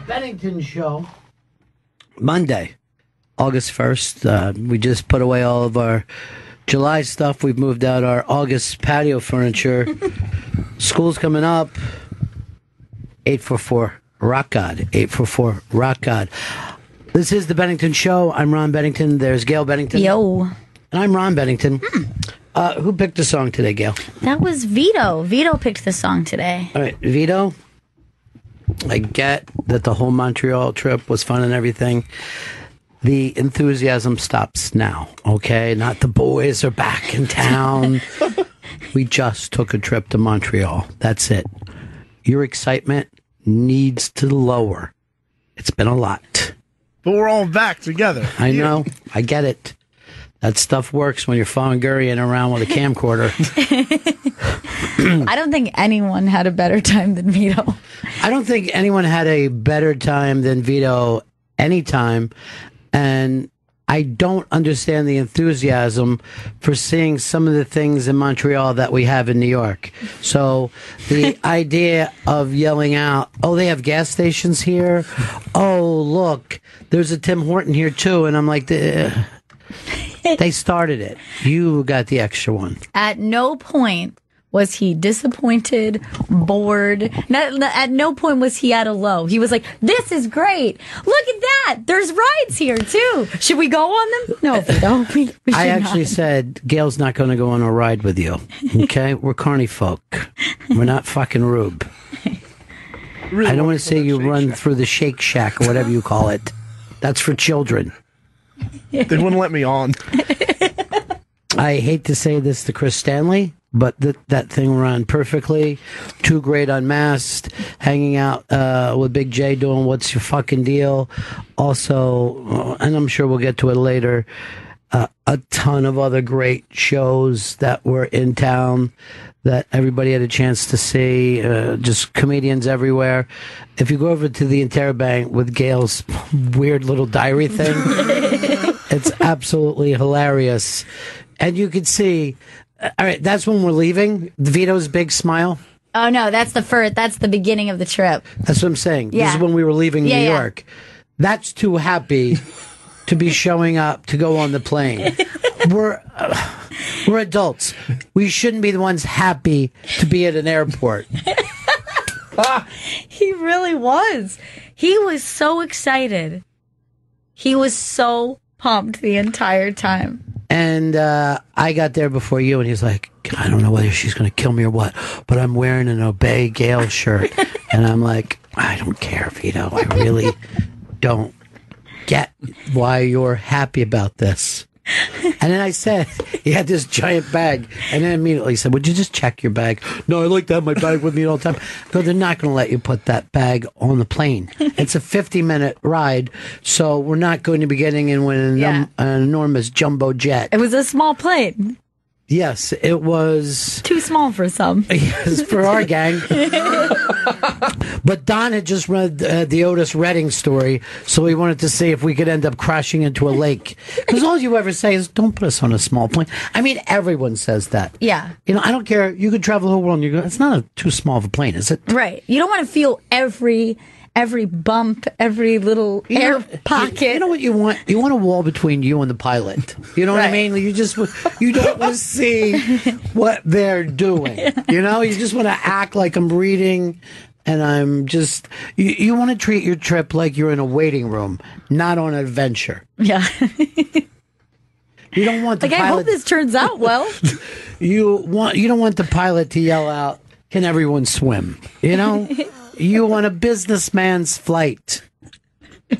Bennington show. Monday, August 1st. We just put away all of our July stuff. We've moved out our August patio furniture. School's coming up. 844 Rock God. 844 Rock God. This is the Bennington show. I'm Ron Bennington. There's Gail Bennington. Yo. And I'm Ron Bennington. Who picked the song today, Gail? That was Vito. Vito picked the song today. All right, Vito. I get that the whole Montreal trip was fun and everything. The enthusiasm stops now, okay? Not the boys are back in town. We just took a trip to Montreal. That's it. Your excitement needs to lower. It's been a lot. But we're all back together. I know. I get it. That stuff works when you're fangirling around with a camcorder. I don't think anyone had a better time than Vito. I don't think anyone had a better time than Vito anytime. And I don't understand the enthusiasm for seeing some of the things in Montreal that we have in New York. So the idea of yelling out, oh, they have gas stations here. Oh, look, there's a Tim Horton here too. And I'm like, they started it. You got the extra one. At no point was he disappointed, bored. At no point was he at a low. He was like, this is great. Look at that. There's rides here, too. Should we go on them? No, Vito. We I actually said, Gail's not going to go on a ride with you. Okay? We're carny folk. We're not fucking Rube. Really I don't want to see you run through the Shake Shack or whatever you call it. That's for children. They wouldn't let me on. I hate to say this to Chris Stanley, but that thing ran perfectly. Too Great Unmasked, hanging out with Big J doing What's Your Fucking Deal. Also, and I'm sure we'll get to it later, a ton of other great shows that were in town that everybody had a chance to see. Just comedians everywhere. If you go over to the Interbank with Gail's weird little diary thing, it's absolutely hilarious. And you could see, all right, that's when we're leaving. Vito's big smile. Oh, no, that's the beginning of the trip. That's what I'm saying. Yeah. This is when we were leaving New York. That's too happy to be showing up to go on the plane. We're adults. We shouldn't be the ones happy to be at an airport. He really was. He was so excited. He was so pumped the entire time. And I got there before you, and he's like, I don't know whether she's going to kill me or what, but I'm wearing an Obey Gail shirt. And I'm like, I don't care, Vito. I really don't get why you're happy about this. And then I said, he had this giant bag. And then immediately said, would you just check your bag? No, I like to have my bag with me all the time. No, they're not going to let you put that bag on the plane. It's a 50-minute ride, so we're not going to be getting in with an enormous jumbo jet. It was a small plane. Yes, it was. Too small for some. Yes, for our gang. But Don had just read the Otis Redding story, so we wanted to see if we could end up crashing into a lake. Because all you ever say is, don't put us on a small plane. I mean, everyone says that. Yeah. You know, I don't care. You could travel the whole world and you go, it's not too small of a plane, is it? Right. You don't want to feel every bump, every little air pocket. You know what you want? You want a wall between you and the pilot. You know what I mean? You don't want to see what they're doing. You know, you just want to act like I'm reading, and I'm just. You want to treat your trip like you're in a waiting room, not on an adventure. Yeah. You don't want the pilot. I hope this turns out well. You don't want the pilot to yell out, "Can everyone swim?" You know. You want a businessman's flight. He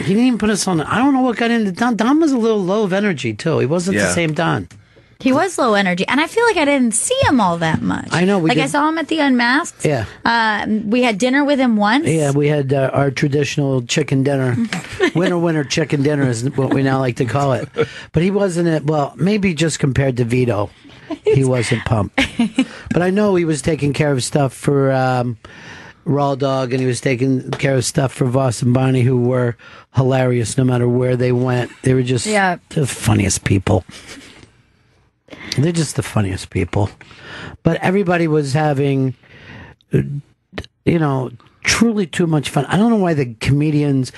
didn't even put us on. I don't know what got into Don. Don was a little low of energy, too. He wasn't the same Don. He was low energy. And I feel like I didn't see him all that much. I know. I saw him at the Unmasked. Yeah. We had dinner with him once. Yeah, we had our traditional chicken dinner. Winter chicken dinner is what we now like to call it. But he wasn't, maybe just compared to Vito, he wasn't pumped. But I know he was taking care of stuff for Raw Dog, and he was taking care of stuff for Voss and Bonnie, who were hilarious no matter where they went. They were just the funniest people. They're just the funniest people. But everybody was having truly too much fun. I don't know why the comedians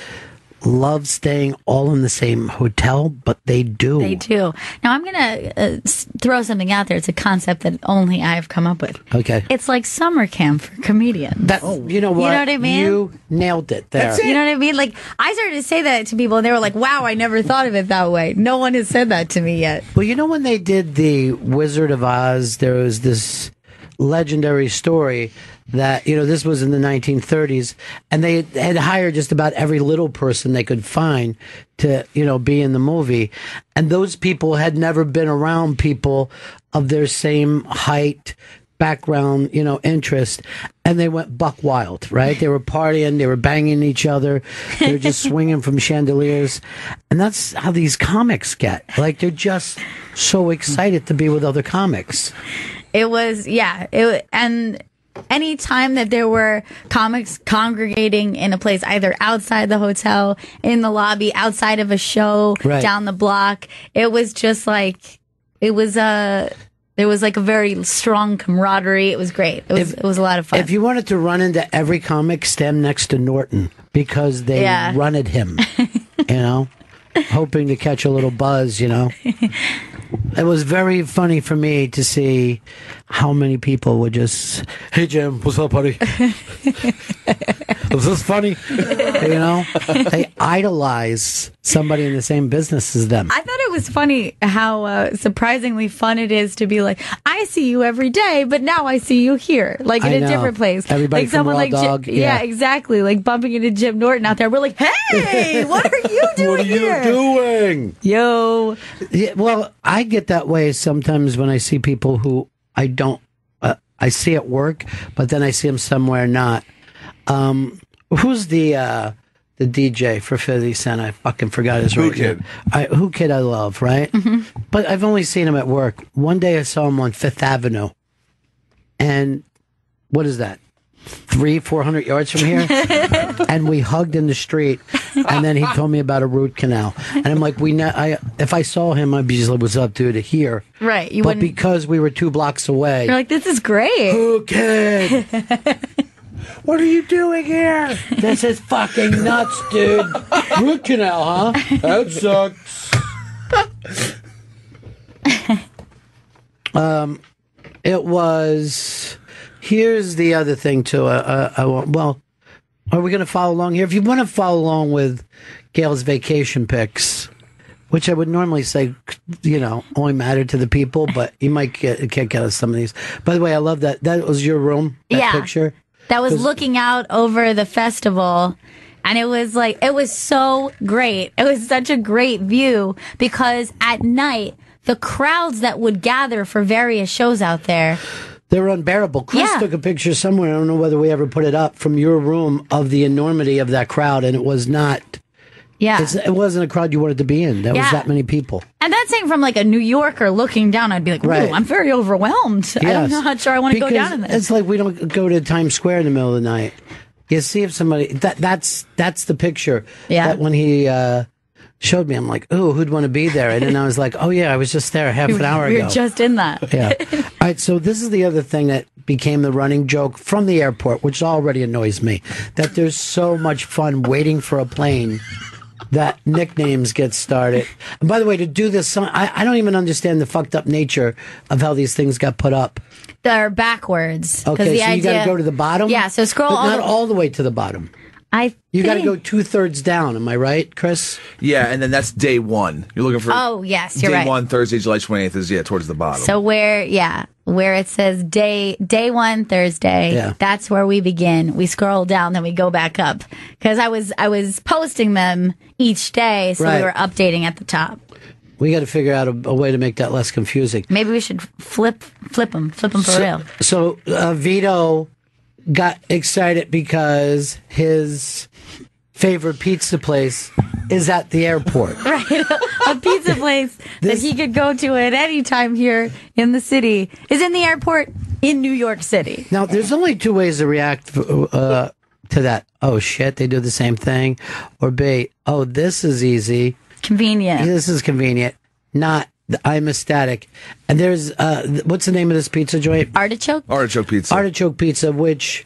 love staying all in the same hotel, but they do. They do. Now, I'm going to throw something out there. It's a concept that only I've come up with. Okay. It's like summer camp for comedians. You know what? You know what I mean? You nailed it there. You know what I mean? Like, I started to say that to people, and they were like, wow, I never thought of it that way. No one has said that to me yet. Well, when they did the Wizard of Oz, there was this legendary story that, this was in the 1930s, and they had hired just about every little person they could find to, be in the movie. And those people had never been around people of their same height, background, interest. And they went buck wild, right? They were partying, they were banging each other, they were just swinging from chandeliers. And that's how these comics get. Like, they're just so excited to be with other comics. It was, and any time that there were comics congregating in a place, either outside the hotel, in the lobby, outside of a show, right, down the block, it was just like, there was like a very strong camaraderie. It was great. It was a lot of fun. If you wanted to run into every comic, stand next to Norton, because they run at him, hoping to catch a little buzz, It was very funny for me to see how many people would just, hey, Jim, what's up, buddy? Was this funny? They idolize somebody in the same business as them. I thought it was funny how surprisingly fun it is to be like, I see you every day, but now I see you here, like in a different place. Everybody like from someone Raw like Dog. yeah, exactly. Like bumping into Jim Norton out there. We're like, hey, what are you doing What are here? you doing? Yo. Yeah, well, I get that way sometimes when I see people who I don't, I see at work, but then I see them somewhere not. Who's the DJ for 50 Cent? I fucking forgot his Who right Kid. name. Who Kid I love, right? Mm-hmm. But I've only seen him at work. One day I saw him on Fifth Avenue. And what is that? 400 yards from here? And we hugged in the street. And then he told me about a root canal. And I'm like, if I saw him, I'd be just like, what's up, dude, here. Right. You but wouldn't. because we were 2 blocks away. You're like, this is great. Who Kid? What are you doing here? This is fucking nuts, dude. Root canal, huh? That sucks. It was. Here's the other thing too. Well, are we going to follow along here? If you want to follow along with Gail's vacation pics, which I would normally say, only matter to the people, but you might get a kick out of some of these. By the way, I love that. That was your room. That picture. That was looking out over the festival. And it was so great. It was such a great view because at night, the crowds that would gather for various shows out there. They were unbearable. Chris took a picture somewhere. I don't know whether we ever put it up from your room of the enormity of that crowd. And it was not. Yeah. It wasn't a crowd you wanted to be in. There was that many people. And that's saying from like a New Yorker looking down, I'd be like, ooh, I'm very overwhelmed. Yes. I'm not sure I want to go down in this. It's like we don't go to Times Square in the middle of the night. You see if somebody, that's the picture. Yeah. That when he showed me, I'm like, ooh, who'd want to be there? And then I was like, oh yeah, I was just there half an hour ago. We were just in that. Yeah. All right, so this is the other thing that became the running joke from the airport, which already annoys me, that there's so much fun waiting for a plane that nicknames get started. And by the way, to do this, I don't even understand the fucked up nature of how these things got put up. They're backwards. Okay, so you got to go to the bottom? Yeah, so scroll but not all the way to the bottom. You got to go 2/3 down. Am I right, Chris? Yeah, and then that's day one. You're looking for. Oh, yes, you're right. Day one, Thursday, July 28th is towards the bottom. So where it says day one, Thursday, that's where we begin. We scroll down, then we go back up because I was posting them each day, so we were updating at the top. We got to figure out a way to make that less confusing. Maybe we should flip them for real. So Vito got excited because his favorite pizza place is at the airport. Right. A pizza place that he could go to at any time here in the city is in the airport in New York City. Now, there's only 2 ways to react to that. Oh, shit, they do the same thing. Or B, oh, this is easy. Convenient. This is convenient. Not, I'm ecstatic. And there's, what's the name of this pizza joint? Artichoke? Artichoke pizza. Artichoke pizza, which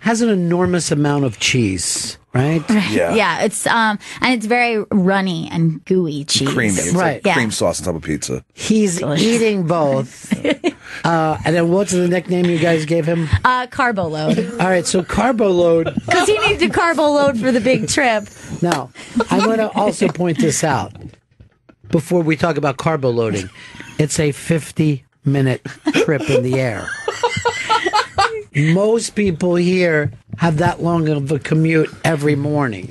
has an enormous amount of cheese, right? Yeah, it's and it's very runny and gooey cheese. Creamy. It's Right. like cream sauce on top of pizza. He's eating both. And then what's the nickname you guys gave him? Carbo load. All right, so carbo load. Because he needs a carbo load for the big trip. Now, I'm going to also point this out before we talk about carbo loading. It's a 50-minute trip in the air. Most people here have that long of a commute every morning.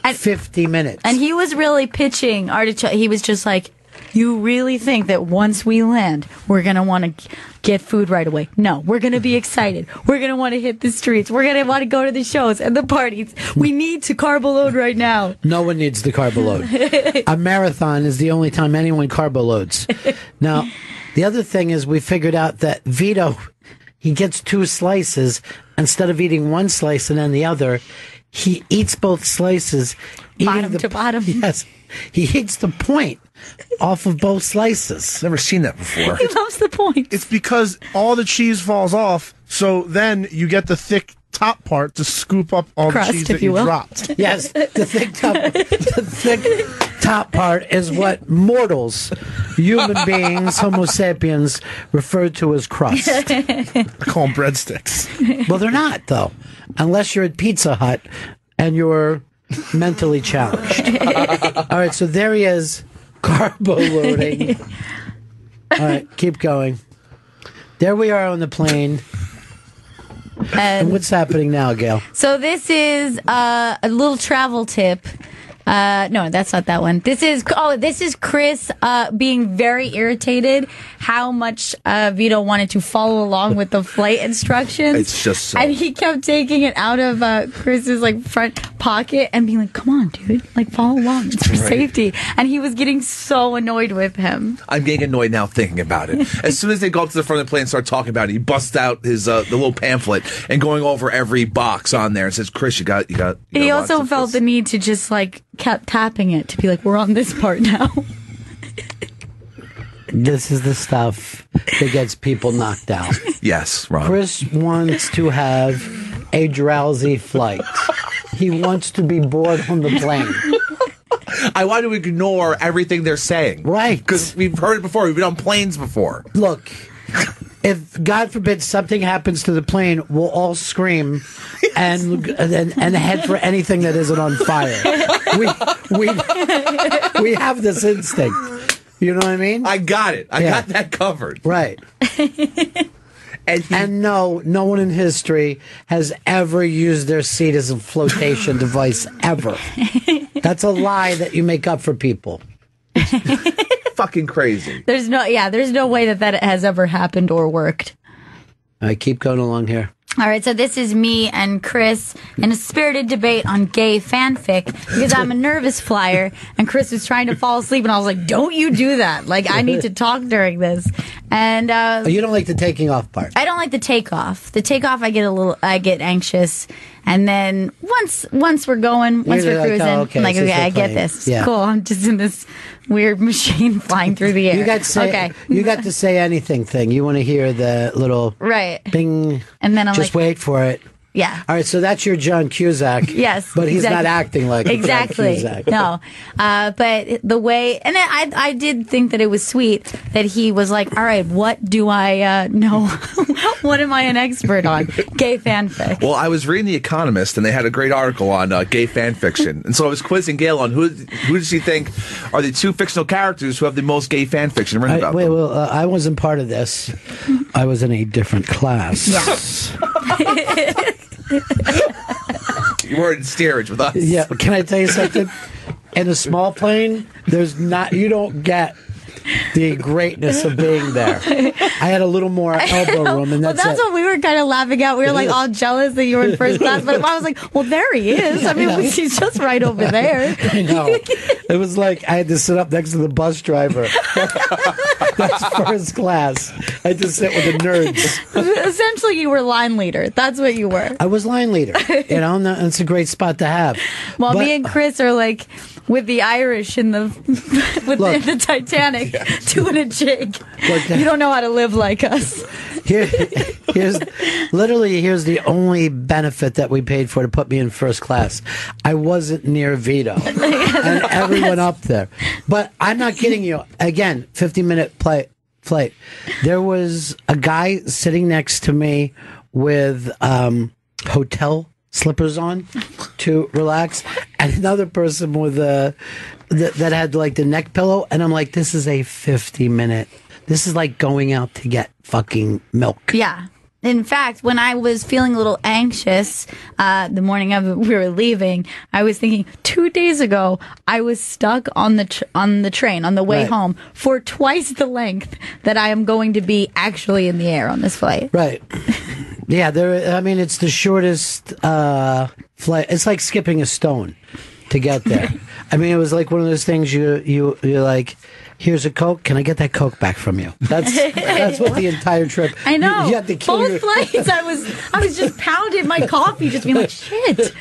50 minutes. And he was really pitching Artichoke. He was just like, you really think that once we land, we're going to want to get food right away? No, we're going to be excited. We're going to want to hit the streets. We're going to want to go to the shows and the parties. We need to carbo load right now. No one needs the carbo load. A marathon is the only time anyone carbo loads. Now, the other thing is we figured out that Vito, he gets 2 slices. Instead of eating one slice and then the other, he eats both slices. Bottom to bottom. Yes. He eats the point off of both slices. Never seen that before. He loves the point. It's because all the cheese falls off, so then you get the thick top part to scoop up all Crust, the cheese if that you you will. dropped. Yes, the thick top part is what mortals, human beings, Homo sapiens, refer to as crust. I call them breadsticks. Well, they're not, though, unless you're at Pizza Hut and you're mentally challenged. All right, so there he is, carbo loading. All right, keep going. There we are on the plane. And what's happening now, Gail? So this is a little travel tip. No, that's not that one. This is Chris being very irritated how much Vito wanted to follow along with the flight instructions. It's just so. And he kept taking it out of Chris's like front pocket and being like, "Come on, dude, like follow along. It's for safety." And he was getting so annoyed with him. I'm getting annoyed now thinking about it. As soon as they go up to the front of the plane and start talking about it, he busts out his the little pamphlet and going over every box on there and says, "Chris, you got." He also felt the need to just like kept tapping it to be like, we're on this part now. This is the stuff that gets people knocked out. Yes, Ron. Chris wants to have a drowsy flight. He wants to be bored on the plane. I want to ignore everything they're saying. Right. Because we've heard it before. We've been on planes before. Look, if God forbid something happens to the plane, we'll all scream and head for anything that isn't on fire. We have this instinct. You know what I mean? I got it. I got that covered. Right. And no one in history has ever used their seat as a flotation device, ever. That's a lie that you make up for people. Fucking crazy. There's no way that has ever happened or worked. I keep going along here. All right, so this is me and Chris in a spirited debate on gay fanfic because I'm a nervous flyer and Chris was trying to fall asleep and I was like, don't you do that. Like, I need to talk during this. And you don't like the taking off part? I don't like the takeoff. The takeoff, I get anxious. And then once we're going, once we're cruising, oh, okay, I'm like, so okay, I get plane. this. It's Yeah. cool. I'm just in this weird machine flying through the air. You got to say, okay. You got to say anything thing. You want to hear the little Right. bing. And then I'm just like, wait for it. yeah. All right, so that's your John Cusack. Yes, but he's exactly. not acting like exactly. John Cusack. No, but the way, and I did think that it was sweet that he was like, "All right, what do I know? What am I an expert on? Gay fanfic." Well, I was reading The Economist, and they had a great article on gay fan fiction. And so I was quizzing Gail on who does she think are the 2 fictional characters who have the most gay fan fiction written about them. Well, I wasn't part of this. I was in a different class. Yes. You were in steerage with us. Yeah, can I tell you something? In a small plane, you don't get the greatness of being there. I had a little more elbow room, and that's what we were kind of laughing at. We were like all jealous that you were in first class, but I was like, well, there he is. I mean, he's just right over there. I know. It was like I had to sit up next to the bus driver. That's first class. I had to sit with the nerds. Essentially, you were line leader. That's what you were. I was line leader. You know, and it's a great spot to have. While But- me and Chris are like with the Irish in the the Titanic doing a jig. Look, you don't know how to live like us. Here's the only benefit that we paid for to put me in first class. I wasn't near Vito and everyone up there. But I'm not kidding you. Again, 50-minute flight. There was a guy sitting next to me with hotel slippers on to relax, and another person with that had like the neck pillow, and I'm like, this is a 50-minute. This is like going out to get fucking milk. Yeah. In fact, when I was feeling a little anxious the morning of we were leaving, I was thinking 2 days ago I was stuck on the train on the way home for twice the length that I am going to be actually in the air on this flight. Right. Yeah. It's the shortest flight. It's like skipping a stone to get there. I mean, it was like one of those things you're like, here's a Coke. Can I get that Coke back from you? That's what the entire trip. I know. You had to kill both flights. I was just pounding my coffee, just being like, shit.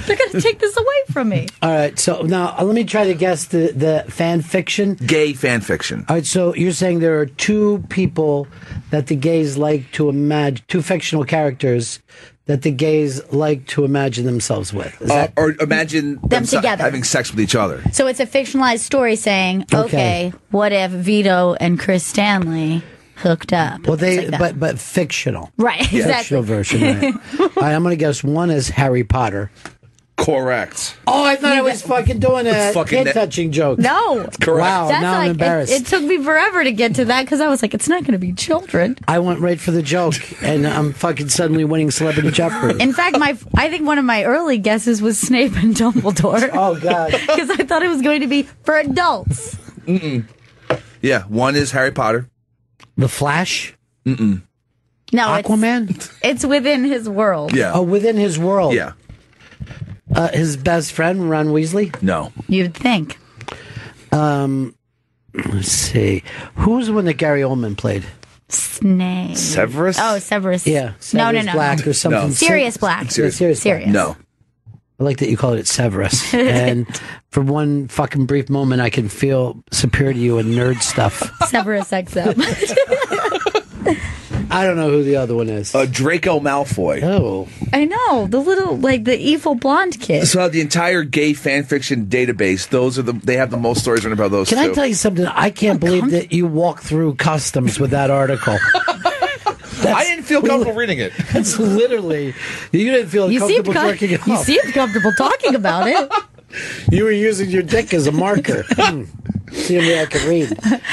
They're gonna take this away from me. All right. So now let me try to guess the fan fiction. Gay fan fiction. All right. So you're saying there are two people that the gays like to imagine, two fictional characters that the gays like to imagine themselves with. Or imagine them together having sex with each other. So it's a fictionalized story saying, okay, what if Vito and Chris Stanley hooked up? Well, but fictional. Right, exactly. Fictional version. Right. All right, I'm going to guess one is Harry Potter. Correct. Oh, I thought I was fucking doing a kid-touching joke. No. Correct. Wow, now I'm embarrassed. It took me forever to get to that because I was like, it's not going to be children. I went right for the joke, and I'm fucking suddenly winning Celebrity Jeopardy. In fact, I think one of my early guesses was Snape and Dumbledore. Oh, God. Because I thought it was going to be for adults. Mm-mm. Yeah, one is Harry Potter. The Flash? Mm-mm. No, Aquaman? It's within his world. Yeah. Oh, within his world. Yeah. His best friend, Ron Weasley? No. You'd think. Let's see. Who was the one that Gary Oldman played? Snape. Severus? Oh, Severus. Yeah. Severus No. Black or something. No. Sirius Black. Sirius Black. No. I like that you called it Severus. And for one fucking brief moment, I can feel superior to you in nerd stuff. Severus XM. I don't know who the other one is. Draco Malfoy. Oh. I know. The little, the evil blonde kid. So the entire gay fan fiction database, they have the most stories written about those Can I tell you something? I can't believe that you walked through customs with that article. I didn't feel comfortable reading it. It's literally, you didn't feel comfortable working it You off. seemed comfortable talking about it. You were using your dick as a marker. See if I could read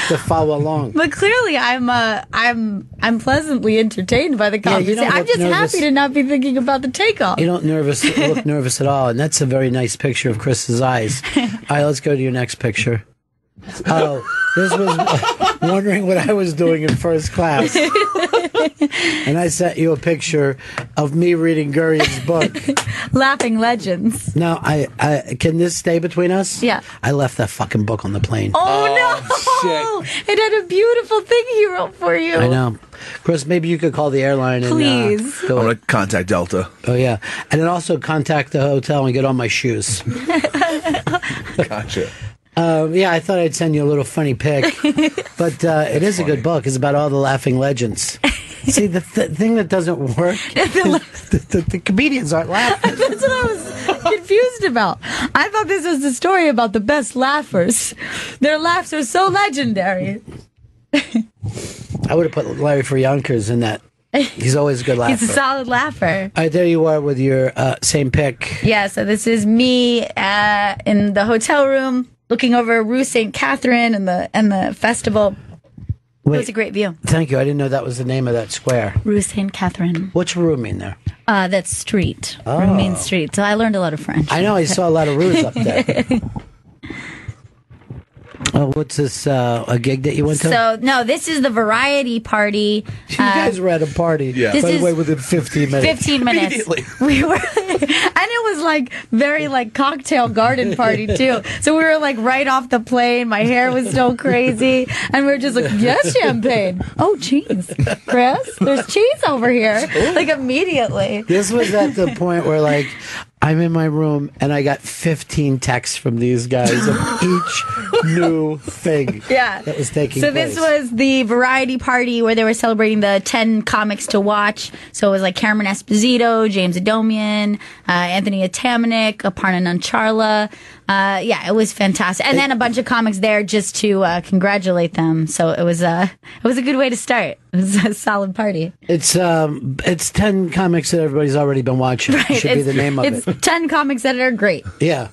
to follow along. But clearly, I'm pleasantly entertained by the conversation. I'm just happy to not be thinking about the takeoff. You don't look nervous at all, and that's a very nice picture of Chris's eyes. All right, let's go to your next picture. Oh, this was wondering what I was doing in first class. And I sent you a picture of me reading Gurian's book. Laughing Legends. Now, I can this stay between us? Yeah. I left that fucking book on the plane. Oh, no! Shit. It had a beautiful thing he wrote for you. I know. Chris, maybe you could call the airline and please. I'm going to contact Delta. Oh, yeah. And then also contact the hotel and get on my shoes. Gotcha. Yeah, I thought I'd send you a little funny pic. But it is funny. A good book. It's about all the laughing legends. See, the thing that doesn't work is the comedians aren't laughing. That's what I was confused about. I thought this was the story about the best laughers. Their laughs are so legendary. I would have put Larry for Yonkers in that. He's always a good laugher. He's a solid laugher. All right, there you are with your same pic. Yeah, so this is me in the hotel room looking over Rue St. Catherine and the festival. Wait, it was a great view. Thank you. I didn't know that was the name of that square. Rue St. Catherine. What's Rue mean there? That's street. Oh. Rue means street. So I learned a lot of French. I know. I saw a lot of Rues up there. Oh, what's this? A gig that you went to? So, no, this is the variety party. You guys were at a party. Yeah. By the way, within 15 minutes. 15 minutes. We were, and it was like very like cocktail garden party too. So we were like right off the plane. My hair was still crazy, and we were just like, yes, champagne. Oh, cheese, Chris. There's cheese over here. Like immediately. This was at the point where like I'm in my room and I got 15 texts from these guys of each new thing that was taking place. So this was the variety party where they were celebrating the 10 comics to watch. So it was like Cameron Esposito, James Adomian, Anthony Atamanuik, Aparna Nancharla. It was fantastic. And then a bunch of comics there just to congratulate them. So it was a good way to start. It was a solid party. It's 10 comics that everybody's already been watching. Right. Should be the name of it. It's 10 comics that are great. Yeah.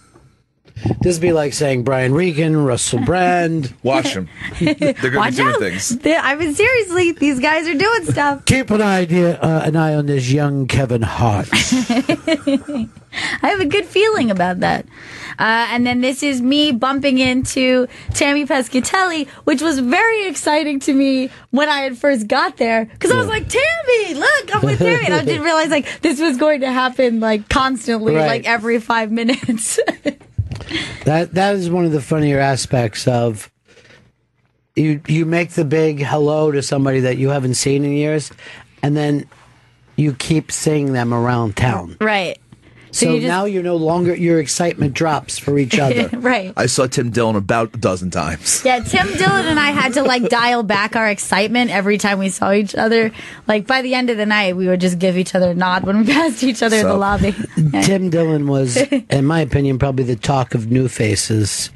This would be like saying Brian Regan, Russell Brand. Watch them. They're going to be doing things. I mean, seriously, these guys are doing stuff. Keep an eye on this young Kevin Hart. I have a good feeling about that. And then this is me bumping into Tammy Pescatelli, which was very exciting to me when I had first got there. Because I was like, Tammy, look, I'm with Tammy. And I didn't realize like this was going to happen like constantly, like every 5 minutes. That is one of the funnier aspects of you make the big hello to somebody that you haven't seen in years, and then you keep seeing them around town. Right. So now you're no longer, your excitement drops for each other. Right. I saw Tim Dillon about a dozen times. Yeah, Tim Dillon and I had to like dial back our excitement every time we saw each other. Like by the end of the night, we would just give each other a nod when we passed each other in the lobby. Yeah. Tim Dillon was, in my opinion, probably the talk of New Faces,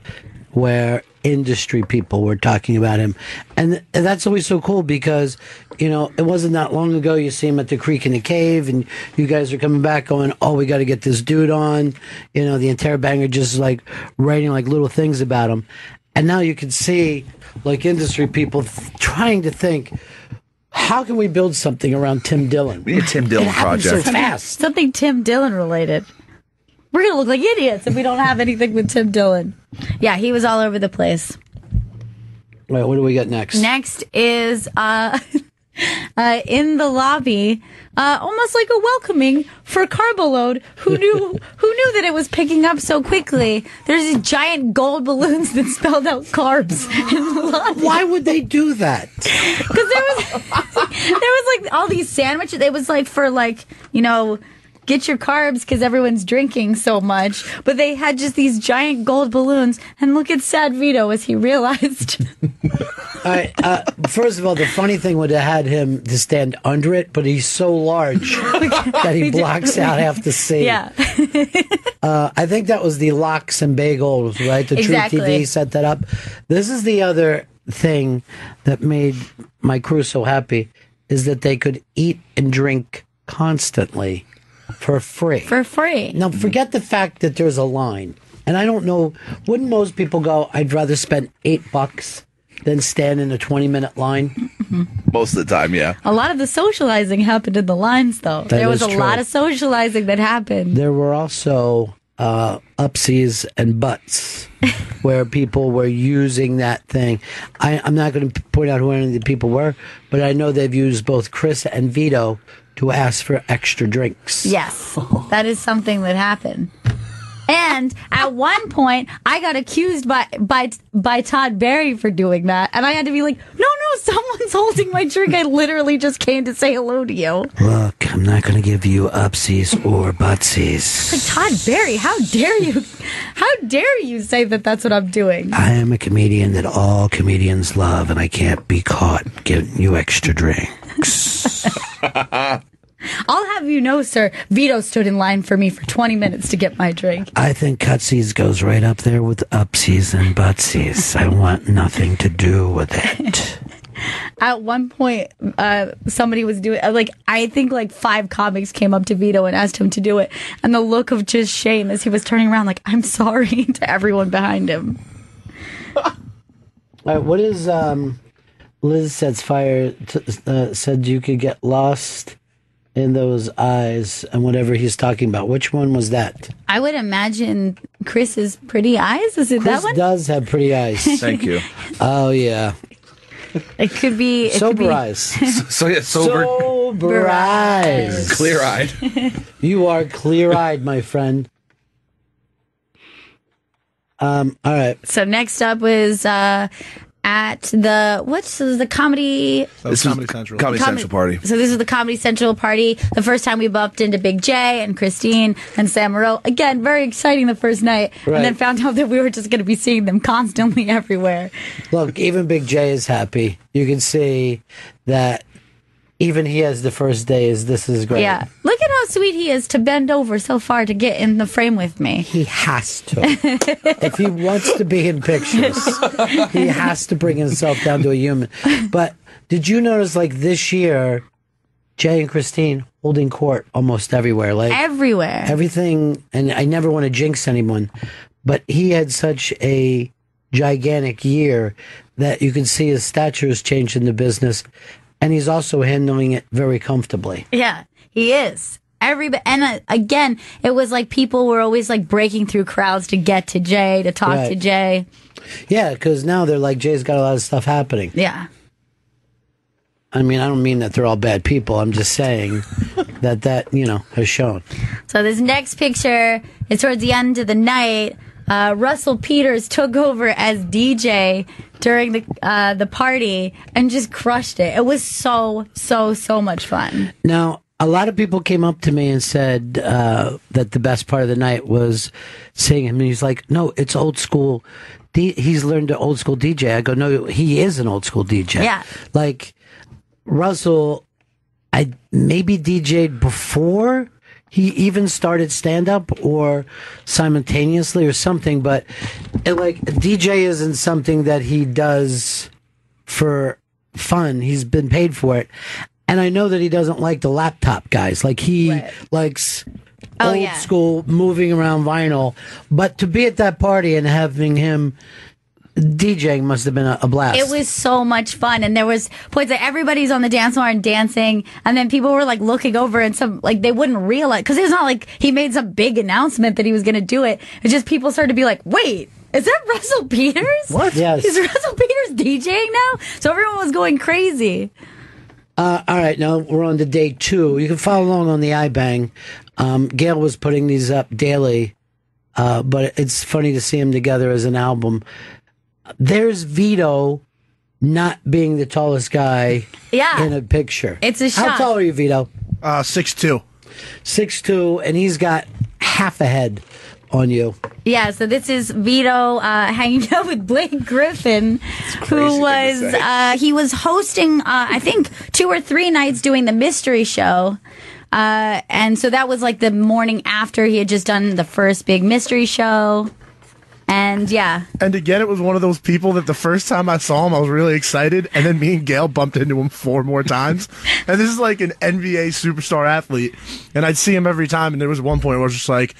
where industry people were talking about him. And that's always so cool because, you know, it wasn't that long ago you see him at the Creek in the Cave and you guys are coming back going, oh, we got to get this dude on. You know, the entire banger just like writing like little things about him. And now you can see like industry people trying to think, how can we build something around Tim Dillon? We need a Tim Dillon project. So fast. Something Tim Dillon related. We're going to look like idiots if we don't have anything with Tim Dillon. Yeah, he was all over the place. Wait, what do we got next? Next is in the lobby, almost like a welcoming for Carboload, who knew that it was picking up so quickly. There's these giant gold balloons that spelled out carbs in the lobby. Why would they do that? Because there was like all these sandwiches. It was like for like, you know, get your carbs because everyone's drinking so much. But they had just these giant gold balloons. And look at Sad Vito as he realized. All right, first of all, the funny thing would have had him to stand under it, but he's so large that he blocks out half the scene. Yeah. I think that was the Lox and Bagels, right? The Exactly. True TV set that up. This is the other thing that made my crew so happy, is that they could eat and drink constantly for free. For free. Now, forget the fact that there's a line. And I don't know, wouldn't most people go, I'd rather spend $8 than stand in a 20-minute line? Most of the time, yeah. A lot of the socializing happened in the lines, though. There was a lot of socializing that happened. There were also upsies and butts where people were using that thing. I'm not going to point out who any of the people were, but I know they've used both Chris and Vito to ask for extra drinks. Yes, that is something that happened. And at one point, I got accused by Todd Barry for doing that. And I had to be like, no, someone's holding my drink. I literally just came to say hello to you. Look, I'm not going to give you upsies or buttsies. Like, Todd Barry, how dare you? How dare you say that that's what I'm doing? I am a comedian that all comedians love, and I can't be caught giving you extra drinks. I'll have you know, sir, Vito stood in line for me for 20 minutes to get my drink. I think cutsies goes right up there with upsies and buttsies. I want nothing to do with it. At one point, somebody was doing, I think 5 comics came up to Vito and asked him to do it. And the look of just shame as he was turning around, like, I'm sorry, to everyone behind him. All right, what is, Liz Sets Fire said you could get lost in those eyes and whatever he's talking about. Which one was that? I would imagine Chris's pretty eyes. Is it Chris that one? does have pretty eyes. Thank you. Oh, yeah. It could be. Sober eyes. So yeah, Sober eyes. Clear-eyed. You are clear-eyed, my friend. All right. So next up was at the comedy. This Comedy Central. Comedy Central party. So this is the Comedy Central party. The first time we bumped into Big J and Christine and Sam Moreau. Again, very exciting the first night. Right. And then found out that we were just going to be seeing them constantly everywhere. Look, even Big J is happy. You can see that even he has the first day this is great. Yeah. Look at how sweet he is to bend over so far to get in the frame with me. He has to. If he wants to be in pictures, he has to bring himself down to a human. But did you notice, like, this year, Jay and Christine holding court almost everywhere? Like Everywhere. everything, and I never want to jinx anyone, but he had such a gigantic year that you can see his stature has changed in the business, and he's also handling it very comfortably. Yeah, he is. Again, it was like people were always like breaking through crowds to get to Jay, to talk to Jay. Yeah, because now they're like, Jay's got a lot of stuff happening. Yeah. I mean, I don't mean that they're all bad people. I'm just saying that has shown. So this next picture is towards the end of the night. Russell Peters took over as DJ during the party and just crushed it. It was so much fun. Now, a lot of people came up to me and said that the best part of the night was seeing him. And he's like, no, it's old school. He's learned an old school DJ. I go, no, he is an old school DJ. Yeah. Like, Russell, I maybe DJ'd before he even started stand-up or simultaneously or something, but DJ isn't something that he does for fun. He's been paid for it. And I know that he doesn't like the laptop guys. Like, he likes old school, moving around vinyl. But to be at that party and having him DJing must have been a blast. It was so much fun, and there was points that everybody's on the dance floor and dancing, and then people were like looking over and they wouldn't realize, because it's not like he made some big announcement that he was going to do it. It's just people started to be like, wait, is that Russell Peters? What? Yes. Is Russell Peters DJing now? So everyone was going crazy. All right, now we're on to day 2. You can follow along on the iBang. Gail was putting these up daily, but it's funny to see them together as an album. There's Vito not being the tallest guy in a picture. It's a shock. How tall are you, Vito? 6'2". 6'2", and he's got half a head on you. Yeah, so this is Vito hanging out with Blake Griffin, who was he was hosting I think 2 or 3 nights doing the mystery show. And so that was like the morning after he had just done the first big mystery show. And and again, it was one of those people that the first time I saw him, I was really excited, and then me and Gail bumped into him 4 more times. And this is like an NBA superstar athlete, and I'd see him every time. And there was one point where I was just like,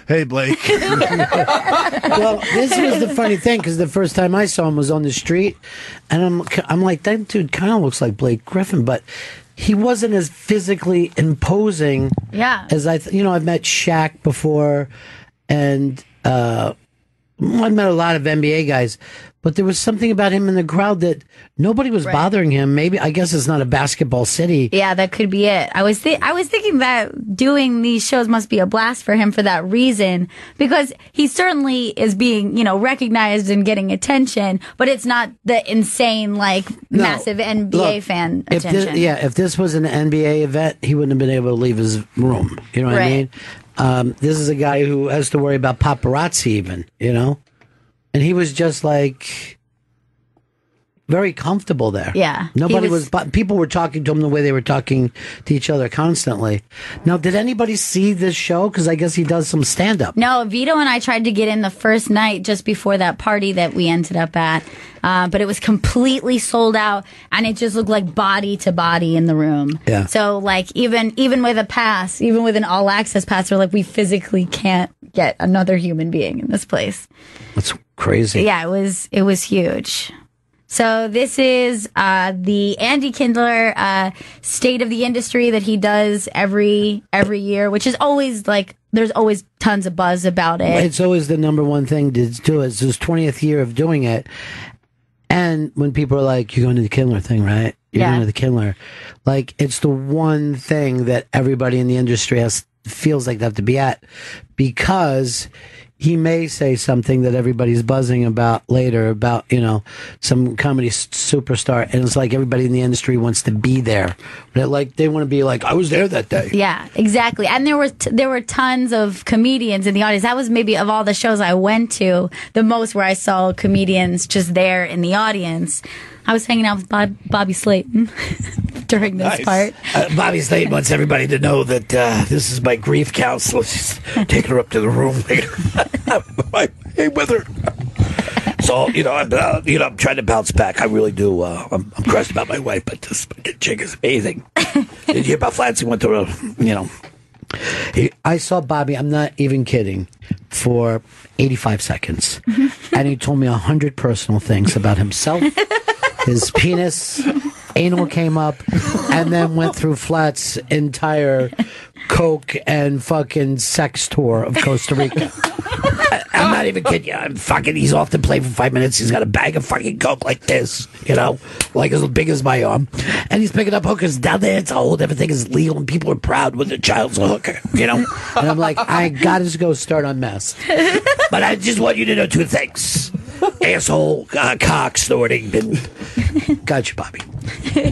"Hey, Blake." Well, this was the funny thing, because the first time I saw him was on the street, and I'm like, that dude kind of looks like Blake Griffin, but he wasn't as physically imposing. As I've met Shaq before, and I met a lot of NBA guys, but there was something about him in the crowd that nobody was bothering him. Maybe, I guess it's not a basketball city. Yeah, that could be it. I was thinking that doing these shows must be a blast for him for that reason, because he certainly is being, recognized and getting attention, but it's not the insane, massive NBA fan attention. If this was an NBA event, he wouldn't have been able to leave his room. You know what I mean? This is a guy who has to worry about paparazzi even, And he was just very comfortable there. Yeah. People were talking to him the way they were talking to each other constantly. Now, did anybody see this show? Because I guess he does some stand-up. No, Vito and I tried to get in the first night just before that party that we ended up at. But it was completely sold out, and it just looked like body to body in the room. Yeah. So, even with a pass, even with an all-access pass, we're like, we physically can't get another human being in this place. That's crazy. Yeah, it was huge. So this is the Andy Kindler State of the Industry that he does every year, which is always there's always tons of buzz about it. It's always the number one thing to do. It's his 20th year of doing it. And when people are like, you're going to the Kindler thing, right? You're going to the Kindler. It's the one thing that everybody in the industry feels like they have to be at, because he may say something that everybody's buzzing about later about, some comedy superstar. And it's like everybody in the industry wants to be there. But they want to be like, I was there that day. Yeah, exactly. And there were tons of comedians in the audience. That was maybe of all the shows I went to, the most where I saw comedians just there in the audience. I was hanging out with Bobby Slayton during this part. Bobby Slayton wants everybody to know that this is my grief counselor. She's taking her up to the room later. Hey, with her. So, I'm trying to bounce back. I really do. I'm crushed about my wife, but this chick is amazing. Did you hear about Flancy went to, I saw Bobby, I'm not even kidding, for 85 seconds. Mm-hmm. And he told me 100 personal things about himself. His penis, anal came up, and then went through Flat's entire coke and fucking sex tour of Costa Rica. I'm not even kidding you. He's off the plane for 5 minutes. He's got a bag of fucking coke like this, like as big as my arm. And he's picking up hookers down there. It's a whole different thing. It's legal, and people are proud when their child's a hooker, And I'm like, I got to go start Unmasked. But I just want you to know 2 things. Asshole, cock snorting. Got you, Bobby.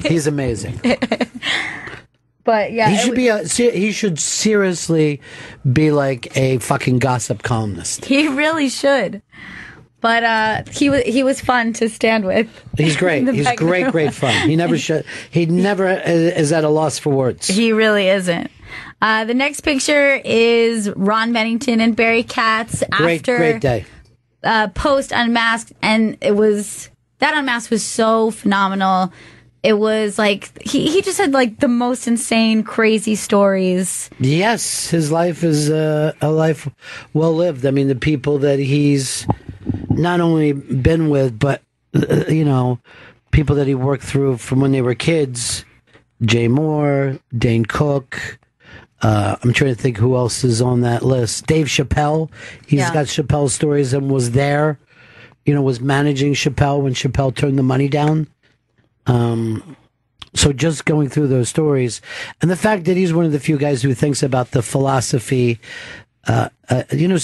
He's amazing. But yeah, he should seriously be like a fucking gossip columnist. He really should. But he was fun to stand with. He's great. He's great fun. He never is at a loss for words. He really isn't. The next picture is Ron Bennington and Barry Katz after great day. Post Unmasked, and that Unmasked was so phenomenal. It was like he just had like the most insane, crazy stories. Yes, his life is a life well lived. I mean, the people that he's not only been with, but people that he worked through from when they were kids. Jay Moore, Dane Cook. I'm trying to think who else is on that list. Dave Chappelle. He's got Chappelle's stories and was there, was managing Chappelle when Chappelle turned the money down. So just going through those stories and the fact that he's one of the few guys who thinks about the philosophy, so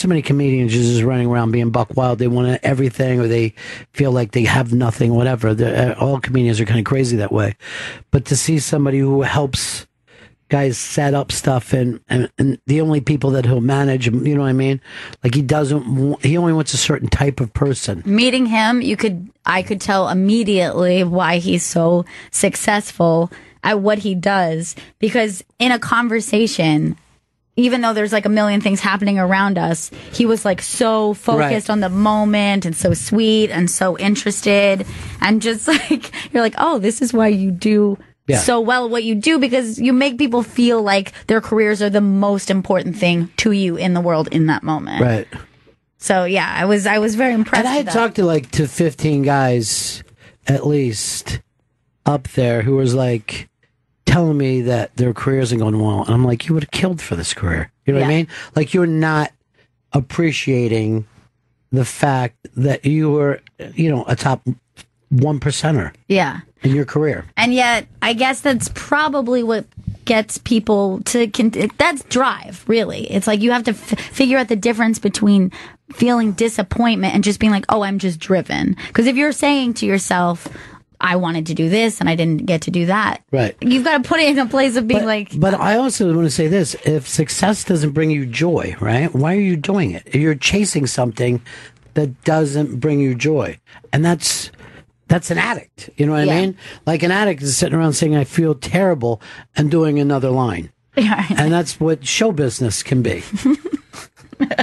many comedians just running around being buck wild. They want everything, or they feel like they have nothing, whatever. All comedians are kind of crazy that way. But to see somebody who helps guys set up stuff and the only people that he'll manage, you know what I mean? Like he only wants a certain type of person. Meeting him, I could tell immediately why he's so successful at what he does, because in a conversation, even though there's like a million things happening around us, he was like so focused on the moment and so sweet and so interested, and just like, you're like, oh, this is why you do so well what you do, because you make people feel like their careers are the most important thing to you in the world in that moment. Right. So yeah, I was very impressed. And I had talked to 15 guys at least up there who was like telling me that their career isn't going well, and I'm like, you would have killed for this career. You know what I mean? Like, you're not appreciating the fact that you were, a top 1%er. Yeah. In your career. And yet, I guess that's probably what gets people to... that's drive, really. It's like you have to figure out the difference between feeling disappointment and just being like, oh, I'm just driven. Because if you're saying to yourself, I wanted to do this and I didn't get to do that. Right. You've got to put it in a place of being like... But I also want to say this. If success doesn't bring you joy, right? Why are you doing it? If you're chasing something that doesn't bring you joy. And that's an addict. You know what I mean? Like, an addict is sitting around saying, I feel terrible, and doing another line. Yeah. And that's what show business can be.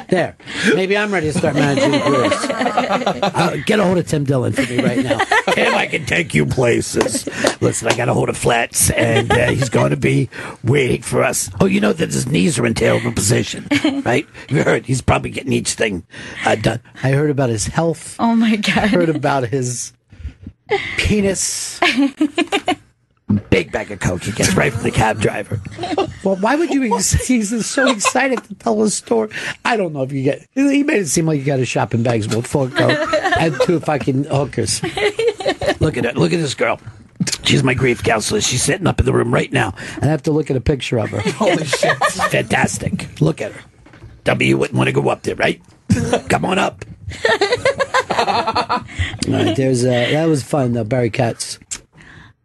There. Maybe I'm ready to start managing careers. Get a hold of Tim Dillon for me right now. Tim, I can take you places. Listen, I got a hold of Flats, and he's going to be waiting for us. Oh, you know that his knees are in terrible position, right? You heard he's probably getting each thing done. I heard about his health. Oh, my God. I heard about his penis. Big bag of coke he gets right from the cab driver. Well, why would you? He's so excited to tell his story. I don't know if you get. He made it seem like you got a shopping bags full of coke and 2 fucking hookers. Look at it. Look at this girl. She's my grief counselor. She's sitting up in the room right now, and I have to look at a picture of her. Holy shit! Fantastic. Look at her. W, you wouldn't want to go up there, right? Come on up. All right, that was fun though, Barry Katz.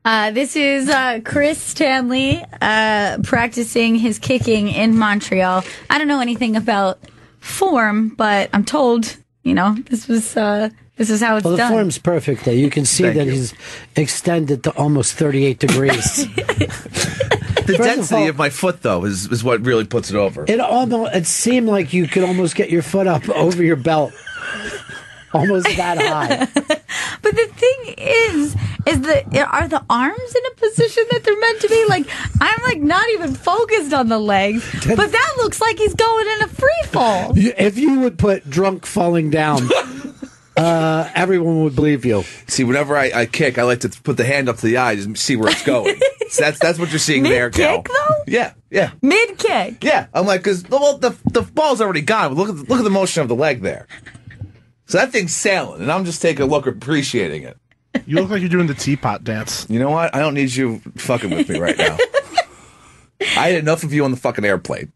This is Chris Stanley practicing his kicking in Montreal. I don't know anything about form, but I'm told, this is how it's done. Well, the form's perfect. You can see that he's extended to almost 38 degrees. The density of my foot, though, is what really puts it over. It seemed like you could almost get your foot up over your belt. Almost that high. But the thing is are the arms in a position that they're meant to be? Like, I'm like not even focused on the legs, but that looks like he's going in a free fall. If you would put drunk falling down, everyone would believe you. See, whenever I kick, I like to put the hand up to the eye to see where it's going. So that's what you're seeing there, Gal. Mid-kick, though? Yeah. Mid-kick? Yeah. I'm like, because the ball's already gone. Look at the motion of the leg there. So that thing's sailing, and I'm just taking a look, appreciating it. You look like you're doing the teapot dance. You know what? I don't need you fucking with me right now. I had enough of you on the fucking airplane.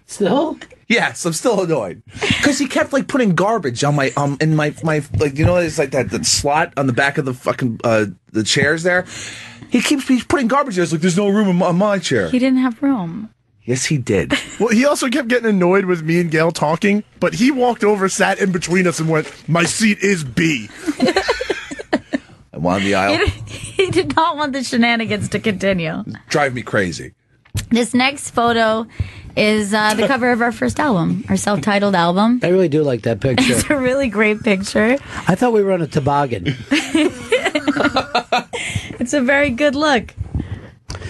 Still? Yes, I'm still annoyed because he kept like putting garbage on my in my like it's like that slot on the back of the fucking the chairs there. He's putting garbage there. It's like there's no room on my chair. He didn't have room. Yes, he did. Well, he also kept getting annoyed with me and Gail talking, but he walked over, sat in between us, and went, "My seat is B." I wanted the aisle. He did not want the shenanigans to continue. Drive me crazy. This next photo is the cover of our first album, our self-titled album. I really do like that picture. It's a really great picture. I thought we were on a toboggan. It's a very good look.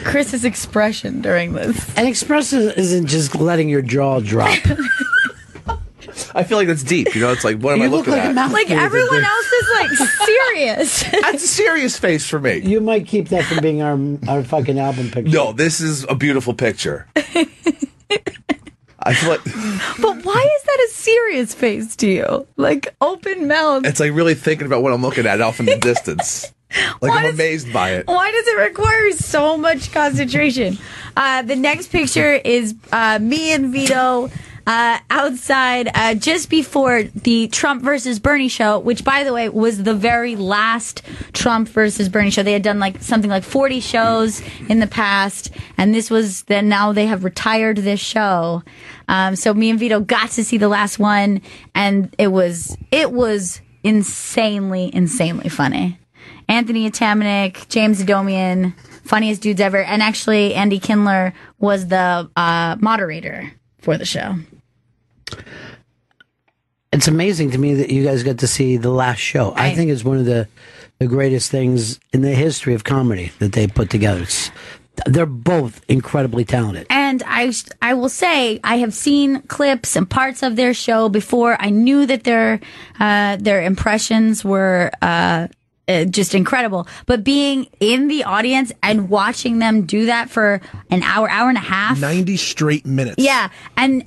Chris's expression during this. And expressive isn't just letting your jaw drop. I feel like that's deep. It's like, what am I looking at? Like everyone else is like serious. That's a serious face for me. You might keep that from being our fucking album picture. No, this is a beautiful picture. I feel like, but why is that a serious face to you? Like open mouth. It's like really thinking about what I'm looking at off in the distance. Like I'm amazed by it. Why does it require so much concentration? The next picture is me and Vito outside just before the Trump versus Bernie show, which, by the way, was the very last Trump versus Bernie show. They had done like something like 40 shows in the past, and this was then. Now they have retired this show. So me and Vito got to see the last one, and it was insanely funny. Anthony Atamanik, James Adomian, funniest dudes ever, and actually Andy Kindler was the moderator for the show. It's amazing to me that you guys got to see the last show. I think it's one of the greatest things in the history of comedy that they put together. They're both incredibly talented. And I will say, I have seen clips and parts of their show before. I knew that their impressions were just incredible. But being in the audience and watching them do that for an hour and a half. 90 straight minutes. Yeah. And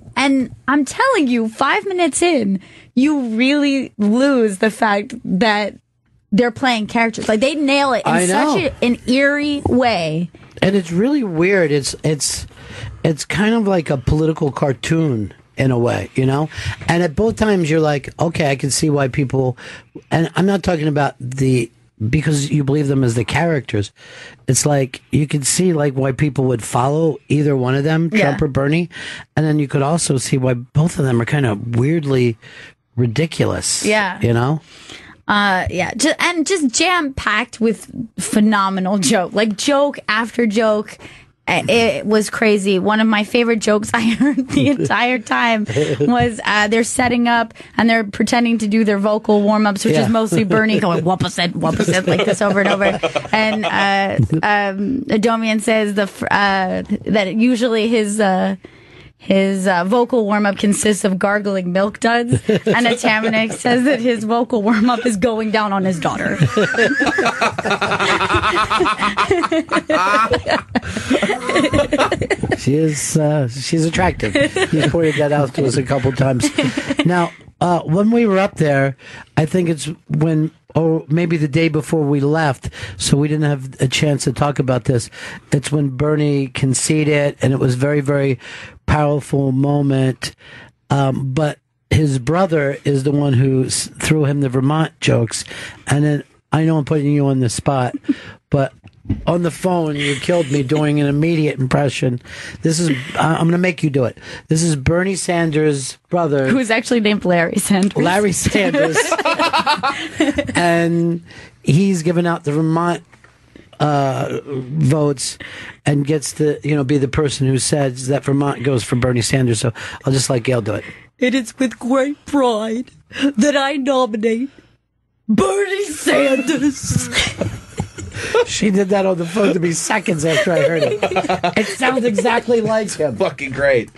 I'm telling you, 5 minutes in, you really lose the fact that they're playing characters. Like, they nail it in such an eerie way. And it's really weird. It's kind of like a political cartoon in a way, And at both times you're like, okay, I can see why people, and I'm not talking about because you believe them as the characters. It's like, you can see like why people would follow either one of them, Trump or Bernie. And then you could also see why both of them are kind of weirdly ridiculous. Yeah. Just jam-packed with phenomenal joke after joke. It was crazy. One of my favorite jokes I heard the entire time was they're setting up and they're pretending to do their vocal warm-ups, which is mostly Bernie going 1%, like this over and over. And Adomian says that usually his vocal warm-up consists of gargling milk duds, and Atamanik says that his vocal warm-up is going down on his daughter. She's attractive. He's pointed that out to us a couple times. Now, when we were up there, I think it's or maybe the day before we left, so we didn't have a chance to talk about this. It's when Bernie conceded, and it was very, very powerful moment. But his brother is the one who threw him the Vermont jokes. And then I know I'm putting you on the spot, but on the phone, you killed me doing an immediate impression. This is, I'm going to make you do it. This is Bernie Sanders' brother. Who's actually named Larry Sanders. Larry Sanders. And he's giving out the Vermont votes and gets to, be the person who says that Vermont goes for Bernie Sanders. So I'll just let Gail do it. It is with great pride that I nominate Bernie Sanders. She did that on the phone to me seconds after I heard it. It sounds exactly like him. Fucking great.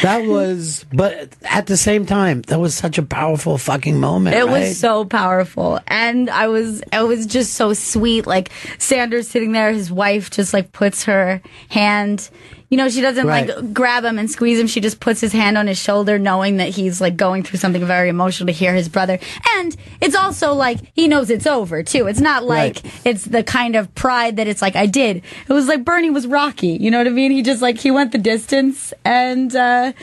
That was, but at the same time, that was such a powerful fucking moment. It right? was so powerful. And it was just so sweet. Like Sanders sitting there, his wife just like puts her hand, she doesn't like grab him and squeeze him. She just puts his hand on his shoulder, knowing that he's like going through something very emotional to hear his brother. And it's also like he knows it's over too. It's not like it's the kind of pride that it's like I did. It was like Bernie was Rocky. You know what I mean? He just like he went the distance, and Well,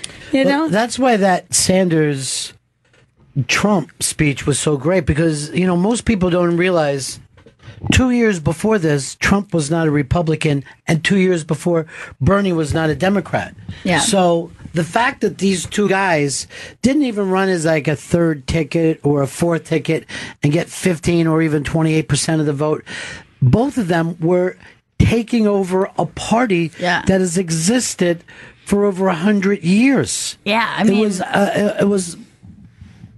that's why that Sanders Trump speech was so great, because most people don't realize 2 years before this, Trump was not a Republican, and 2 years before, Bernie was not a Democrat. Yeah. So the fact that these two guys didn't even run as like a third ticket or a fourth ticket and get 15 or even 28% of the vote, both of them were taking over a party that has existed for over 100 years. Yeah, I mean, it was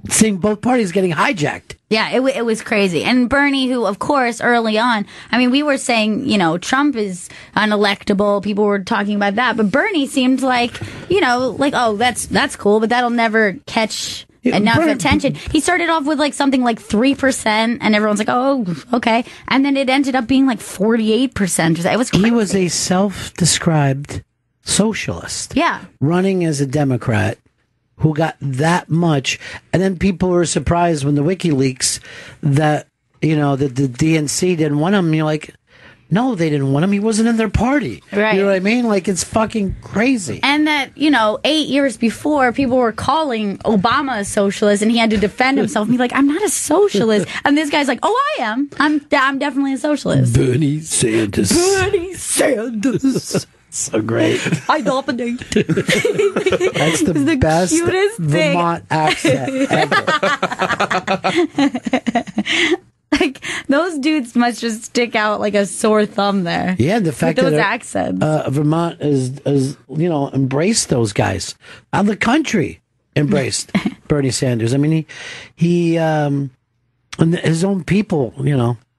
seeing both parties getting hijacked. Yeah, it was crazy. And Bernie, who, of course, early on, I mean, we were saying, Trump is unelectable. People were talking about that. But Bernie seemed like, oh, that's cool, but that'll never catch enough attention. He started off with like something like 3%, and everyone's like, oh, okay. And then it ended up being like 48%. It was crazy. He was a self-described socialist. Yeah. Running as a Democrat who got that much. And then people were surprised when the WikiLeaks that, that the DNC didn't want him. You're like, no, they didn't want him. He wasn't in their party. Right. You know what I mean? Like, it's fucking crazy. And that, 8 years before, people were calling Obama a socialist, and he had to defend himself and be like, I'm not a socialist. And this guy's like, oh, I am. I'm definitely a socialist. Bernie Sanders. Bernie Sanders. So great. I nominate. That's the best cutest Vermont accent ever. Like, those dudes must just stick out like a sore thumb there. Yeah, the fact with those that accents. Vermont is embraced those guys. The country embraced Bernie Sanders. I mean, he and his own people,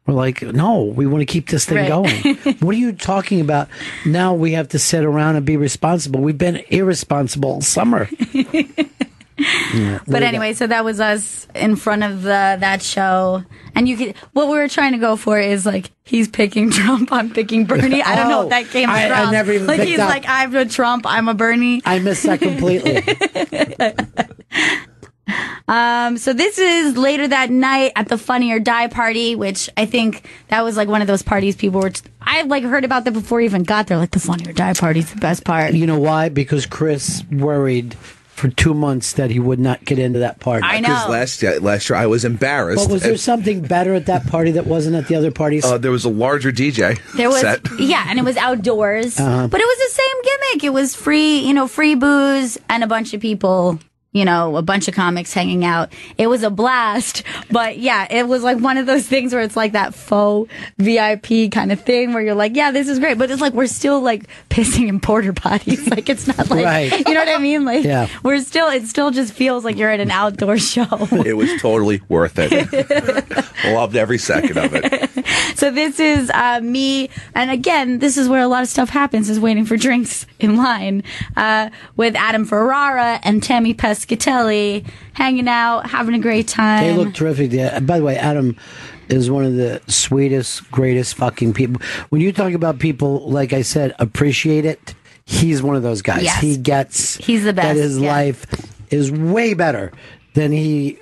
we're like, no, we want to keep this thing going. What are you talking about? Now we have to sit around and be responsible. We've been irresponsible all summer. But anyway, so that was us in front of that show. And what we were trying to go for is like, he's picking Trump, I'm picking Bernie. I don't know if that came across. I never even picked he's up. like, I'm a Trump, I'm a Bernie. I missed that completely. So this is later that night at the Funny or Die party, which I think that was like one of those parties people were. I like heard about that before we even got there. Like, the Funny or Die party's the best part. You know why? Because Chris worried for 2 months that he would not get into that party. I know. Because last year I was embarrassed. But was there something better at that party that wasn't at the other parties? There was a larger DJ. There was, set. yeah, and it was outdoors. But it was the same gimmick. It was free, free booze and a bunch of people. A bunch of comics hanging out. It was a blast. But yeah, it was like one of those things where it's like that faux VIP kind of thing where you're like, yeah, this is great. But it's like, we're still like pissing in porta potties. Like, it's not like, right. You know what I mean? Like, yeah. It still just feels like you're at an outdoor show. It was totally worth it. Loved every second of it. So this is me. And again, this is where a lot of stuff happens, is waiting for drinks in line with Adam Ferrara and Tammy Pescatelli, hanging out, having a great time. They look terrific. Yeah. By the way, Adam is one of the sweetest, greatest fucking people. When you talk about people, like I said, appreciate it, he's one of those guys. Yes. He gets he's the best. That his life is way better than he,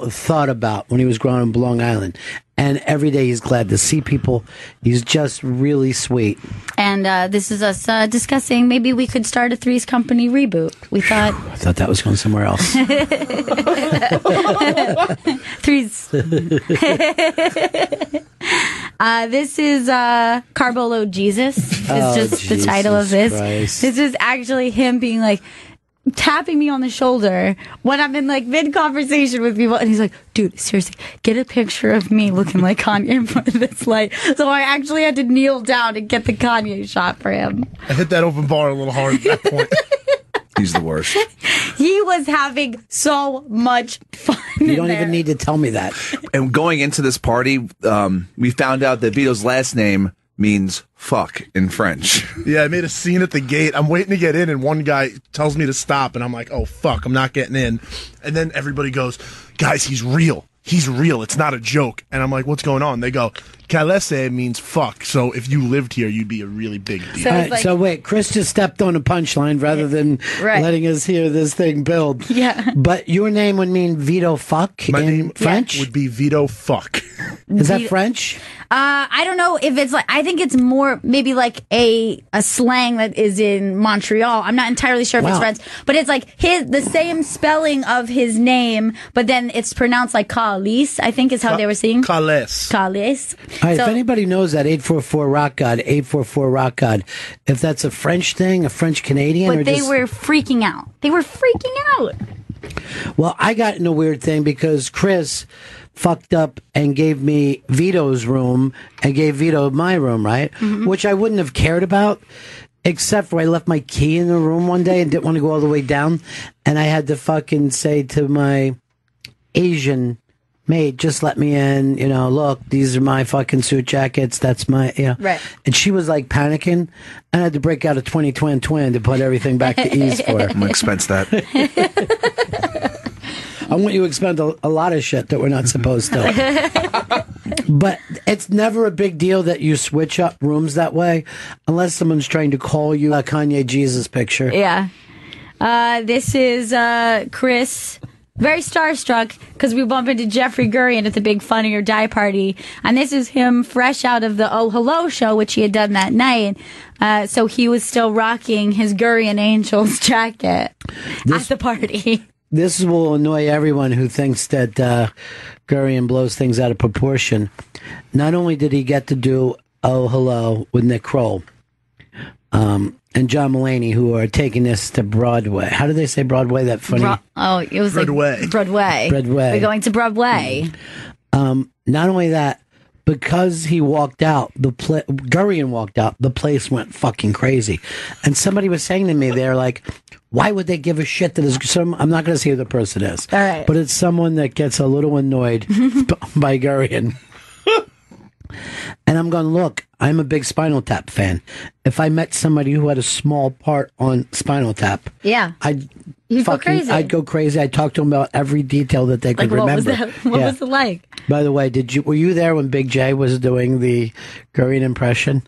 thought about when he was growing up in Long Island. And every day he's glad to see people. He's just really sweet. And this is us discussing maybe we could start a Three's Company reboot. We thought. I thought that was going somewhere else. Three's. This is Carbolo Jesus. It's just the title of this. Christ. This is actually him being like, tapping me on the shoulder when I'm in like mid conversation with people, and he's like, dude, seriously, get a picture of me looking like Kanye in front of this light. So I actually had to kneel down and get the Kanye shot for him. I hit that open bar a little hard at that point. He's the worst. He was having so much fun. You don't even need to tell me that. And going into this party, we found out that Vito's last name means fuck in French. Yeah, I made a scene at the gate. I'm waiting to get in, and one guy tells me to stop, and I'm like, oh, fuck, I'm not getting in. And then everybody goes, guys, he's real. He's real. It's not a joke. And I'm like, what's going on? They go, Calese means fuck. So if you lived here, you'd be a really big deal. So All it's right, so wait, Chris just stepped on a punchline rather than letting us hear this thing build. Yeah. But your name would mean Vito Fuck My in name French? would be Vito Fuck. Is that French? I don't know if it's like, I think it's more maybe like a slang that is in Montreal. I'm not entirely sure if it's French, but it's like the same spelling of his name, but then it's pronounced like Calise, I think is how they were saying. Calais. Calise. All right, So- if anybody knows that 844 Rock God, 844 Rock God, if that's a French thing, a French Canadian, But or they just, were freaking out. They were freaking out. well, I got in a weird thing because Chris fucked up and gave me Vito's room and gave Vito my room, right? Mm-hmm. Which I wouldn't have cared about, except for I left my key in the room one day and didn't want to go all the way down, and I had to fucking say to my Asian mate, just let me in, look, these are my fucking suit jackets, that's my, Right. And she was like panicking, and I had to break out a 20 twin to put everything back to ease for her. I'm going to expense that. I want you to expend a lot of shit that we're not supposed to. But it's never a big deal that you switch up rooms that way, unless someone's trying to call you a Kanye Jesus picture. Yeah. This is Chris, very starstruck because we bump into Jeffrey Gurian at the big Funny or Die party. And this is him fresh out of the Oh Hello show, which he had done that night. So he was still rocking his Gurian Angels jacket at the party. This will annoy everyone who thinks that Gurian blows things out of proportion. Not only did he get to do Oh Hello with Nick Kroll and John Mulaney, who are taking this to Broadway. How do they say Broadway? That funny? It was Broadway. like Broadway. Broadway. We're going to Broadway. Not only that, because he walked out, Gurian walked out, the place went fucking crazy. And somebody was saying to me, they're like, why would they give a shit that is I'm not going to say who the person is. All right. But it's someone that gets a little annoyed by Gurian. And I'm going, look, I'm a big Spinal Tap fan. If I met somebody who had a small part on Spinal Tap, Yeah. You'd go crazy. I'd go crazy. I'd talk to them about every detail that they could Like, what remember. was that? What Yeah. was it like? By the way, were you there when Big J was doing the Gurian impression?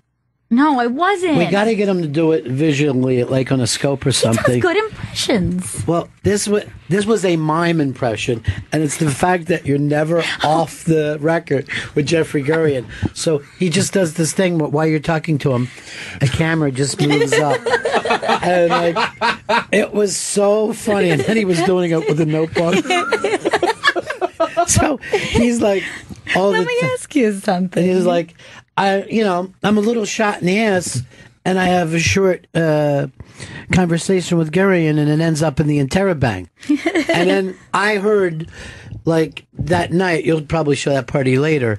No, I wasn't. We got to get him to do it visually, like on a scope or He something. does good impressions. Well, this was a mime impression, and it's the fact that you're never off the record with Jeffrey Gurian. So he just does this thing while you're talking to him, a camera just moves up, and like it was so funny. And then he was doing it with a notebook. So he's like, Let me ask you something. and he's like, I'm a little shot in the ass, and I have a short conversation with Gurian, and it ends up in the interrobang. And then I heard, like, that night, you'll probably show that party later,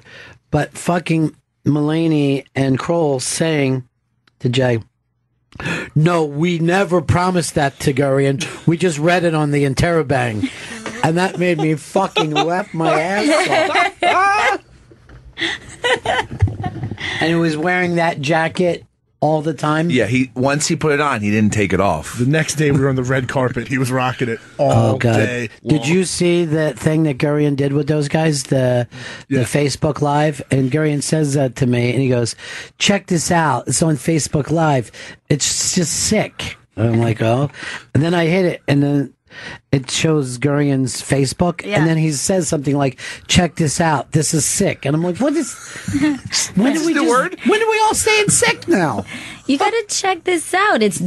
but fucking Mulaney and Kroll saying to Jay, no, we never promised that to Gurian. We just read it on the interrobang. And that made me fucking laugh my ass off. And he was wearing that jacket all the time. Yeah, once he put it on, he didn't take it off. The next day we were on the red carpet. He was rocking it all day long. Did you see the thing that Gurian did with those guys, the Facebook Live? And Gurian says that to me, and he goes, check this out. It's on Facebook Live. It's just sick. And I'm like, oh. And then I hit it, and then it shows Gurian's Facebook, Yeah. and then he says something like, "Check this out. This is sick." And I'm like, "What is? When did we the word? When are we all saying sick now?" You gotta check this out. It's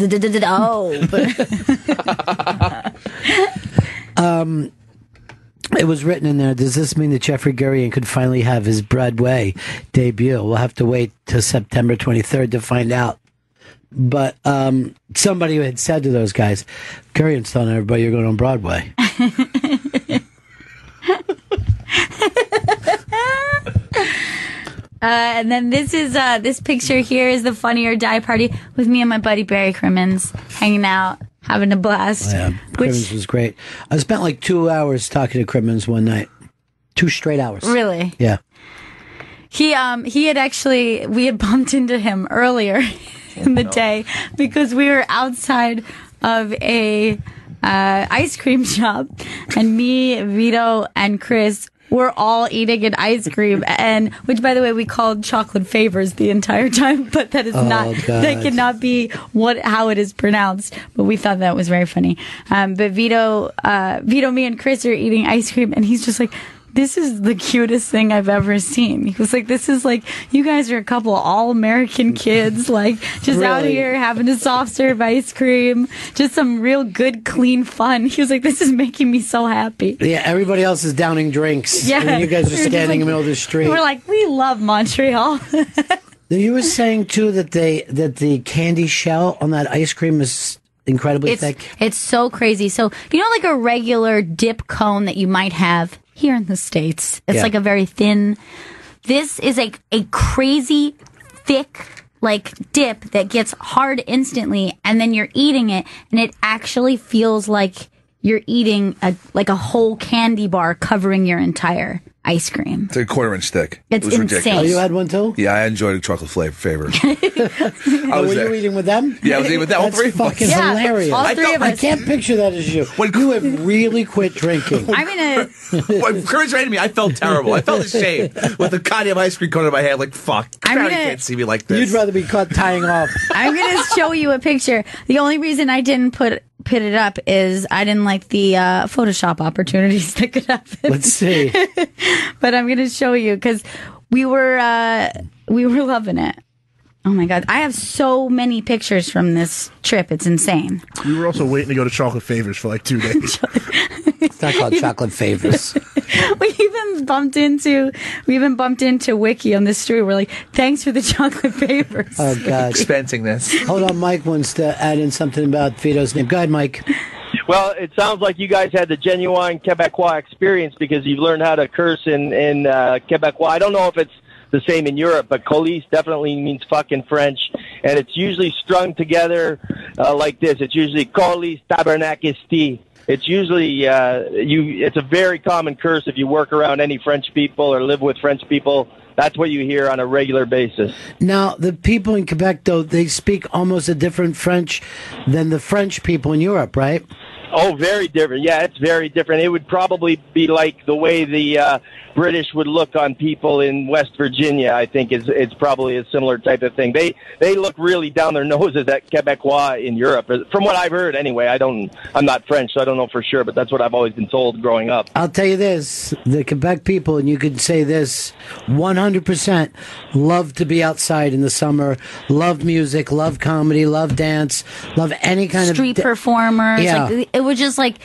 It was written in there. Does this mean that Jeffrey Gurian could finally have his Broadway debut? We'll have to wait till September 23rd to find out. But somebody had said to those guys, Gurian's telling everybody you're going on Broadway. And then this picture here is the Funny or Die party with me and my buddy Barry Crimmins hanging out, having a blast. Yeah, Crimmins was great. I spent like 2 hours talking to Crimmins one night. 2 straight hours. Really? Yeah. We had bumped into him earlier in the day because we were outside of a ice cream shop, and me, Vito, and Chris were all eating an ice cream, and which, by the way, we called chocolate favors the entire time, but that is not, God. that cannot be how it is pronounced. But we thought that was very funny. But Vito, me, and Chris are eating ice cream, and he's just like, "This is the cutest thing I've ever seen." He was like, "This is like, you guys are a couple of all-American kids, like, just out Really? here having a soft serve ice cream, just some real good, clean fun." He was like, "This is making me so happy." Yeah, everybody else is downing drinks. Yeah. And you guys are We were just standing like- in the middle of the street. We're like, we love Montreal. You were saying, too, that the candy shell on that ice cream is incredibly thick. It's so crazy. So, you know, like a regular dip cone that you might have here in the States. It's Yeah. like a very thin. This is a crazy thick like dip that gets hard instantly, and then you're eating it, and it actually feels like you're eating a whole candy bar covering your entire ice cream. It's a 1/4-inch thick. It's it was insane. ridiculous. Oh, you had one, too? Yeah, I enjoyed a chocolate flavor. Oh, were you eating with them? Yeah, I was eating with that. All That's three. fucking Yeah, hilarious. all three of I us. can't picture that as you. You have really quit drinking. I'm gonna. When Courage rated me, I felt terrible. I felt ashamed with the goddamn ice cream cone in my hand. Like, fuck. I'm Crowd gonna- can't see me like this. You'd rather be caught tying off. I'm gonna show you a picture. The only reason I didn't put it up is I didn't like the Photoshop opportunities that could happen. Let's see. But I'm gonna show you because we were loving it. Oh my god, I have so many pictures from this trip. It's insane. We were also waiting to go to Chocolate Favors for like 2 days. It's not called chocolate favors. We even bumped into Wiki on the street. We're like, "Thanks for the chocolate favors." Oh, God. expensing this. Hold on, Mike wants to add in something about Vito's name. Go ahead, Mike. Well, it sounds like you guys had the genuine Quebecois experience because you've learned how to curse in Quebecois. I don't know if it's the same in Europe, but Colis definitely means fucking French, and it's usually strung together like this. It's usually Colis tabernakisti. It's usually it's a very common curse if you work around any French people or live with French people. That's what you hear on a regular basis. Now, the people in Quebec, though, they speak almost a different French than the French people in Europe, right? Oh, very different. Yeah, it's very different. It would probably be like the way the British would look on people in West Virginia. I think it's probably a similar type of thing. They look really down their noses at Quebecois in Europe. From what I've heard, anyway. I'm not French, so I don't know for sure, but that's what I've always been told growing up. I'll tell you this, the Quebec people, and you could say this, 100% love to be outside in the summer, love music, love comedy, love dance, love any kind Street of... performers. Yeah. Like, it was just like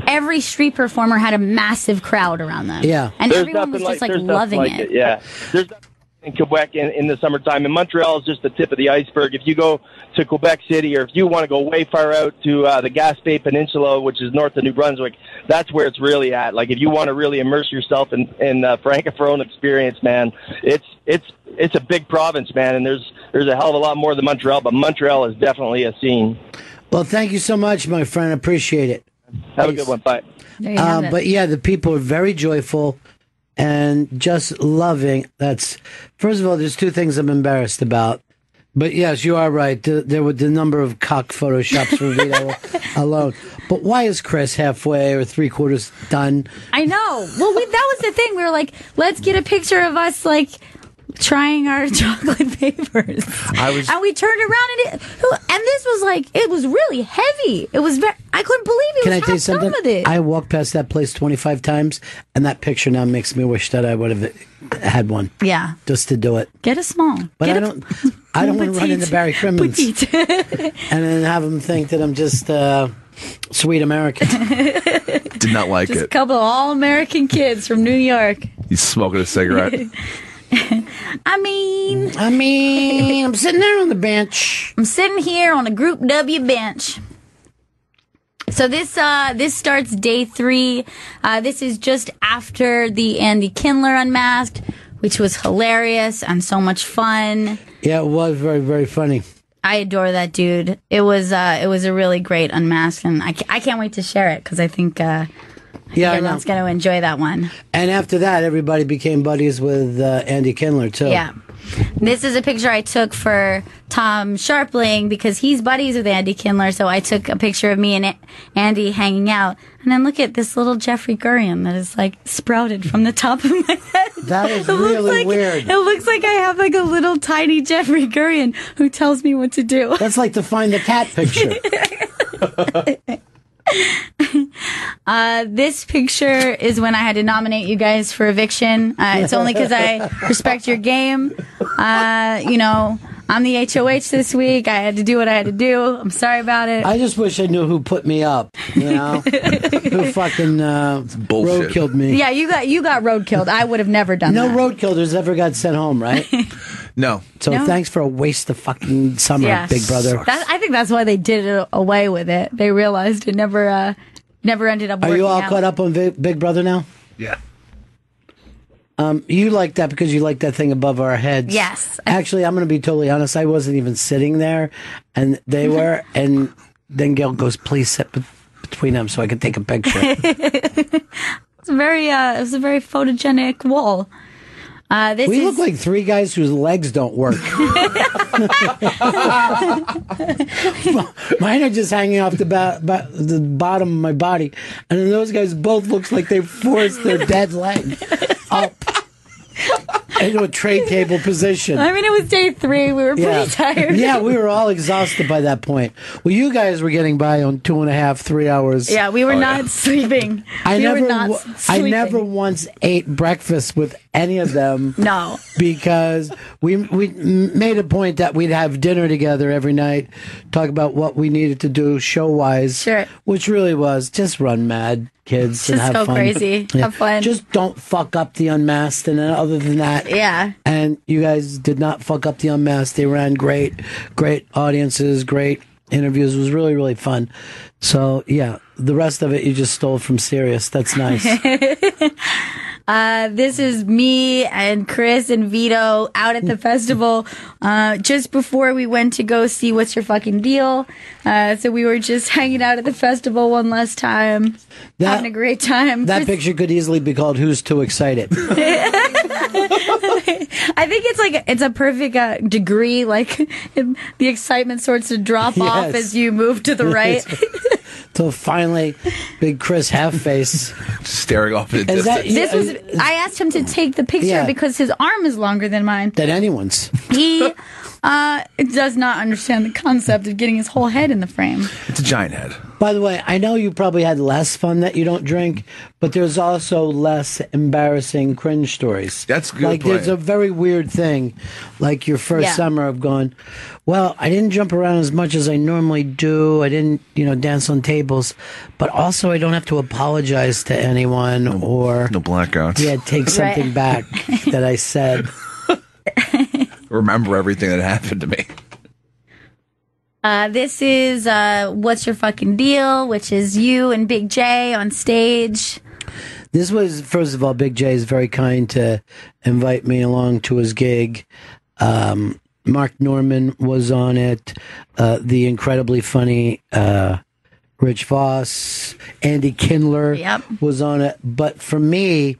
every street performer had a massive crowd around them. Yeah. And There's everyone was nothing just like there's nothing loving like it. Yeah, there's nothing in Quebec in the summertime. And Montreal is just the tip of the iceberg. If you go to Quebec City, or if you want to go way far out to the Gaspé Peninsula, which is north of New Brunswick, that's where it's really at. Like if you want to really immerse yourself in Francophone experience, man, it's a big province, man, and there's a hell of a lot more than Montreal, but Montreal is definitely a scene. Well, thank you so much, my friend. I appreciate it. Have a good one. Bye. There you have it. But yeah, the people are very joyful and just loving. First of all, there's 2 things I'm embarrassed about. But yes, you are right. There were the number of cock photoshops for Vito alone. But why is Chris halfway or 3/4 done? I know. Well, that was the thing. We were like, let's get a picture of us like trying our chocolate papers. And we turned around and this was like, it was really heavy. It was I couldn't believe it. Can I tell you something? I walked past that place 25 times, and that picture now makes me wish that I would have had one. Yeah. Just to do it. Get a small. But I don't want to run into Barry Crimmins and then have him think that I'm just sweet American. Did not like just it. A couple of all-American kids from New York. He's smoking a cigarette. I mean, I'm sitting there on the bench. I'm sitting here on a Group W bench. So this starts day 3. This is just after the Andy Kindler Unmasked, which was hilarious and so much fun. Yeah, it was very, very funny. I adore that dude. It was a really great Unmasked, and I can't wait to share it because I think everyone's going to enjoy that one. And after that, everybody became buddies with Andy Kindler too. Yeah. This is a picture I took for Tom Sharpling because he's buddies with Andy Kindler. So I took a picture of me and Andy hanging out. And then look at this little Jeffrey Gurian that is like sprouted from the top of my head. That is really weird. It looks like I have like a little tiny Jeffrey Gurian who tells me what to do. That's like the Find the Cat picture. This picture is when I had to nominate you guys for eviction. It's only because I respect your game. I'm the HOH this week. I had to do what I had to do. I'm sorry about it. I just wish I knew who put me up. Who fucking road killed me. Yeah, you got road killed. I would have never done that. No road killers ever got sent home, right? No. So thanks for a waste of fucking summer, Big Brother. I think that's why they did it away with it. They realized it never ended up working. Are you all out. caught up on Big Brother now? Yeah. You like that because you like that thing above our heads. Yes. Actually, I'm going to be totally honest. I wasn't even sitting there, and they were. And then Gail goes, "Please sit between them so I can take a picture." It was a very photogenic wall. We look like 3 guys whose legs don't work. Mine are just hanging off the bottom of my body, and then those guys both look like they forced their dead leg up into a tray table position. I mean, it was day 3. We were pretty tired. Yeah, we were all exhausted by that point. Well, you guys were getting by on 2.5, 3 hours. Yeah, we were not sleeping. I never once ate breakfast with any of them. No. Because we made a point that we'd have dinner together every night, talk about what we needed to do show-wise. Sure. Which really was just run mad, kids, and have fun. Just go crazy. Yeah. Have fun. Just don't fuck up the Unmasked, and other than that. Yeah. And you guys did not fuck up the Unmasked. They ran great audiences, great interviews. It was really, really fun. So, yeah, the rest of it you just stole from Sirius. That's nice. This is me and Chris and Vito out at the festival just before we went to go see What's Your Fucking Deal. So we were just hanging out at the festival one last time, having a great time. That picture could easily be called Who's Too Excited. I think it's a perfect degree. Like the excitement starts to drop off as you move to the right. Till finally, big Chris half-face staring off in the distance. I asked him to take the picture because his arm is longer than mine. Than anyone's. He does not understand the concept of getting his whole head in the frame. It's a giant head. By the way, I know you probably had less fun that you don't drink, but there's also less embarrassing cringe stories. That's good. Like, there's a very weird thing, like your first summer of going, well, I didn't jump around as much as I normally do. I didn't, dance on tables, but also I don't have to apologize to anyone or no blackouts. Yeah, take something back that I said. Remember everything that happened to me. This is What's Your Fucking Deal, which is you and Big J on stage. This was, first of all, Big J is very kind to invite me along to his gig. Mark Norman was on it. The incredibly funny Rich Voss, Andy Kindler was on it. But for me,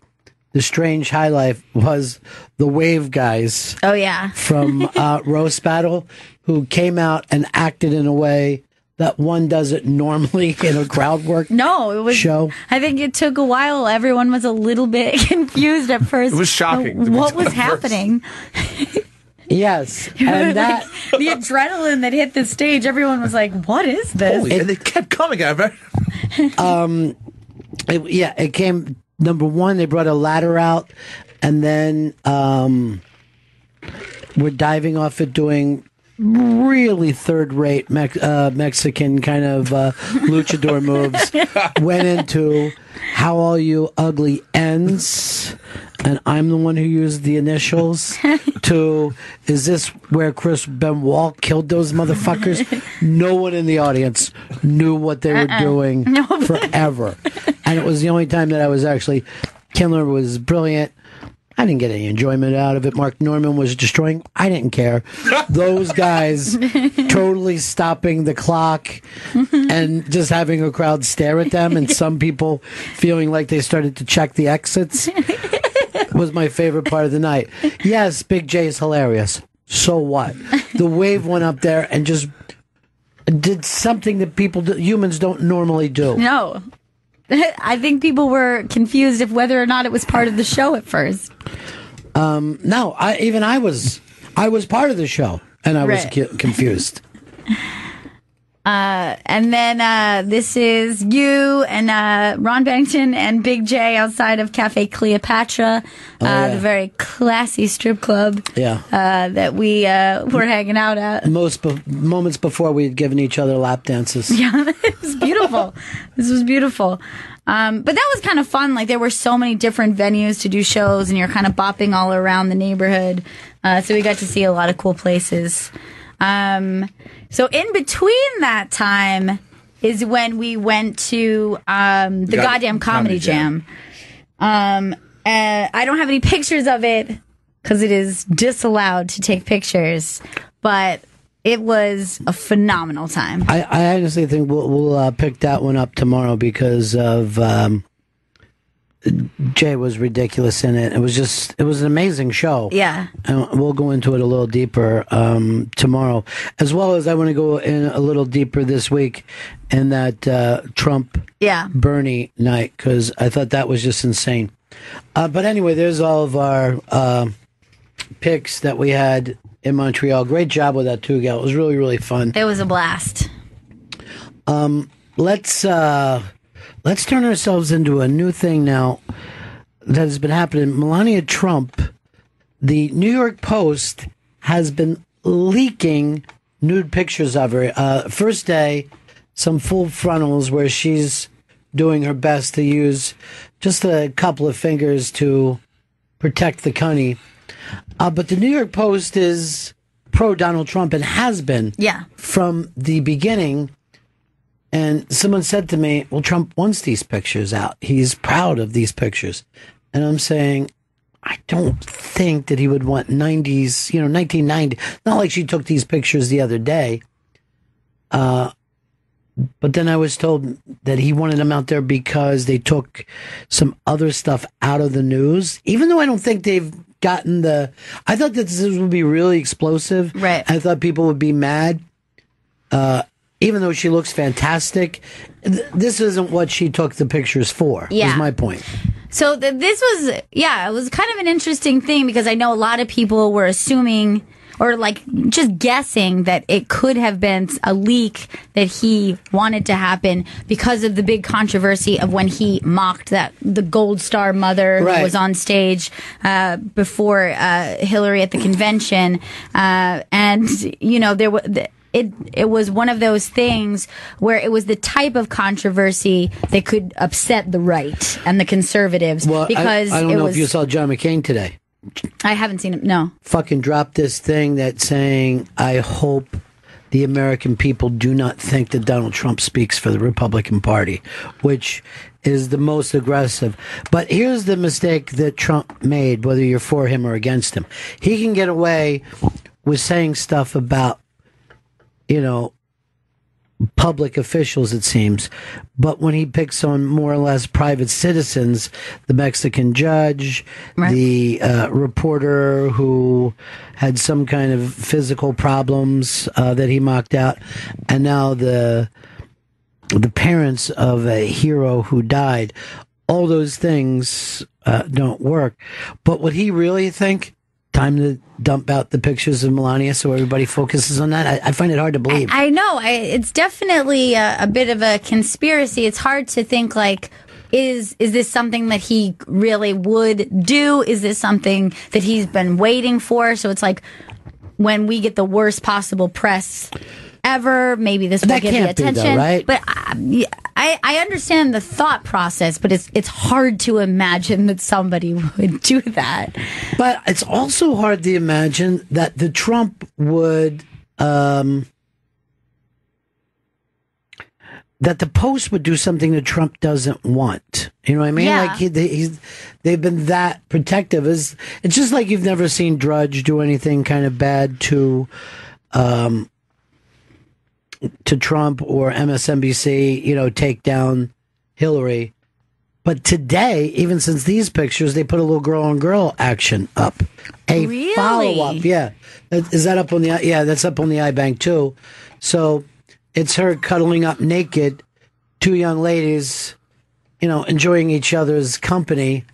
the strange highlight was the Wave guys. Oh, yeah. From Roast Battle, who came out and acted in a way that one doesn't normally in a crowd work No, it was show? I think it took a while. Everyone was a little bit confused at first. It was shocking. What was happening? Yes, and that The adrenaline that hit the stage, everyone was like, what is this? And they kept coming at me. it came number one. They brought a ladder out, and then we're diving off it, doing really third-rate Mexican kind of luchador moves. Went into how all you ugly ends, and I'm the one who used the initials. To is this where Chris Benoit killed those motherfuckers? No one in the audience knew what they were doing forever, and it was the only time that I was actually. Kindler was brilliant. I didn't get any enjoyment out of it. Mark Norman was destroying. I didn't care. Those guys totally stopping the clock and just having a crowd stare at them, and some people feeling like they started to check the exits was my favorite part of the night. Yes, Big J is hilarious. So what? The wave went up there and just did something that humans don't normally do. No. I think people were confused if whether or not it was part of the show at first. No, I was part of the show, and I was confused. And then this is you and Ron Bennington and Big J outside of Cafe Cleopatra, the very classy strip club that we were hanging out at. Moments before we had given each other lap dances. Yeah, it was beautiful. This was beautiful. But that was kind of fun. Like, there were so many different venues to do shows, and you're kind of bopping all around the neighborhood. So we got to see a lot of cool places. So in between that time is when we went to the goddamn Comedy Jam. I don't have any pictures of it because it is disallowed to take pictures, but it was a phenomenal time. I honestly think we'll pick that one up tomorrow because of Jay was ridiculous in it. It was an amazing show. Yeah. And we'll go into it a little deeper tomorrow. As well as I want to go in a little deeper this week in that Trump Bernie night, because I thought that was just insane. But anyway, there's all of our picks that we had in Montreal. Great job with that too, Gail. It was really, really fun. It was a blast. Let's turn ourselves into a new thing now that has been happening. Melania Trump, the New York Post has been leaking nude pictures of her. First day, some full frontals where she's doing her best to use just a couple of fingers to protect the cunny. But the New York Post is pro Donald Trump and has been from the beginning. And someone said to me, well, Trump wants these pictures out. He's proud of these pictures. And I'm saying, I don't think that he would want 1990. Not like she took these pictures the other day. But then I was told that he wanted them out there because they took some other stuff out of the news. Even though I don't think they've gotten I thought that this would be really explosive. Right. I thought people would be mad. Even though she looks fantastic, this isn't what she took the pictures for, is my point. So this was, it was kind of an interesting thing because I know a lot of people were assuming or like just guessing that it could have been a leak that he wanted to happen because of the big controversy of when he mocked the Gold Star mother who was on stage before Hillary at the convention. And, there was... It was one of those things where it was the type of controversy that could upset the right and the conservatives. Well, because I don't know if you saw John McCain today. I haven't seen him. No. Fucking dropped this thing that's saying, I hope the American people do not think that Donald Trump speaks for the Republican Party, which is the most aggressive. But here's the mistake that Trump made, whether you're for him or against him. He can get away with saying stuff about public officials, it seems. But when he picks on more or less private citizens, the Mexican judge, Right. the reporter who had some kind of physical problems that he mocked out, and now the parents of a hero who died, all those things don't work. But would he really think time to dump out the pictures of Melania so everybody focuses on that? I find it hard to believe. I know. It's definitely a bit of a conspiracy. It's hard to think, like, is this something that he really would do? Is this something that he's been waiting for? So it's like, when we get the worst possible press ever, maybe this will That get the can't be, though, attention. right? But I understand the thought process, but it's hard to imagine that somebody would do that. But it's also hard to imagine that the Trump would, that the Post would do something that Trump doesn't want. You know what I mean? Yeah. Like they've been that protective. It's just like you've never seen Drudge do anything kind of bad to Trump or MSNBC, take down Hillary. But today, even since these pictures, they put a little girl on girl action up. A Really? follow-up. Yeah. Is that up on the, yeah, that's up on the iBank too. So it's her cuddling up naked, two young ladies, enjoying each other's company.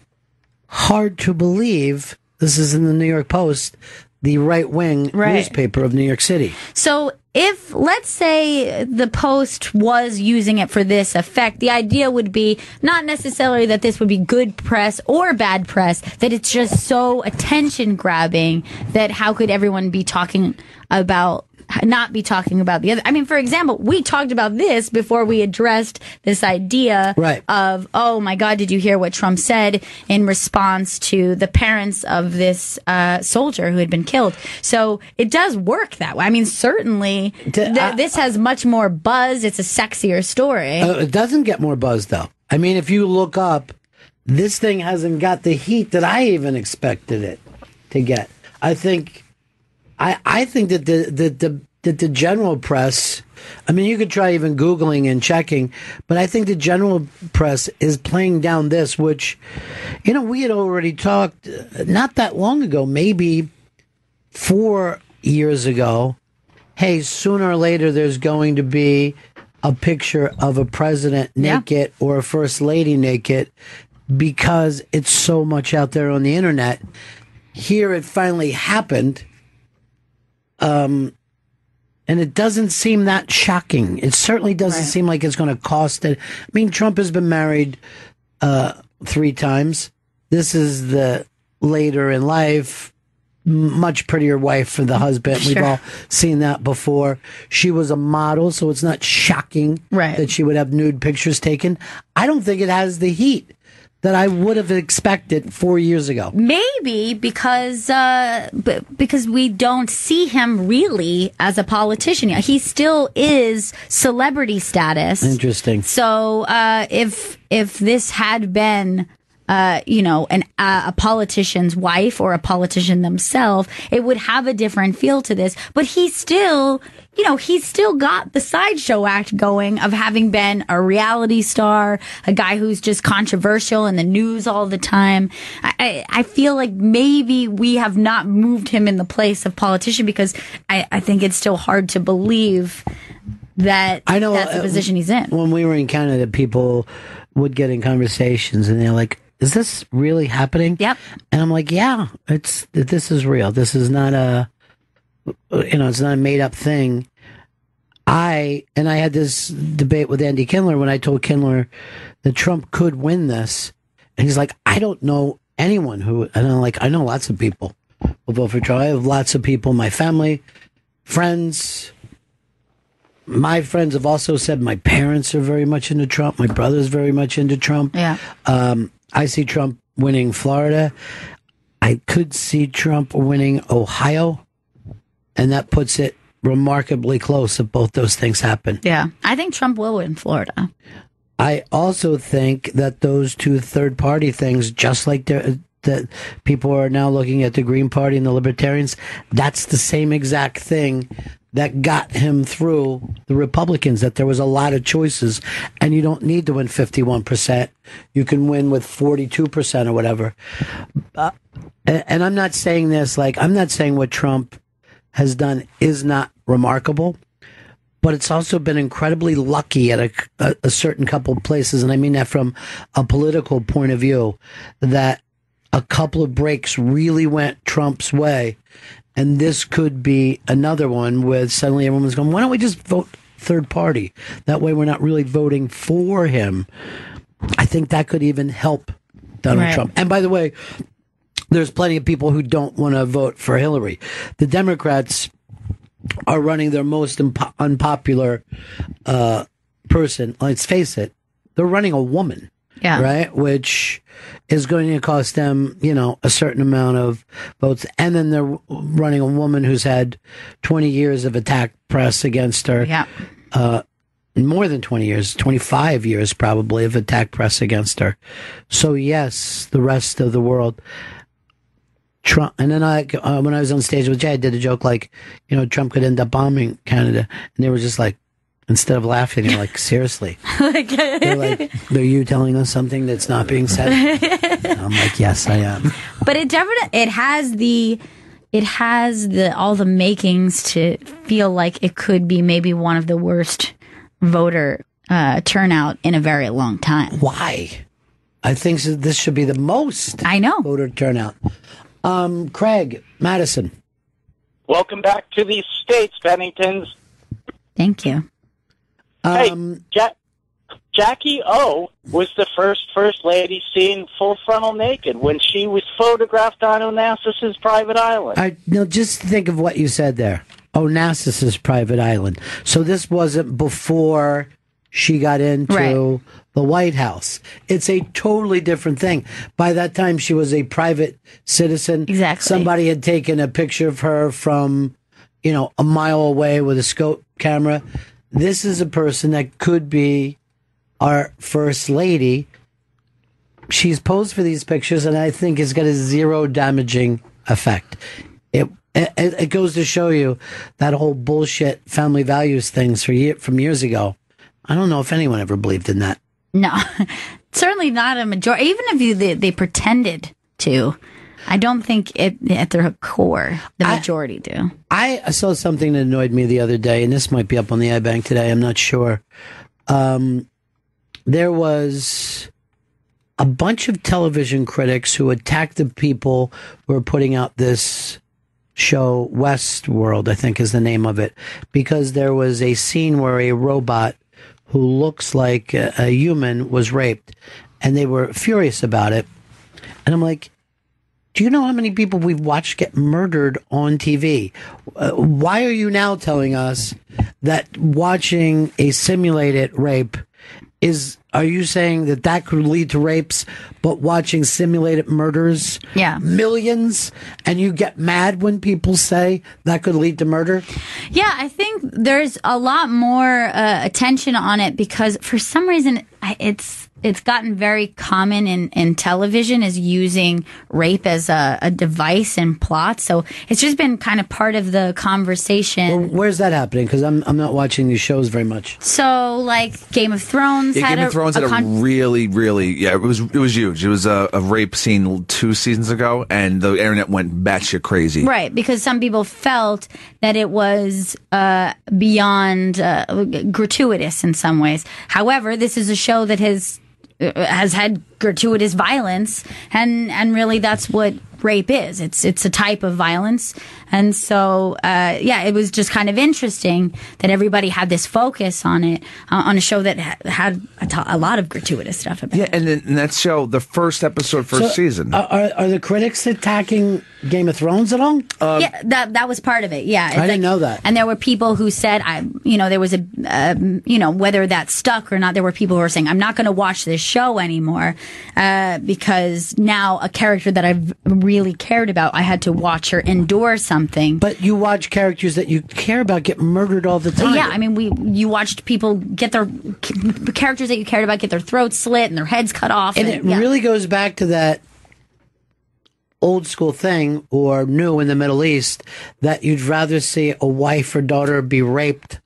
Hard to believe. This is in the New York Post, the right-wing newspaper of New York City. So if, let's say, the Post was using it for this effect, the idea would be not necessarily that this would be good press or bad press, that it's just so attention-grabbing that how could everyone be talking about, not be talking about the other. I mean, for example, we talked about this before we addressed this idea of, oh my God, did you hear what Trump said in response to the parents of this soldier who had been killed? So it does work that way. I mean, certainly this has much more buzz. It's a sexier story. It doesn't get more buzz, though. I mean, if you look up, this thing hasn't got the heat that I even expected it to get. I think that the general press, I mean, you could try even Googling and checking, but I think the general press is playing down this, which, we had already talked not that long ago, maybe 4 years ago. Hey, sooner or later, there's going to be a picture of a president naked or a first lady naked because it's so much out there on the internet. Here it finally happened. And it doesn't seem that shocking. It certainly doesn't seem like it's going to cost it. I mean, Trump has been married 3 times. This is the later in life, much prettier wife for the husband. Sure. We've all seen that before. She was a model, so it's not shocking that she would have nude pictures taken. I don't think it has the heat that I would have expected 4 years ago. Maybe because we don't see him really as a politician. He still is celebrity status. Interesting. So if this had been a politician's wife or a politician themselves, it would have a different feel to this. But he's still got the sideshow act going of having been a reality star, a guy who's just controversial in the news all the time. I feel like maybe we have not moved him in the place of politician because I think it's still hard to believe that that's the position he's in. When we were in Canada, people would get in conversations and they're like, is this really happening? Yep. And I'm like, yeah, this is real. This is not it's not a made up thing. I had this debate with Andy Kindler when I told Kindler that Trump could win this. And he's like, I don't know anyone who, and I'm like, I know lots of people who vote for Trump. I have lots of people in my family, friends. My friends have also said my parents are very much into Trump. My brother's very much into Trump. Yeah. I see Trump winning Florida. I could see Trump winning Ohio. And that puts it remarkably close if both those things happen. Yeah. I think Trump will win Florida. I also think that those two third-party things, just like that people are now looking at the Green Party and the Libertarians, that's the same exact thing that got him through the Republicans, that there was a lot of choices, and you don't need to win 51%. You can win with 42% or whatever. And I'm not saying this, I'm not saying what Trump has done is not remarkable, but it's also been incredibly lucky at a certain couple of places, and I mean that from a political point of view, that a couple of breaks really went Trump's way, and this could be another one where suddenly everyone's going, why don't we just vote third party? That way we're not really voting for him. I think that could even help Donald Trump. And by the way, there's plenty of people who don't want to vote for Hillary. The Democrats are running their most unpopular person. Let's face it, they're running a woman, right? Which is going to cost them, a certain amount of votes. And then they're running a woman who's had 20 years of attack press against her. Yeah. More than 20 years, 25 years probably of attack press against her. So yes, the rest of the world. Trump, and then when I was on stage with Jay, I did a joke Trump could end up bombing Canada, and they were just like, instead of laughing, they're like, seriously, they're like, are you telling us something that's not being said? And I'm like, yes, I am. But it has all the makings to feel like it could be maybe one of the worst voter turnout in a very long time. Why? I think this should be the most voter turnout. Craig Madison. Welcome back to the States, Benningtons. Thank you. Hey, Jackie O was the first lady seen full frontal naked when she was photographed on Onassis's private island. Just think of what you said there. Onassis's private island. So this wasn't before she got into the White House. It's a totally different thing. By that time, she was a private citizen. Exactly. Somebody had taken a picture of her from, a mile away with a scope camera. This is a person that could be our first lady. She's posed for these pictures, and I think it's got a zero damaging effect. It goes to show you that whole bullshit family values things from years ago. I don't know if anyone ever believed in that. No, certainly not a majority. Even if they pretended to, I don't think at their core the majority do. I saw something that annoyed me the other day, and this might be up on the iBank today. I'm not sure. There was a bunch of television critics who attacked the people who were putting out this show, Westworld, I think is the name of it, because there was a scene where a robot who looks like a human was raped, and they were furious about it. And I'm like, do you know how many people we've watched get murdered on TV? Why are you now telling us that watching a simulated rape are you saying that could lead to rapes, but watching simulated murders, millions, and you get mad when people say that could lead to murder? Yeah, I think there's a lot more attention on it because for some reason it's gotten very common in television as using rape as a device in plot. So it's just been kind of part of the conversation. Well, where's that happening? Because I'm not watching these shows very much. So like Game of Thrones Game of Thrones had a really, really, it was huge. It was a rape scene 2 seasons ago, and the internet went batshit crazy. Right, because some people felt that it was beyond gratuitous in some ways. However, this is a show that has had gratuitous violence, and really that's what rape is. It's a type of violence. And so, it was just kind of interesting that everybody had this focus on it, on a show that had a lot of gratuitous stuff about it. Yeah, and in that show, the first episode, season. Are the critics attacking Game of Thrones at all? That was part of it, yeah. I didn't know that. And there were people who said, there was whether that stuck or not, there were people who were saying, I'm not going to watch this show anymore because now a character that I've really cared about, I had to watch her endure something. But you watch characters that you care about get murdered all the time. Yeah, I mean, you watched people get their characters that you cared about get their throats slit and their heads cut off. And it really goes back to that old school thing or new in the Middle East that you'd rather see a wife or daughter be raped.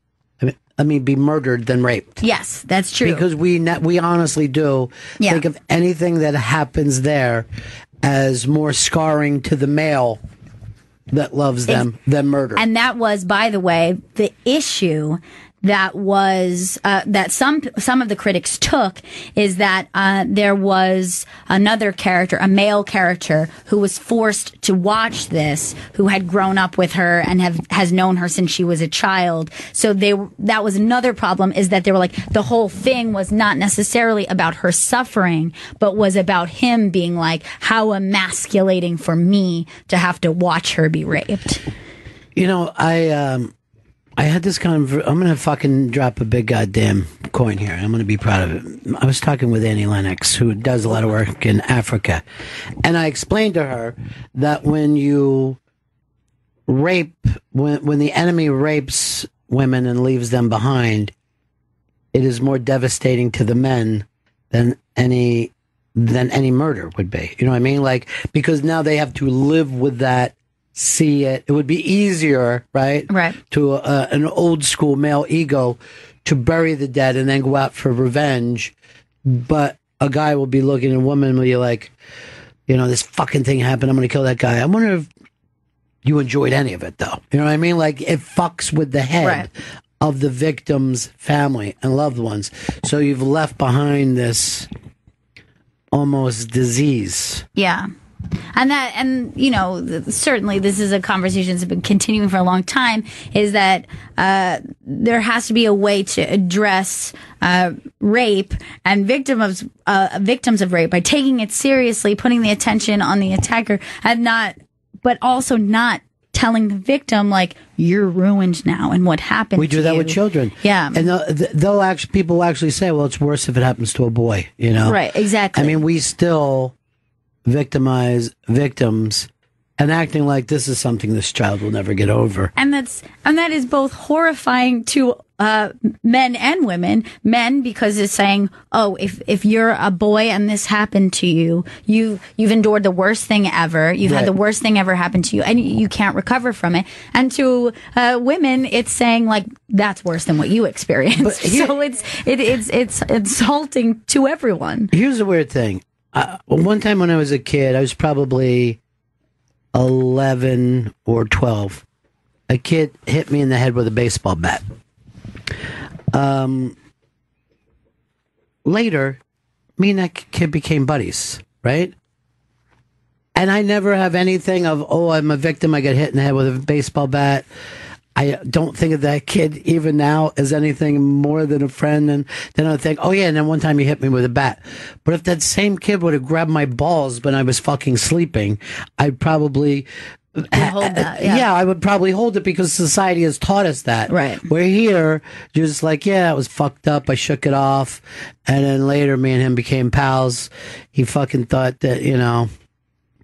Be murdered than raped. Yes, that's true. Because we honestly do think of anything that happens there as more scarring to the male that loves them than murder. And that was, by the way, the issue that was that some of the critics took is that there was another character, a male character, who was forced to watch this, who had grown up with her and has known her since she was a child. So that was another problem, is that they were like, the whole thing was not necessarily about her suffering, but was about him being like, how emasculating for me to have to watch her be raped. You know, I had this I'm going to fucking drop a big goddamn coin here. I'm going to be proud of it. I was talking with Annie Lennox, who does a lot of work in Africa. And I explained to her that when you rape, when the enemy rapes women and leaves them behind, it is more devastating to the men than any murder would be. You know what I mean? Like, because now they have to live with that. See it. It would be easier, right? Right. To an old school male ego to bury the dead and then go out for revenge. But a guy will be looking at a woman and be like, you know, this fucking thing happened. I'm going to kill that guy. I wonder if you enjoyed any of it, though. You know what I mean? Like, it fucks with the head of the victim's family and loved ones. So you've left behind this almost disease. Yeah. And you know, certainly this is a conversation that's been continuing for a long time, is that there has to be a way to address rape and victims of rape by taking it seriously, putting the attention on the attacker, but also not telling the victim, like, you're ruined now and what happened to you. We do that with children. Yeah. And people will actually say, well, it's worse if it happens to a boy, you know? Right, exactly. I mean, we still victimize victims and acting like this is something this child will never get over. And that is both horrifying to men and women. Men, because it's saying, oh, if you're a boy and this happened to you, you've endured the worst thing ever. You've had the worst thing ever happen to you, and you can't recover from it. And to women, it's saying, like, that's worse than what you experienced. So it's insulting to everyone. Here's the weird thing. One time when I was a kid, I was probably 11 or 12. A kid hit me in the head with a baseball bat. Later, me and that kid became buddies, right? And I never have anything of, oh, I'm a victim, I got hit in the head with a baseball bat. I don't think of that kid even now as anything more than a friend. And then I think, oh yeah, and then one time he hit me with a bat. But if that same kid would have grabbed my balls when I was fucking sleeping, I'd probably hold that. Yeah, I would probably hold it because society has taught us that. Right. We're here, you're just like, yeah, it was fucked up. I shook it off. And then later me and him became pals. He fucking thought that, you know,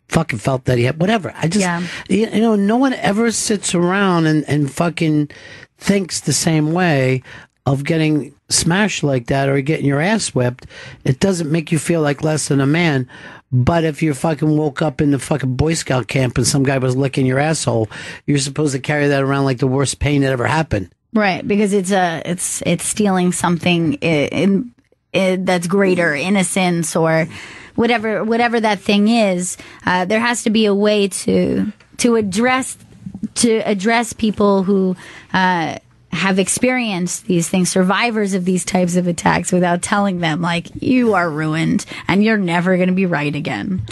fucking felt that he had whatever. I just, you know, no one ever sits around and fucking thinks the same way of getting smashed like that or getting your ass whipped. It doesn't make you feel like less than a man. But if you fucking woke up in the fucking Boy Scout camp and some guy was licking your asshole, you're supposed to carry that around like the worst pain that ever happened. Right, because it's stealing something in that's greater, innocence or whatever that thing is. There has to be a way to address people who have experienced these things, survivors of these types of attacks, without telling them, like, you are ruined and you're never going to be right again.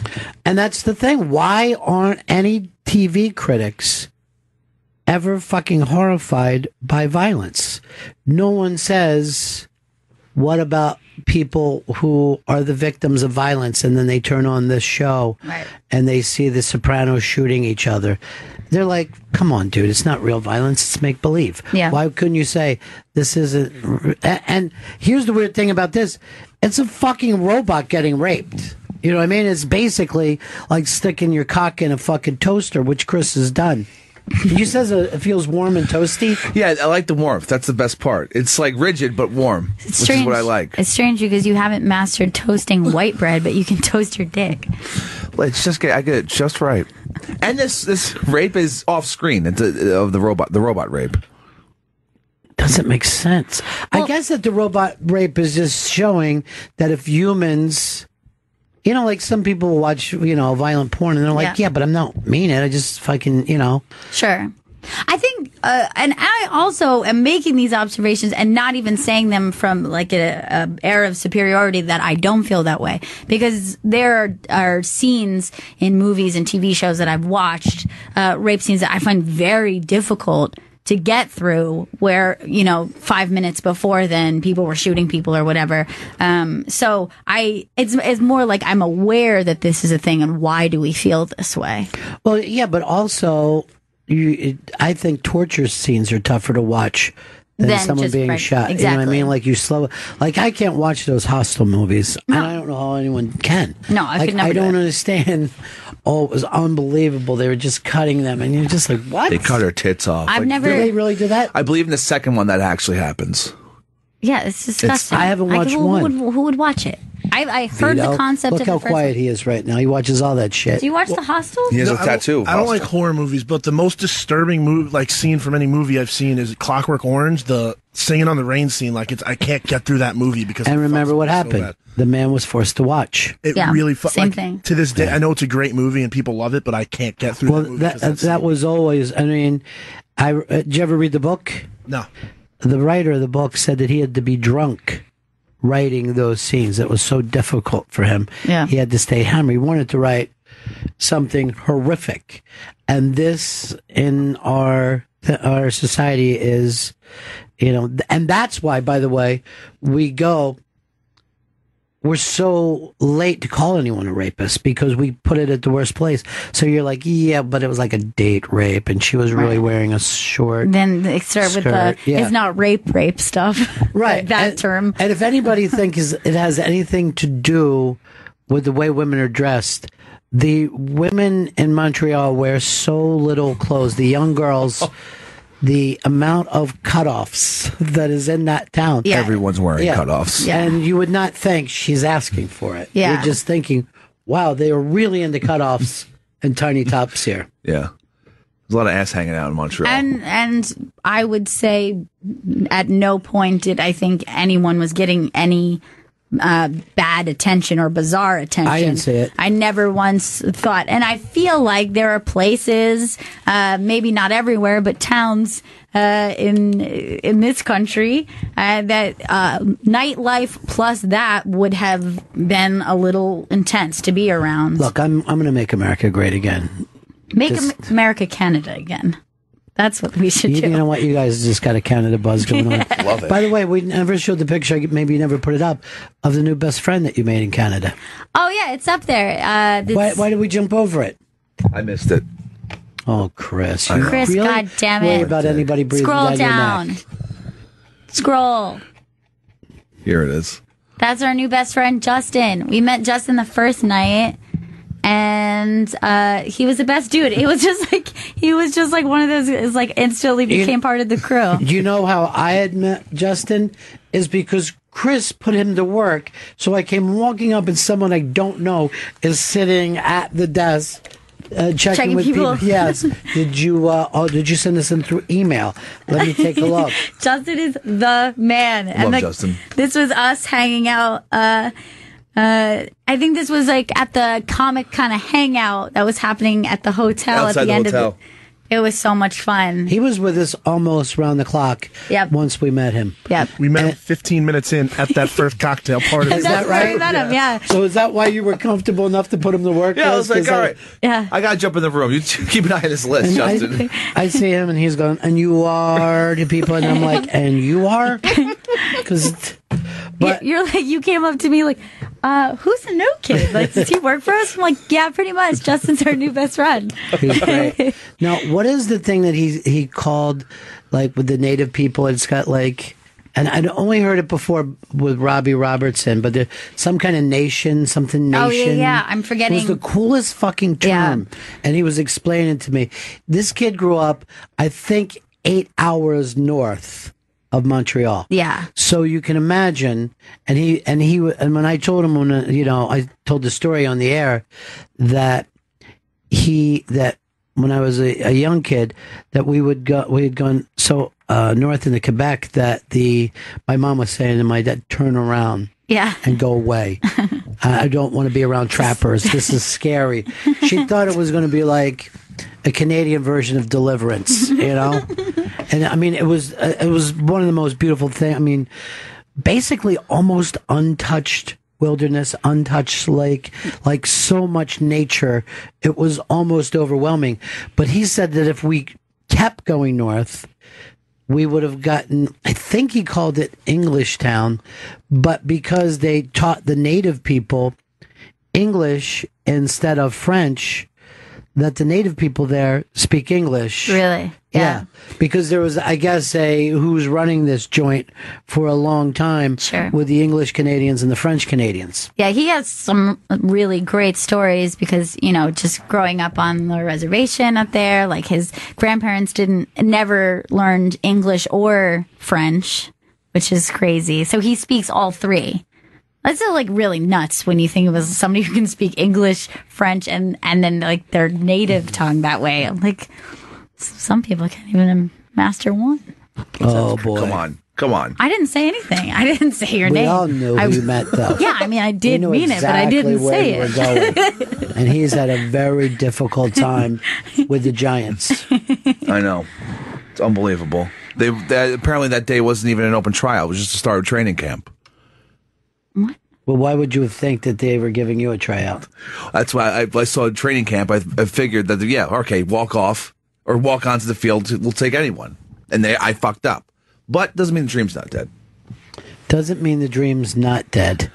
And that's the thing. Why aren't any TV critics ever fucking horrified by violence? No one says, what about people who are the victims of violence and then they turn on this show and they see the Sopranos shooting each other? They're like, come on, dude, it's not real violence, it's make-believe. Yeah. Why couldn't you say, this isn't... And here's the weird thing about this. It's a fucking robot getting raped. You know what I mean? It's basically like sticking your cock in a fucking toaster, which Chris has done. You says it feels warm and toasty. Yeah, I like the warmth. That's the best part. It's like rigid but warm, which is what I like. It's strange because you haven't mastered toasting white bread, but you can toast your dick. Let's just I get it just right. And this rape is off screen. It's of the robot rape. Doesn't make sense. Well, I guess that the robot rape is just showing that if humans, like some people will watch, violent porn and they're like, yeah, but I'm not mean it. I just fucking, Sure. I think, and I also am making these observations and not even saying them from like a air of superiority that I don't feel that way, because there are scenes in movies and TV shows that I've watched, rape scenes that I find very difficult to get through, where 5 minutes before then people were shooting people or whatever. So it's more like I'm aware that this is a thing, and why do we feel this way? Well, yeah, but also I think torture scenes are tougher to watch than someone being shot. Exactly. You know what I mean? Like like I can't watch those Hostel movies, and I don't know how anyone can. No, I could never. I don't understand. Oh, it was unbelievable. They were just cutting them, and you're just like, what? They cut her tits off. I've never. Did they really do that? I believe in the second one that actually happens. Yeah, it's disgusting. I haven't watched one. Who would watch it? I heard Vito, the concept look of the how first quiet one. he is right now. He watches all that shit. Do you watch The Hostel? He has a tattoo. I don't like horror movies, but the most disturbing scene from any movie I've seen is Clockwork Orange, the singing on the rain scene. I can't get through that movie because. And remember what happened? So the man was forced to watch. it Yeah, really same thing. To this day, I know it's a great movie and people love it, but I can't get through that movie. That was always. I mean, did you ever read the book? No. The writer of the book said that he had to be drunk writing those scenes. It was so difficult for him. Yeah. He had to stay hammered. He wanted to write something horrific. And this in our society is, and that's why, by the way, we're so late to call anyone a rapist, because we put it at the worst place. So you're like, yeah, but it was like a date rape, and she was really wearing a short. Then they start with it's not rape stuff. Right. Like that term. And if anybody thinks it has anything to do with the way women are dressed, the women in Montreal wear so little clothes. The young girls. The amount of cutoffs that is in that town. Yeah. Everyone's wearing cutoffs. Yeah. And you would not think she's asking for it. Yeah. You're just thinking, wow, they are really into cutoffs and tiny tops here. Yeah. There's a lot of ass hanging out in Montreal. And I would say at no point did I think anyone was getting any bad attention or bizarre attention. I didn't see it. I never once thought, and I feel like there are places, maybe not everywhere, but towns in this country that nightlife plus that would have been a little intense to be around. Look, I'm going to make America great again. Make America Canada again. That's what we should do. You know what? You guys just got a Canada buzz going on. Love it. By the way, we never showed the picture, maybe you never put it up, of the new best friend that you made in Canada. Oh, yeah, it's up there. Why did we jump over it? I missed it. Oh, Chris. Chris, really God damn worry it. about anybody breathing Scroll down down. your neck. Scroll. Here it is. That's our new best friend, Justin. We met Justin the first night, and he was the best dude. He was just like one of those. It's like instantly became part of the crew. You know how I had met Justin is because Chris put him to work. So I came walking up, and someone I don't know is sitting at the desk. Checking with people. Yes. Did you send this in through email? Let me take a look. Justin is the man. Love Justin. This was us hanging out. I think this was like at the comic kind of hangout that was happening at the hotel Outside at the end hotel. of it. It was so much fun. He was with us almost round the clock. Yep. Once we met him. Yep. We met him 15 minutes in at that first cocktail party. Is that That's where right? we met him, yeah. So is that why you were comfortable enough to put him to work? Yeah, I was like, all right. Yeah. I got to jump in the room. You keep an eye on this list, Justin. I see him and he's going, and you are to people, and I'm like, and you are? But You're like, you came up to me like, who's the new kid? Like, does he work for us? I'm like, yeah, pretty much. Justin's our new best friend. he's great. Now, what is the thing that he called, like, with the native people? It's got, like, and I'd only heard it before with Robbie Robertson, but there's some kind of nation, something nation. Oh, yeah. I'm forgetting. It was the coolest fucking term. Yeah. And he was explaining to me, this kid grew up, I think, 8 hours north of Montreal. Yeah. So you can imagine, and when I told him, I told the story on the air that when I was a young kid, that we had gone so north into Quebec that my mom was saying to my dad, turn around. Yeah. And go away. I don't want to be around trappers. This is scary. She thought it was going to be like a Canadian version of Deliverance, And I mean, it was one of the most beautiful things. I mean, basically almost untouched wilderness, untouched lake, like so much nature. It was almost overwhelming. But he said that if we kept going north, we would have gotten, I think he called it English Town, but because they taught the native people English instead of French, that the native people there speak English. Really? Yeah. Because there was, I guess, who was running this joint for a long time with the English Canadians and the French Canadians. Yeah, he has some really great stories because, just growing up on the reservation up there, like his grandparents never learned English or French, which is crazy. So he speaks all three. That's like really nuts when you think of it as somebody who can speak English, French, and then like their native tongue that way. I'm like, some people can't even master one. Oh boy! Come on! I didn't say anything. I didn't say your name. We all knew who you meant, though. Yeah, I mean, I did mean it, but I didn't say it. Going. And he's had a very difficult time with the Giants. I know. It's unbelievable. Apparently that day wasn't even an open trial. It was just the start of training camp. What? Well, why would you think that they were giving you a tryout? That's why I saw training camp. I figured that, walk off or walk onto the field. We'll take anyone. And I fucked up. But doesn't mean the dream's not dead. Doesn't mean the dream's not dead.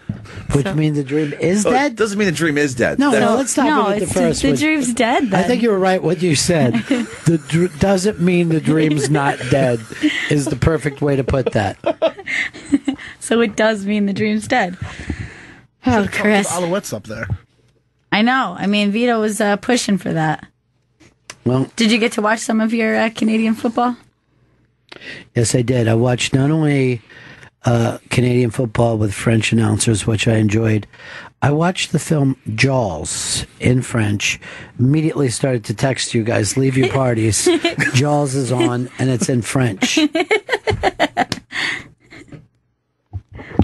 Which means the dream is dead? Doesn't mean the dream is dead. No, let's stop with the first one. The dream's dead, then. I think you were right what you said. Doesn't mean the dream's not dead is the perfect way to put that. So it does mean the dream's dead. Oh, Chris. Alouettes up there. I know. I mean, Vito was pushing for that. Well, did you get to watch some of your Canadian football? Yes, I did. I watched not only Canadian football with French announcers, which I enjoyed. I watched the film Jaws in French. Immediately started to text you guys, leave your parties. Jaws is on, and it's in French.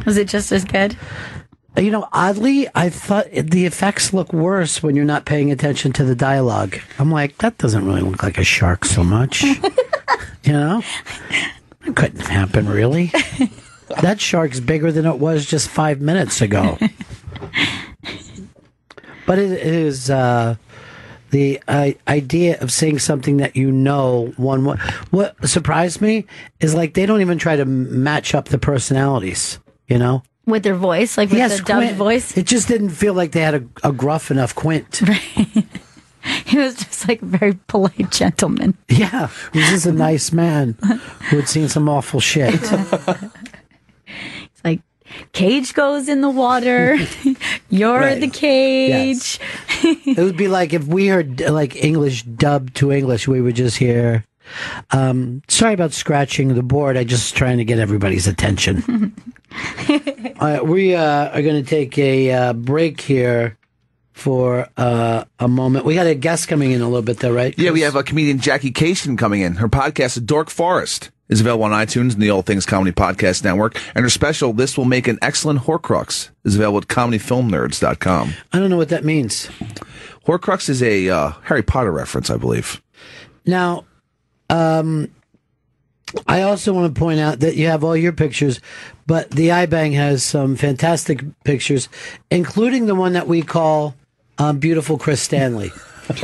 Was it just as good? Oddly, I thought the effects look worse when you're not paying attention to the dialogue. I'm like, that doesn't really look like a shark so much. It couldn't happen, really. That shark's bigger than it was just 5 minutes ago. But it is the idea of saying something that what surprised me is like they don't even try to match up the personalities, With their voice, like with the dubbed voice? It just didn't feel like they had a gruff enough Quint. Right. He was just like a very polite gentleman. Yeah, he was just a nice man who had seen some awful shit. It's like, cage goes in the water, you're the cage. Yes. It would be like if we heard like English dubbed to English, we would just hear, sorry about scratching the board, I'm just trying to get everybody's attention. We are going to take a break here for a moment. We got a guest coming in a little bit, though, right? Yeah, we have a comedian Jackie Cation coming in. Her podcast, The Dork Forest, is available on iTunes and the All Things Comedy Podcast Network. And her special, This Will Make an Excellent Horcrux, is available at comedyfilmnerds.com. I don't know what that means. Horcrux is a Harry Potter reference, I believe. Now, I also want to point out that you have all your pictures, but the iBang has some fantastic pictures, including the one that we call Beautiful Chris Stanley.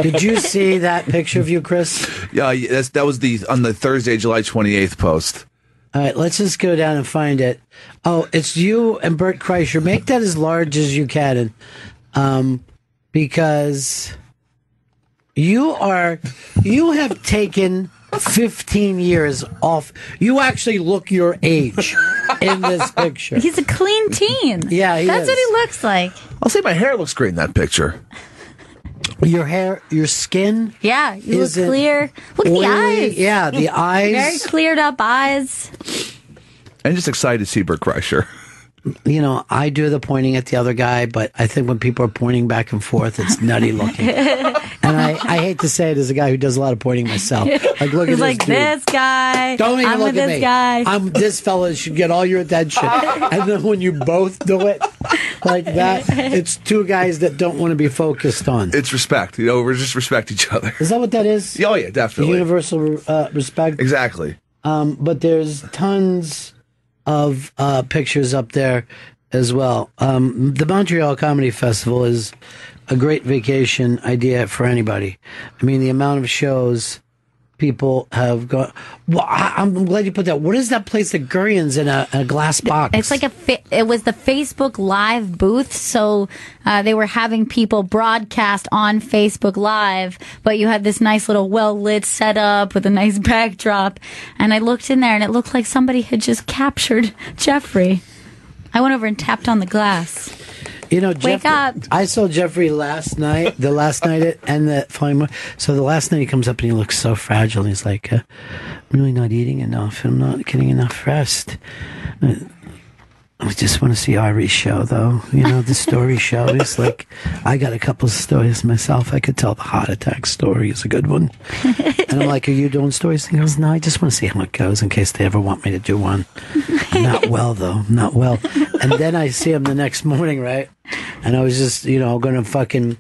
Did you see that picture of you, Chris? Yeah, that was on the Thursday, July 28th post. All right, let's just go down and find it. Oh, it's you and Bert Kreischer. Make that as large as you can, because you have taken 15 years off. You actually look your age in this picture. He's a clean teen. Yeah, That's what he looks like. I'll say my hair looks great in that picture. Your hair, your skin. Yeah, you look isn't clear. Look at the oily. eyes. Yeah, the eyes. Very cleared up eyes. I'm just excited to see Bert Kreischer. You know, I do the pointing at the other guy, but I think when people are pointing back and forth, it's nutty looking. And I hate to say it as a guy who does a lot of pointing myself. Like, look He's at like, this dude. this guy. Don't even I'm look with at this me. guy. This fella should get all your attention. And then when you both do it like that, it's two guys that don't want to be focused on. It's respect. You know, we just respect each other. Is that what that is? Oh, yeah, definitely. Universal respect? Exactly. But there's tons of pictures up there as well. The Montreal Comedy Festival is a great vacation idea for anybody. I mean, the amount of shows people have gone. Well, I'm glad you put that. What is that place that Gurian's in a glass box? It's like it was the Facebook Live booth, so they were having people broadcast on Facebook Live, but you had this nice little well-lit setup with a nice backdrop, and I looked in there, and it looked like somebody had just captured Jeffrey. I went over and tapped on the glass. You know, Wake up. I saw Jeffrey last night, and the following morning. So the last night he comes up and he looks so fragile. He's like, I'm really not eating enough. I'm not getting enough rest. I just want to see Ari's show, though. You know, the story show is like, I got a couple of stories myself. I could tell the heart attack story is a good one. And I'm like, are you doing stories? And he goes, no, I just want to see how it goes in case they ever want me to do one. Not well, though. Not well. And then I see him the next morning, right? And I was just, you know, going to fucking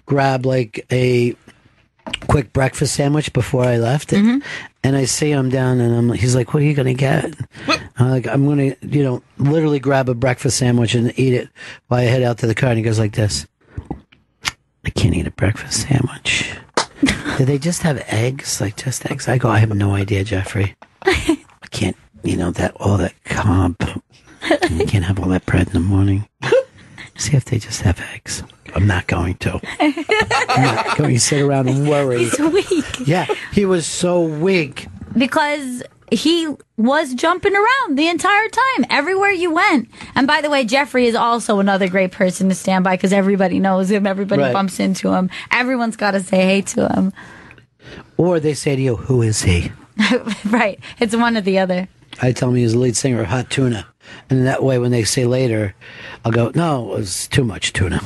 grab like a quick breakfast sandwich before I left it. Mm-hmm. And I see him down and he's like, what are you going to get? I'm like, I'm going to, you know, literally grab a breakfast sandwich and eat it while I head out to the car. And he goes like this. I can't eat a breakfast sandwich. Do they just have eggs? Like just eggs? I go, I have no idea, Jeffrey. I can't, you know, all that carb. You can't have all that bread in the morning. See if they just have eggs. I'm not going to. I'm not going to sit around and worry. He's weak. Yeah, he was so weak. Because he was jumping around the entire time, everywhere you went. And by the way, Jeffrey is also another great person to stand by because everybody knows him. Everybody bumps into him. Everyone's got to say hey to him. Or they say to you, who is he? Right. It's one or the other. I tell him he's the lead singer of Hot Tuna. And that way, when they say later, I'll go, no, it was too much tuna.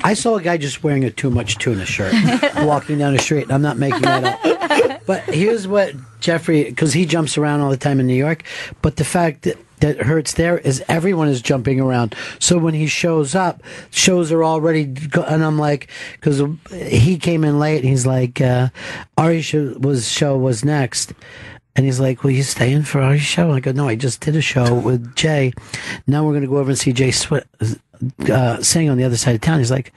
I saw a guy just wearing a too much tuna shirt walking down the street, and I'm not making that up. But here's what Jeffrey, because he jumps around all the time in New York, but the fact that hurts there is everyone is jumping around. So when he shows up, shows are already, and I'm like, because he came in late, and he's like, Ari's show was next. And he's like, well, you staying for our show? And I go, no, I just did a show with Jay. Now we're going to go over and see Jay sing on the other side of town. He's like,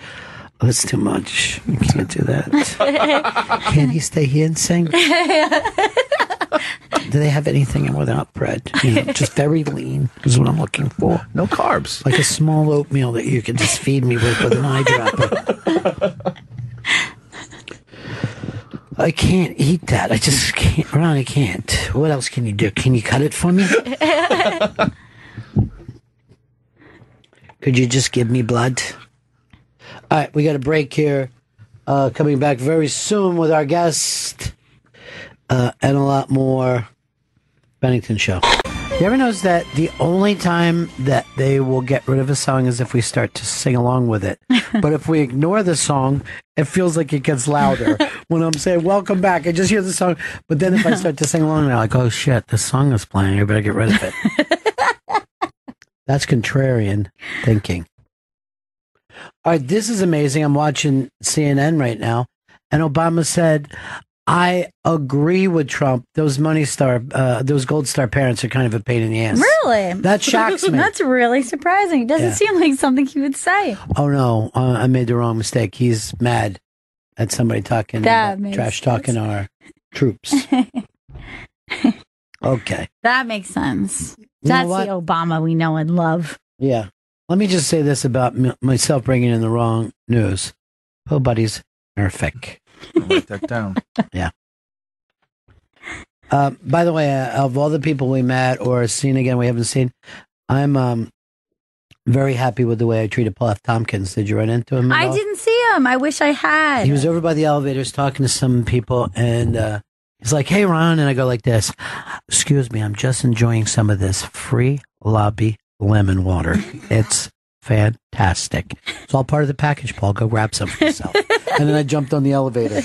oh, that's too much. You can't do that. Can't he stay here and sing? Do they have anything without bread? You know, just very lean is what I'm looking for. No carbs. Like a small oatmeal that you can just feed me with an eyedropper. I can't eat that. I just can't. Ron, I can't. What else can you do? Can you cut it for me? Could you just give me blood? All right, we got a break here. Coming back very soon with our guest and a lot more Bennington Show. You ever notice that the only time that they will get rid of a song is if we start to sing along with it? But if we ignore the song, it feels like it gets louder. When I'm saying, welcome back, I just hear the song. But then if I start to sing along, they're like, oh shit, this song is playing. I better get rid of it. That's contrarian thinking. All right, this is amazing. I'm watching CNN right now. And Obama said, I agree with Trump. Those those Gold Star parents are kind of a pain in the ass. Really? That shocks me. That's really surprising. It doesn't seem like something he would say. Oh, no. I made the wrong mistake. He's mad at somebody trash talking our troops. Okay. That makes sense. That's the Obama we know and love. Yeah. Let me just say this about myself bringing in the wrong news. Oh, buddy's perfect. I'll write that down. Yeah. By the way, of all the people we met or seen again, we haven't seen, I'm very happy with the way I treated Paul F. Tompkins. Did you run into him at all? I didn't see him. I wish I had. He was over by the elevators talking to some people, and he's like, "Hey, Ron," and I go like this, "Excuse me, I'm just enjoying some of this free lobby lemon water. It's fantastic. It's all part of the package, Paul. Go grab some for yourself." And then I jumped on the elevator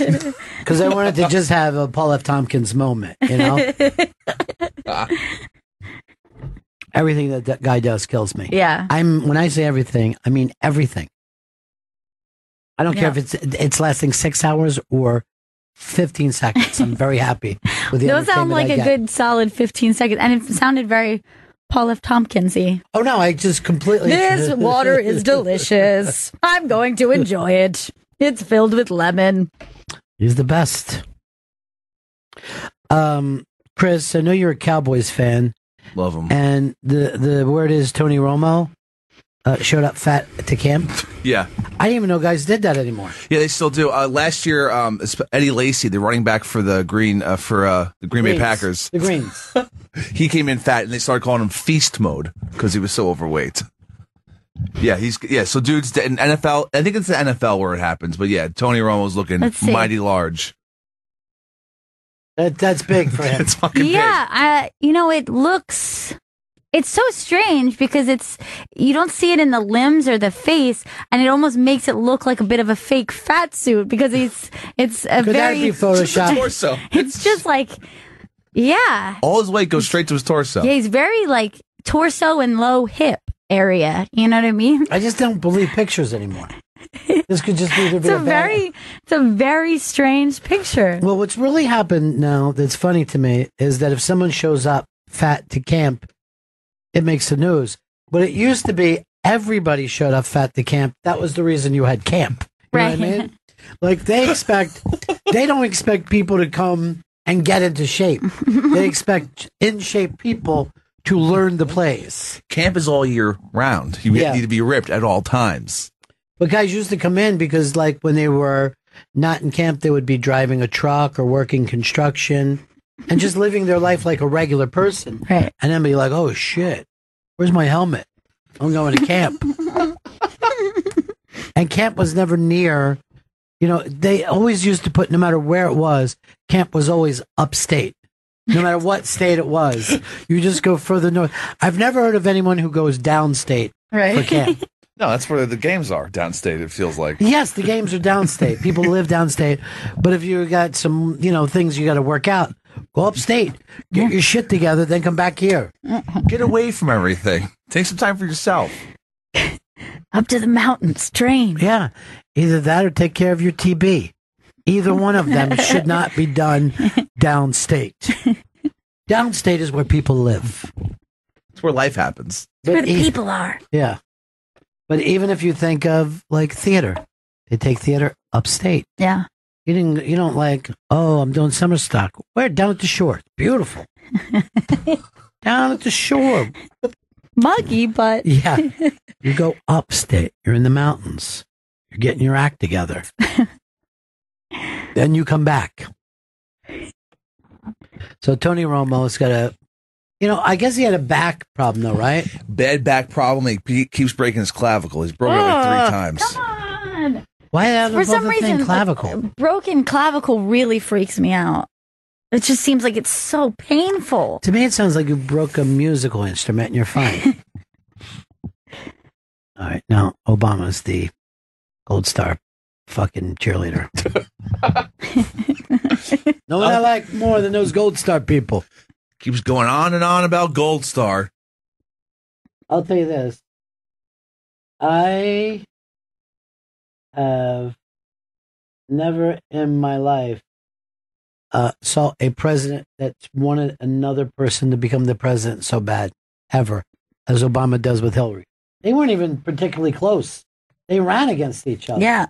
because I wanted to just have a Paul F. Tompkins moment, you know? Everything that guy does kills me. Yeah. When I say everything, I mean everything. I don't care if it's lasting 6 hours or 15 seconds. I'm very happy with the Those sound like a good solid 15 seconds. And it sounded very Paul F. Tompkins-y. Oh, no, I just completely... This water is delicious. I'm going to enjoy it. It's filled with lemon. He's the best. Chris, I know you're a Cowboys fan. Love him. And the word is Tony Romo showed up fat to camp. Yeah. I didn't even know guys did that anymore. Yeah, they still do. Last year, Eddie Lacy, the running back for the Green Bay Packers. The Greens. He came in fat, and they started calling him Feast Mode because he was so overweight. Yeah, so dudes in NFL, I think it's the NFL where it happens, but yeah, Tony Romo's looking mighty large. That's big for him. It's fucking big. Yeah, it's so strange because you don't see it in the limbs or the face, and it almost makes it look like a bit of a fake fat suit because it's a Could that be Photoshop? Torso. It's just like, yeah. All his weight goes straight to his torso. Yeah, he's very like torso and low hip area. You know what I mean? I just don't believe pictures anymore. This could just be it's a very strange picture. Well, what's really happened now that's funny to me is that if someone shows up fat to camp, it makes the news. But it used to be everybody showed up fat to camp. That was the reason you had camp. You know what I mean? Like they don't expect people to come and get into shape. They expect in shape people to learn the plays. Camp is all year round. You need to be ripped at all times. But guys used to come in because, like, when they were not in camp, they would be driving a truck or working construction and just living their life like a regular person. Right. And then be like, oh, shit, where's my helmet? I'm going to camp. And camp was never near. You know, they always used to put, no matter where it was, camp was always upstate. No matter what state it was. You just go further north. I've never heard of anyone who goes downstate for camp. No, that's where the games are, downstate, it feels like. Yes, the games are downstate. People live downstate. But if you got some, things you got to work out, go upstate. Get your shit together, then come back here. Get away from everything. Take some time for yourself. Up to the mountains, train. Yeah, either that or take care of your TB. Either one of them should not be done downstate. Downstate is where people live. It's where life happens. It's where the people are. Yeah. But even if you think of like theater, they take theater upstate. Yeah. You don't like, oh, I'm doing summer stock. Where? Down at the shore. Beautiful. Down at the shore. Muggy, but yeah. You go upstate. You're in the mountains. You're getting your act together. Then you come back. So Tony Romo's got I guess he had a back problem, though, right? Bad back problem. He keeps breaking his clavicle. He's broken it like 3 times. Come on. Why for some reason, clavicle? Broken clavicle really freaks me out. It just seems like it's so painful. To me, it sounds like you broke a musical instrument and you're fine. All right. Now, Obama's the Gold Star fucking cheerleader. No one I like more than those Gold Star people. Keeps going on and on about Gold Star. I'll tell you this. I have never in my life saw a president that wanted another person to become the president so bad, ever, as Obama does with Hillary. They weren't even particularly close. They ran against each other. Yeah.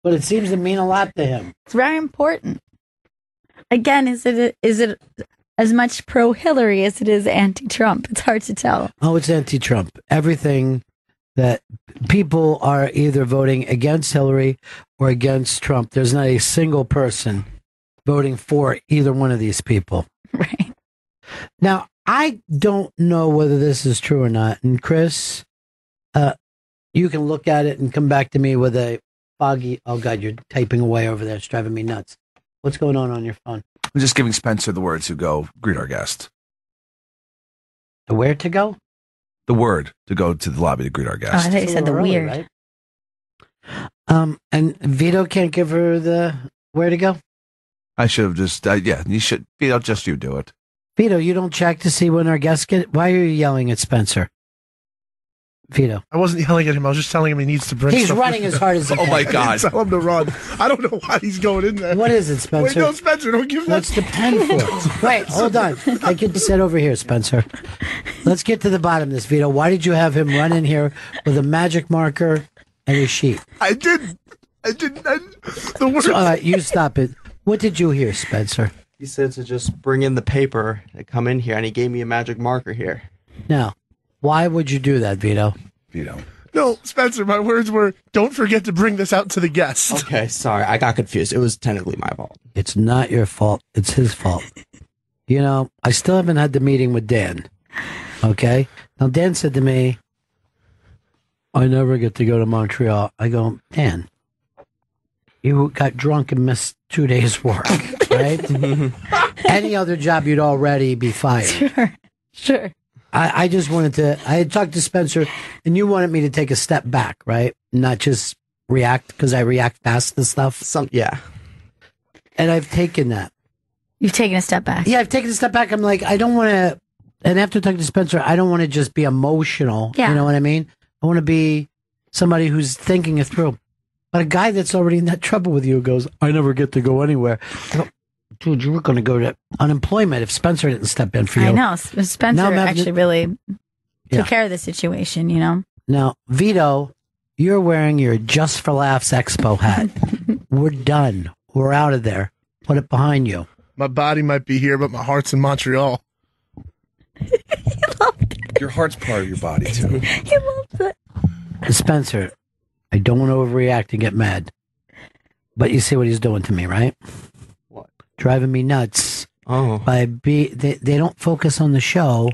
But it seems to mean a lot to him. It's very important. Again, is it as much pro-Hillary as it is anti-Trump? It's hard to tell. Oh, it's anti-Trump. Everything that people are either voting against Hillary or against Trump. There's not a single person voting for either one of these people. Right. Now, I don't know whether this is true or not. And Chris, you can look at it and come back to me with a foggy. Oh, God, you're typing away over there. It's driving me nuts. What's going on your phone? I'm just giving Spencer the word to go greet our guest. The where to go? The word to go to the lobby to greet our Oh, I guest. thought you said the Early, weird. right? And Vito can't give her the where to go? I should have just, you should, just you do it. Vito, you don't check to see when our guests get. Why are you yelling at Spencer? Vito. I wasn't yelling at him. I was just telling him he needs to bring He's stuff running with as him. hard as he Oh can. my God. Tell him to run. I don't know why he's going in there. What is it, Spencer? Wait, no, Spencer, don't give that. What's the pen for? Wait, hold on. I can sit over here, Spencer. Let's get to the bottom of this, Vito. Why did you have him run in here with a magic marker and a sheet? I didn't. The word. All right, you stop it. What did you hear, Spencer? He said to just bring in the paper and come in here, and he gave me a magic marker here. Now, why would you do that, Vito? Vito. No, Spencer, my words were, don't forget to bring this out to the guests. Okay, sorry, I got confused. It was technically my fault. It's not your fault. It's his fault. You know, I still haven't had the meeting with Dan. Okay? Now, Dan said to me, I never get to go to Montreal. I go, Dan, you got drunk and missed 2 days' work, right? Any other job, you'd already be fired. Sure. I just wanted to, I had talked to Spencer, and you wanted me to take a step back, right? Not just react, because I react fast to stuff. Yeah. And I've taken that. You've taken a step back. Yeah, I've taken a step back. I'm like, I don't want to, and after talking to Spencer, I don't want to just be emotional. Yeah. You know what I mean? I want to be somebody who's thinking it through. But a guy that's already in that trouble with you goes, I never get to go anywhere. I go, dude, you were going to go to unemployment if Spencer didn't step in for you. I know. Spencer Now I'm having actually to- really Yeah. took care of the situation, you know? Now, Vito, you're wearing your Just for Laughs Expo hat. We're done. We're out of there. Put it behind you. My body might be here, but my heart's in Montreal. Your heart's part of your body, too. He loves it. Spencer, I don't want to overreact and get mad. But you see what he's doing to me, right? What? Driving me nuts. Oh. They don't focus on the show,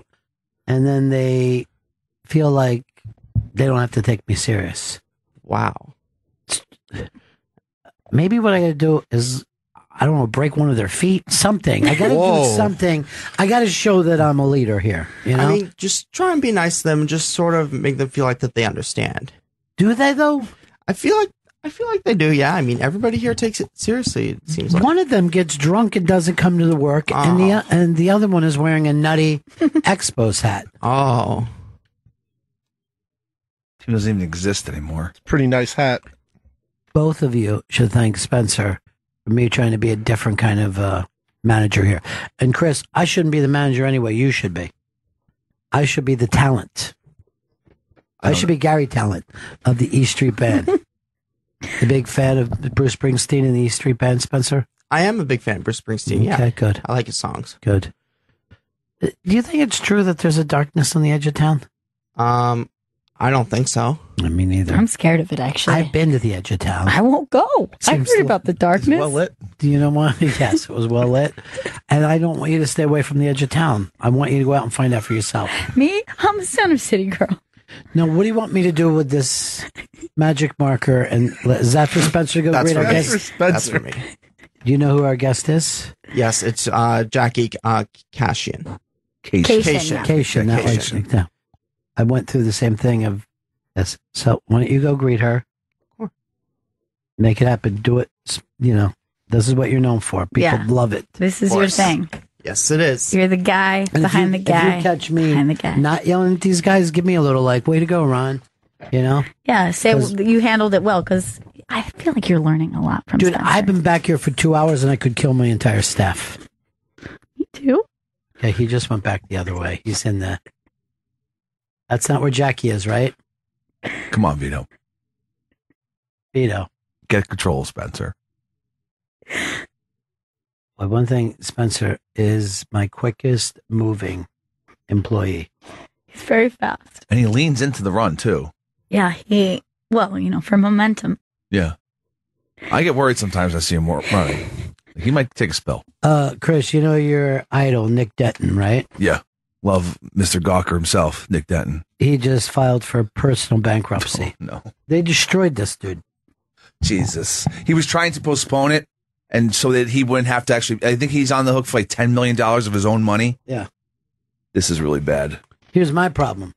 and then they feel like they don't have to take me serious. Wow. Maybe what I got to do is, I don't know, break one of their feet, something. I got to do Whoa. something. I got to show that I'm a leader here. You know? I mean, just try and be nice to them and just sort of make them feel like that they understand. Do they though? I feel like they do, yeah. I mean, everybody here takes it seriously, it seems like. One of them gets drunk and doesn't come to the work, and the other one is wearing a nutty Expos hat. Oh. He doesn't even exist anymore. Pretty nice hat. Both of you should thank Spencer for me trying to be a different kind of manager here. And Chris, I shouldn't be the manager anyway. You should be. I should be the talent. I should be Gary Talent of the East Street Band. A big fan of Bruce Springsteen and the East Street Band, Spencer? I am a big fan of Bruce Springsteen, yeah. Okay, good. I like his songs. Good. Do you think it's true that there's a darkness on the edge of town? I don't think so. I mean, neither. I'm scared of it, actually. I've been to the edge of town. I won't go. I Seems heard about the darkness. Well lit. Do you know what? Yes, it was well lit. And I don't want you to stay away from the edge of town. I want you to go out and find out for yourself. Me? I'm a Center City girl. Now, what do you want me to do with this magic marker? And is that for Spencer to go That's greet for our me. guest? That's for me. Do you know who our guest is? Yes, it's Jackie Cashian. Cation. Cation. That was, no. I went through the same thing of this. So why don't you go greet her? Sure. Make it happen. Do it. You know, this is what you're known for. People Yeah. love it. This is your thing. Yes, it is. You're the guy And behind the guy. If you catch me behind the guy. not yelling at these guys, give me a little like, way to go, Ron. You know? Yeah, say 'Cause- you handled it well because I feel like you're learning a lot from Dude, Spencer. I've been back here for 2 hours and I could kill my entire staff. Me too. Yeah, he just went back the other way. He's in the... That's not where Jackie is, right? Come on, Vito. Vito. Get control, Spencer. Well, one thing, Spencer is my quickest moving employee. He's very fast. And he leans into the run, too. Yeah, for momentum. Yeah. I get worried sometimes I see him running. He might take a spell. Chris, you know your idol, Nick Denton, right? Yeah. Love Mr. Gawker himself, Nick Denton. He just filed for personal bankruptcy. No. They destroyed this dude. Jesus. He was trying to postpone it, and so that he wouldn't have to actually. I think he's on the hook for like $10 million of his own money. Yeah. This is really bad. Here's my problem.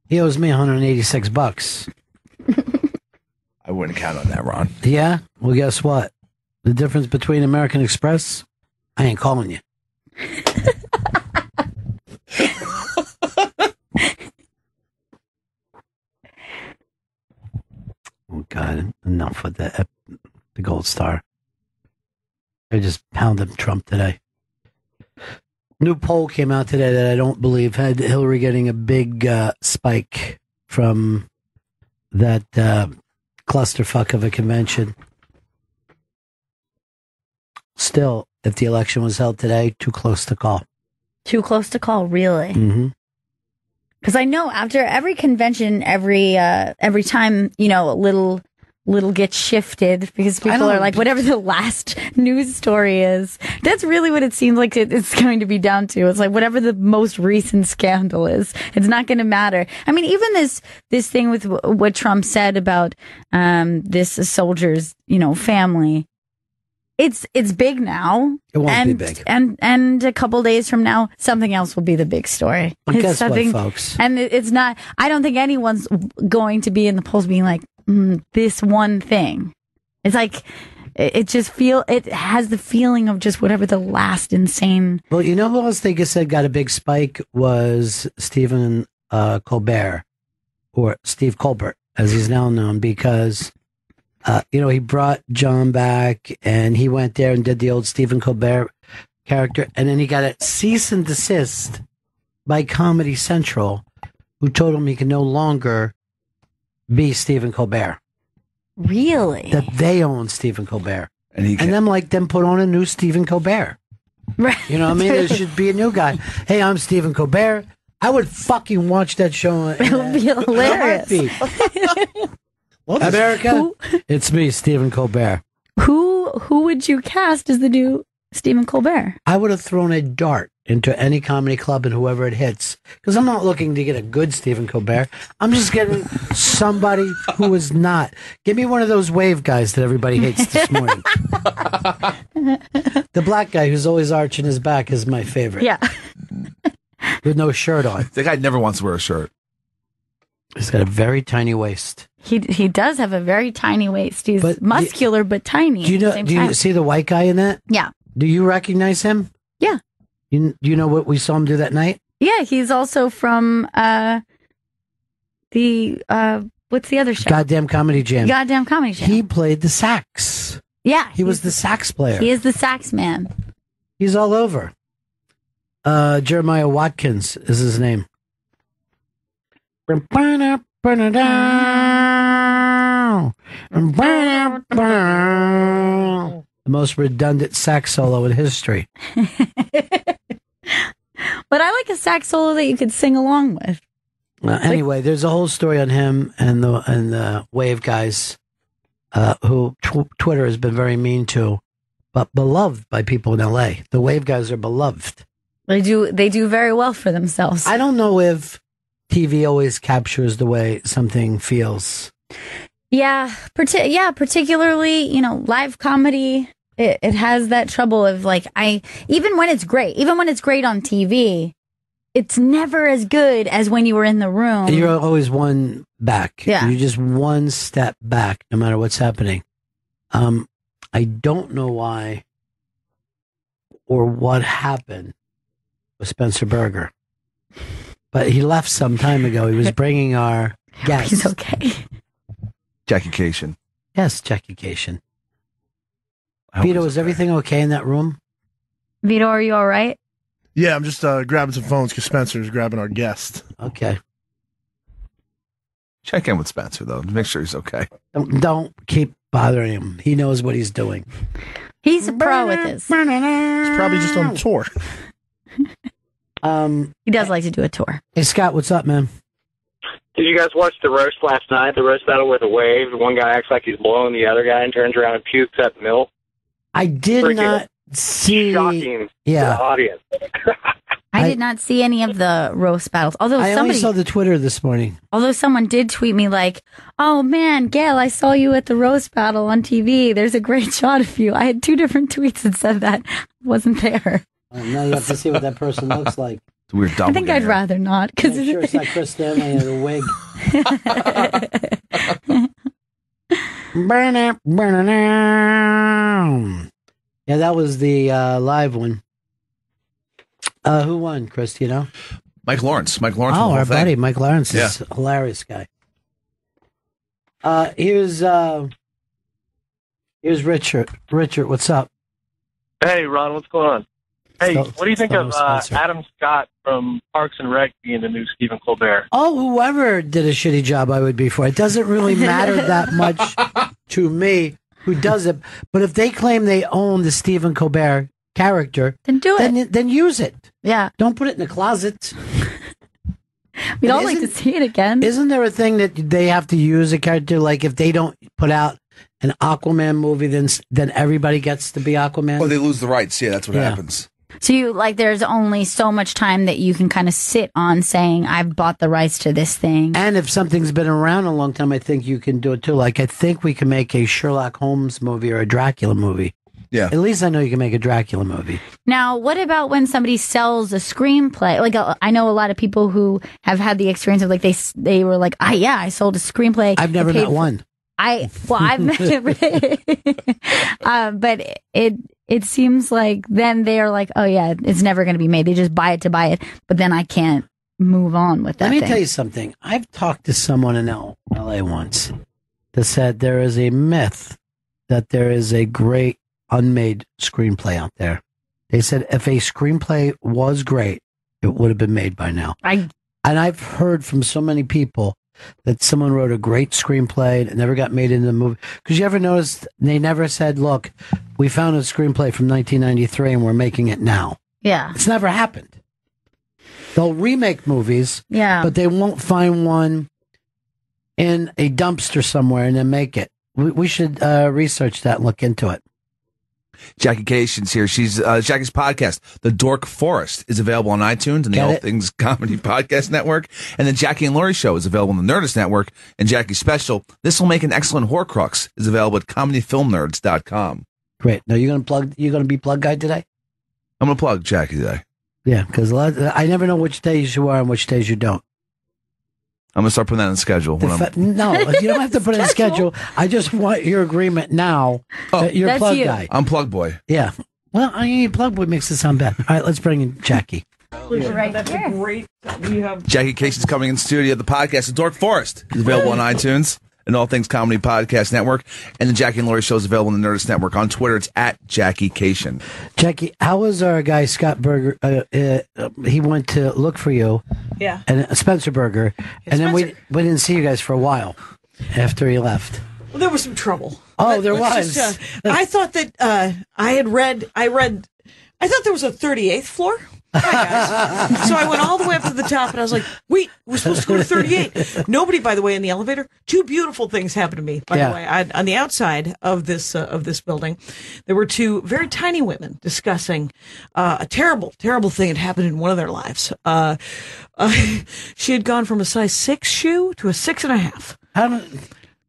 He owes me $186. I wouldn't count on that, Ron. Yeah? Well, guess what? The difference between American Express, I ain't calling you. Oh, God. Enough with the gold star. I just pounded Trump today. New poll came out today that I don't believe had Hillary getting a big spike from that clusterfuck of a convention. Still, if the election was held today, too close to call. Too close to call, really? Mm-hmm. Because I know after every convention, every time, you know, a little gets shifted because people are like, whatever the last news story is. That's really what it seems like it's going to be down to. It's like whatever the most recent scandal is, it's not going to matter. I mean, even this thing with what Trump said about this soldier's, you know, family. It's big now. It won't be big. And a couple days from now, something else will be the big story. But guess what, folks? And it's not, I don't think anyone's going to be in the polls being like, this one thing. It's like, it has the feeling of just whatever the last insane. Well, you know who else they said got a big spike was Stephen Colbert, or Steve Colbert, as he's now known, because you know, he brought John back and he went there and did the old Stephen Colbert character. And then he got a cease and desist by Comedy Central, who told him he could no longer be Stephen Colbert. Really? That they own Stephen Colbert. And them put on a new Stephen Colbert. Right. You know what I mean? There should be a new guy. Hey, I'm Stephen Colbert. I would fucking watch that show. It would be hilarious. America, it's me, Stephen Colbert. Who would you cast as the new Stephen Colbert? I would have thrown a dart into any comedy club and whoever it hits, because I'm not looking to get a good Stephen Colbert. I'm just getting somebody who is not. Give me one of those wave guys that everybody hates this morning. The black guy who's always arching his back is my favorite. Yeah. With no shirt on. The guy never wants to wear a shirt. He's got a very tiny waist. He does have a very tiny waist. He's muscular but tiny. Do you see the white guy in that? Yeah. Do you recognize him? Yeah. Do you know what we saw him do that night? Yeah, he's also from the what's the other show? Goddamn Comedy Jam. Goddamn Comedy Jam. He played the sax. Yeah. He was the sax player. He is the sax man. He's all over. Jeremiah Watkins is his name. The most redundant sax solo in history. But I like a sax solo that you could sing along with. Anyway, there's a whole story on him and the Wave guys, who Twitter has been very mean to, but beloved by people in LA. The Wave guys are beloved. They do very well for themselves. I don't know if TV always captures the way something feels. Yeah, particularly, you know, live comedy. It has that trouble of like, even when it's great on TV, it's never as good as when you were in the room. You're always one back. Yeah. You're just one step back, no matter what's happening. I don't know why or what happened with Spencer Berger, but he left some time ago. He was bringing our guest. He's okay. Jackie Cation. Yes, Jackie Cation. Vito, is everything okay in that room? Vito, are you all right? Yeah, I'm just grabbing some phones because Spencer's grabbing our guest. Okay. Check in with Spencer, though, to make sure he's okay. Don't keep bothering him. He knows what he's doing. He's a pro with this. He's probably just on tour. He does like to do a tour. Hey, Scott, what's up, man? Did you guys watch the roast last night? The roast battle with a wave. One guy acts like he's blowing the other guy and turns around and pukes at the mill. I did not see. shocking to Yeah. the audience. I did not see any of the roast battles. Although I only saw the Twitter this morning. Although someone did tweet me like, "Oh man, Gail, I saw you at the roast battle on TV. There's a great shot of you." I had 2 different tweets that said that. I wasn't there. Now you have to see what that person looks like. It's a weird I think I'd rather not because Make sure it's not Chris Stanley in a wig. Yeah, that was the live one. Who won, Chris? Do you know? Mike Lawrence. Mike Lawrence. Oh, our buddy Mike Lawrence Yeah. is a hilarious guy. Here's Richard. Richard, what's up? Hey, Ron, what's going on? Hey, Still- what do you think still of sponsored. Adam Scott from Parks and Rec being the new Stephen Colbert? Oh, whoever did a shitty job, I would be for. It doesn't really matter that much to me who does it. But if they claim they own the Stephen Colbert character, then do it. Then use it. Yeah. Don't put it in the closet. We'd all like to see it again. Isn't there a thing that they have to use a character? Like if they don't put out an Aquaman movie, then everybody gets to be Aquaman? Or they lose the rights. Yeah, that's what happens. So you like there's only so much time that you can kind of sit on saying I've bought the rights to this thing. And if something's been around a long time, I think you can do it too. Like I think we can make a Sherlock Holmes movie or a Dracula movie. Yeah. At least I know you can make a Dracula movie. Now, what about when somebody sells a screenplay? Like I know a lot of people who have had the experience of like they were like, I sold a screenplay. I've never met one. I've met but it seems like then they are like, oh yeah, it's never going to be made. They just buy it to buy it, but then I can't move on with that. Let me thing. tell you something. I've talked to someone in LA once that said there is a myth that there is a great unmade screenplay out there. They said if a screenplay was great, it would have been made by now. And I've heard from so many people that someone wrote a great screenplay and it never got made into the movie. Because you ever noticed they never said, look, we found a screenplay from 1993 and we're making it now. Yeah. It's never happened. They'll remake movies, but they won't find one in a dumpster somewhere and then make it. We should research that and look into it. Jackie Cation's here. She's Jackie's podcast, The Dork Forest, is available on iTunes and the All Things Comedy Podcast Network. And the Jackie and Laurie Show is available on the Nerdist Network. And Jackie's special, This Will Make an Excellent Horcrux, is available at comedyfilmnerds.com. Great. Now you're gonna be plug guy today? I'm gonna plug Jackie today. Yeah, because I never know which days you are and which days you don't. I'm gonna start putting that on the schedule. No, you don't have to put it in the schedule. I just want your agreement now that you're plug guy. I'm plug boy. Yeah. Well, plug boy makes it sound bad. All right, let's bring in Jackie. Right That's here. a great. You have Jackie Cation's coming in studio. The podcast, The Dork Forest, is available on iTunes and All Things Comedy Podcast Network. And the Jackie and Laurie Show is available on the Nerdist Network. On Twitter, it's at Jackie Cation. Jackie, how was our guy Scott Berger? He went to look for you. Yeah. And Spencer Berger. And then we didn't see you guys for a while after he left. Well, there was some trouble. Oh, there Let's was. I thought that I thought there was a 38th floor. Hi, guys. So I went all the way up to the top, and I was like, wait, we're supposed to go to 38. Nobody, by the way, in the elevator. 2 beautiful things happened to me, by the way. On the outside of this building, there were 2 very tiny women discussing a terrible, terrible thing that happened in one of their lives. She had gone from a size 6 shoe to a 6.5.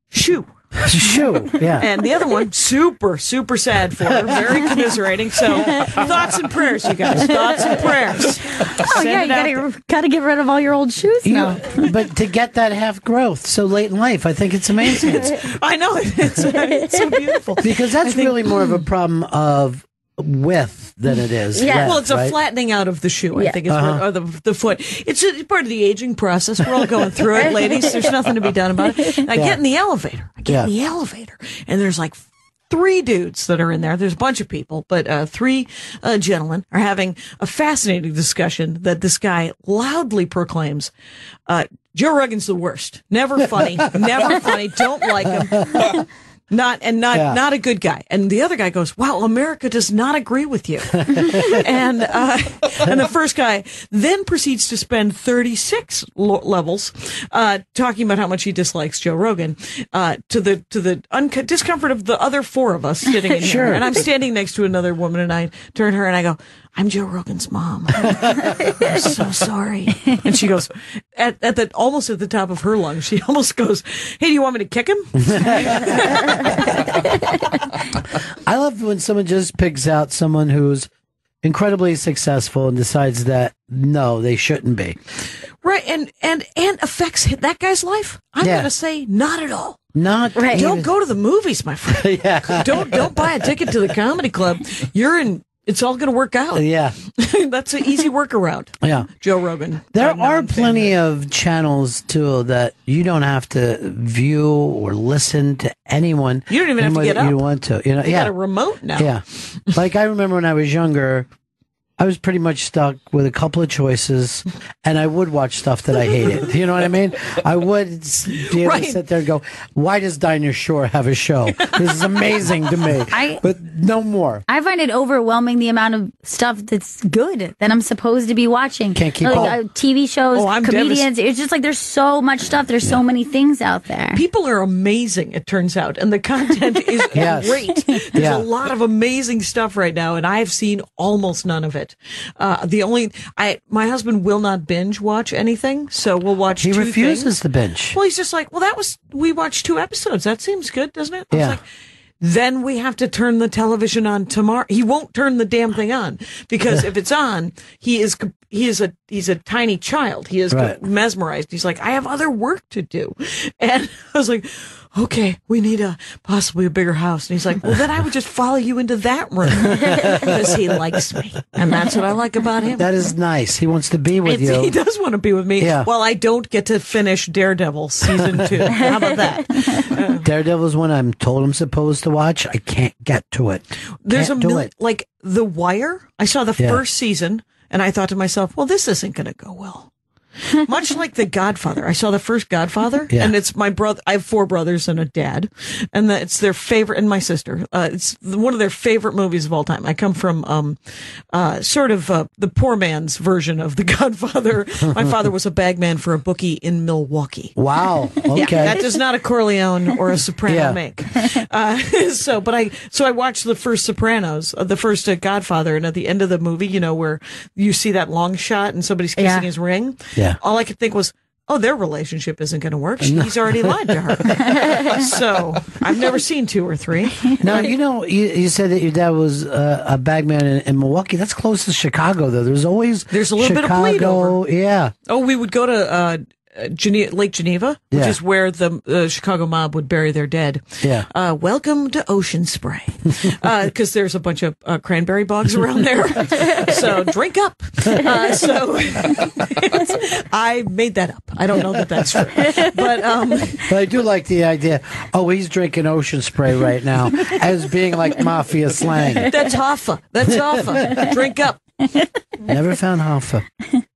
Shoe. Shoe, yeah. And the other one, super, super sad for her, very commiserating. So, thoughts and prayers, you guys. Thoughts and prayers. Oh yeah, you gotta get rid of all your old shoes now. But to get that half growth so late in life, I think it's amazing. I know it's so beautiful because that's really more of a problem of width than it is. Yeah, length, well, it's a right? flattening out of the shoe. I think is or the foot. It's part of the aging process. We're all going through it, ladies. There's nothing to be done about it. I get in the elevator. And there's like 3 dudes that are in there. There's a bunch of people, but 3 gentlemen are having a fascinating discussion that this guy loudly proclaims, Joe Rogan's the worst. Never funny. Never funny. Don't like him. Not a good guy. And the other guy goes, "Wow, America does not agree with you." and the first guy then proceeds to spend 36 levels talking about how much he dislikes Joe Rogan, to the discomfort of the other four of us sitting in here. And I'm standing next to another woman, and I turn her and I go, "I'm Joe Rogan's mom. I'm so sorry." And she goes, almost at the top of her lungs, she almost goes, "Hey, do you want me to kick him?" I love when someone just picks out someone who's incredibly successful and decides that no, they shouldn't be. Right, and affects that guy's life. I'm going to say not at all. Not right. Even. Don't go to the movies, my friend. Yeah. Don't buy a ticket to the comedy club. It's all going to work out. Yeah. That's an easy workaround. Yeah. Joe Rogan. There are plenty of channels, too, that you don't have to view or listen to anyone. You don't even have to get up. You want to. You got a remote now. Yeah. Like, I remember when I was younger, I was pretty much stuck with a couple of choices, and I would watch stuff that I hated. You know what I mean? I would be able to sit there and go, "Why does Dinah Shore have a show? This is amazing to me." But no more. I find it overwhelming the amount of stuff that's good that I'm supposed to be watching. Can't keep up. TV shows, comedians. It's just like there's so much stuff. There's so many things out there. People are amazing, it turns out, and the content is great. There's a lot of amazing stuff right now, and I've seen almost none of it. My husband will not binge watch anything, so we'll watch. He two refuses things. to binge. Well, he's just like, we watched 2 episodes. That seems good, doesn't it? I was like, then we have to turn the television on tomorrow. He won't turn the damn thing on because if it's on, he's a tiny child. He is mesmerized. He's like, I have other work to do, and I was like, okay, we need possibly a bigger house. And he's like, well, then I would just follow you into that room because he likes me. And that's what I like about him. That is nice. He wants to be with you. He does want to be with me. Yeah. Well, I don't get to finish Daredevil season 2. How about that? Daredevil's one I'm told I'm supposed to watch. I can't get to it. There's like The Wire. I saw the first season and I thought to myself, well, this isn't going to go well. Much like The Godfather. I saw the first Godfather, and it's my brother. I have 4 brothers and a dad, and it's their favorite, and my sister. It's one of their favorite movies of all time. I come from sort of the poor man's version of The Godfather. My father was a bagman for a bookie in Milwaukee. Wow. Okay. Yeah, that does not a Corleone or a Soprano make. So I watched the first Sopranos, the first Godfather, and at the end of the movie, where you see that long shot and somebody's kissing his ring. Yeah. All I could think was, oh, their relationship isn't going to work. He's already lied to her. So I've never seen 2 or 3. Now, you said that your dad was a bagman in Milwaukee. That's close to Chicago, though. There's a little bit of bleed over. Yeah. Oh, we would go to Lake Geneva, which is where the Chicago mob would bury their dead. Yeah. Welcome to Ocean Spray, because there's a bunch of cranberry bogs around there. So drink up. I made that up. I don't know that that's true, but I do like the idea. Oh, he's drinking Ocean Spray right now, as being like mafia slang. That's Hoffa. That's Hoffa. Drink up. Never found Hoffa.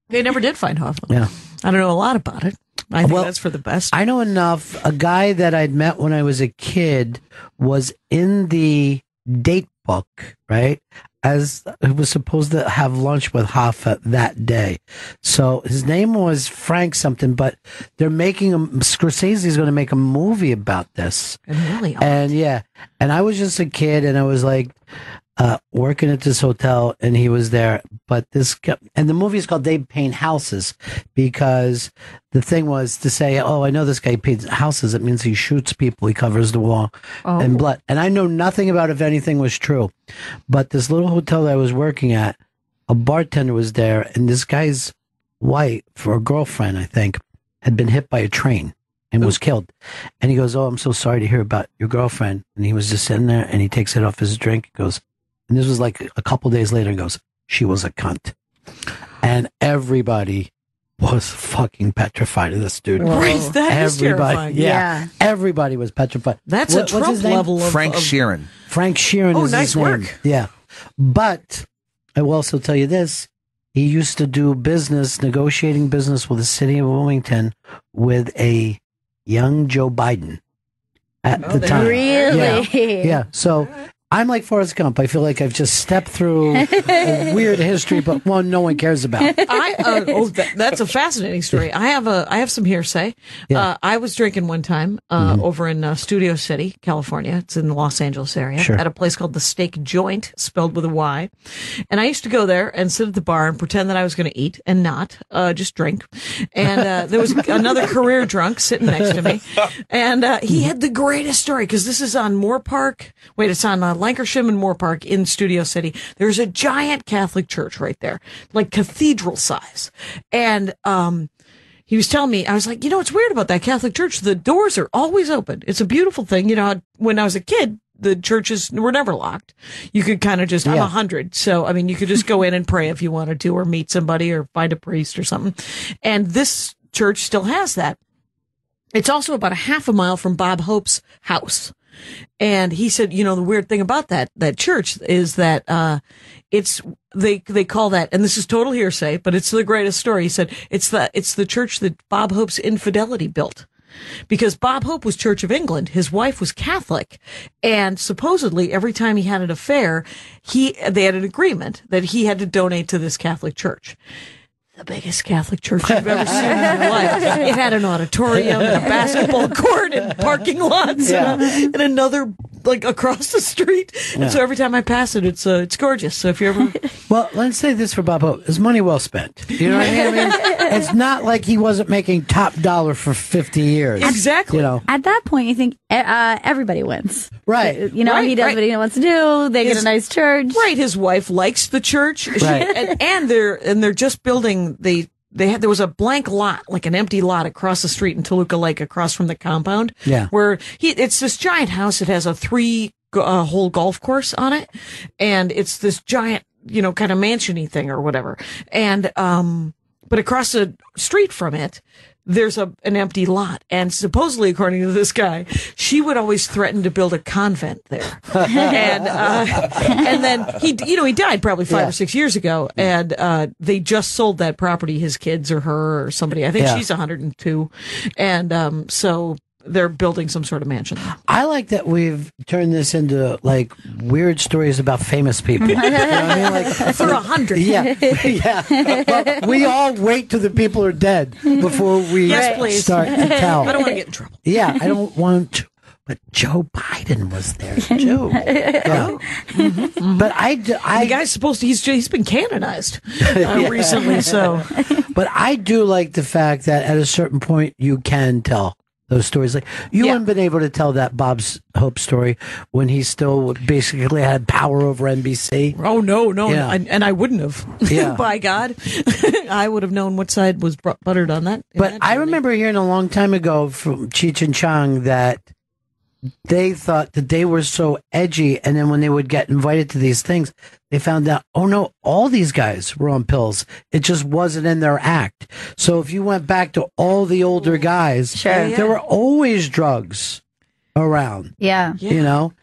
They never did find Hoffa. Yeah. I don't know a lot about it. I think that's for the best. I know enough. A guy that I'd met when I was a kid was in the date book, right? As he was supposed to have lunch with Hoffa that day. So his name was Frank something, but they're making Scorsese's going to make a movie about this. Really? And I was just a kid, and I was like, working at this hotel, and he was there. But and the movie is called They Paint Houses, because the thing was to say, oh, I know this guy paints houses. It means he shoots people. He covers the wall in blood. And I know nothing about if anything was true. But this little hotel that I was working at, a bartender was there, and this guy's wife, or girlfriend, I think, had been hit by a train and was killed. And he goes, oh, I'm so sorry to hear about your girlfriend. And he was just sitting there, and he takes it off his drink. He goes, and this was like a couple days later, he goes, she was a cunt. And everybody was fucking petrified of this dude. That is terrifying. Yeah. Everybody was petrified. That's a Trump level of... Frank Sheeran. Frank Sheeran is nice his name. work. Yeah. But I will also tell you this. He used to do negotiating business with the city of Wilmington with a young Joe Biden. at the time. Really? Yeah. So I'm like Forrest Gump. I feel like I've just stepped through a weird history, but one no one cares about. That's a fascinating story. I have some hearsay. Yeah. I was drinking one time over in Studio City, California. It's in the Los Angeles area, Sure. at a place called the Steak Joint, spelled with a Y. And I used to go there and sit at the bar and pretend that I was going to eat and not just drink. And there was another career drunk sitting next to me, and he had the greatest story, because this is on Moore Park. Wait, it's on Lancashire and Moore Park in Studio City. There's a giant Catholic church right there, like cathedral size. And he was telling me, I was like, what's weird about that Catholic church? The doors are always open. It's a beautiful thing. When I was a kid, the churches were never locked. You could kind of just, I'm 100. So, you could just go in and pray if you wanted to, or meet somebody, or find a priest or something. And this church still has that. It's also about a half a mile from Bob Hope's house. And he said, the weird thing about that church is that, they call that, and this is total hearsay, but it's the greatest story. He said, it's the church that Bob Hope's infidelity built. Because Bob Hope was Church of England. His wife was Catholic. And supposedly every time he had an affair, they had an agreement that he had to donate to this Catholic church. The biggest Catholic church you've ever seen in your life. It had an auditorium and a basketball court and parking lots and another, across the street. And so every time I pass it, it's gorgeous. So if you ever... Well, let's say this for Bob Hope. His money well spent. You know what I mean? It's not like he wasn't making top dollar for 50 years. Exactly. At that point, you think everybody wins. Right. He does what he wants to do. They get a nice church. Right. His wife likes the church. Right. And they're just building... There was a blank lot, like an empty lot across the street in Toluca Lake, across from the compound. Yeah. Where it's this giant house. It has a 3-hole golf course on it. And it's this giant, kind of mansion-y thing or whatever. And, but across the street from it, there's an empty lot. And supposedly, according to this guy, she would always threaten to build a convent there. And then he died probably 5 or 6 years ago. And, they just sold that property, his kids or her or somebody. I think she's 102. And, so they're building some sort of mansion. I like that we've turned this into weird stories about famous people. You know what I mean? For 100. Yeah. But we all wait till the people are dead before we start to tell. I don't want to get in trouble. Yeah, I don't want to. But Joe Biden was there too. Yeah. But the guy's supposed to. He's been canonized recently. So, but I do like the fact that at a certain point you can tell those stories. Like you haven't been able to tell that Bob's Hope story when he still basically had power over NBC. Oh no, Yeah. and I wouldn't have. Yeah. By God, I would have known what side was buttered on that. But I remember hearing a long time ago from Cheech and Chong that they thought that they were so edgy, and then when they would get invited to these things, they found out, oh no, all these guys were on pills. It just wasn't in their act. So if you went back to all the older guys, there were always drugs around. Yeah. You know?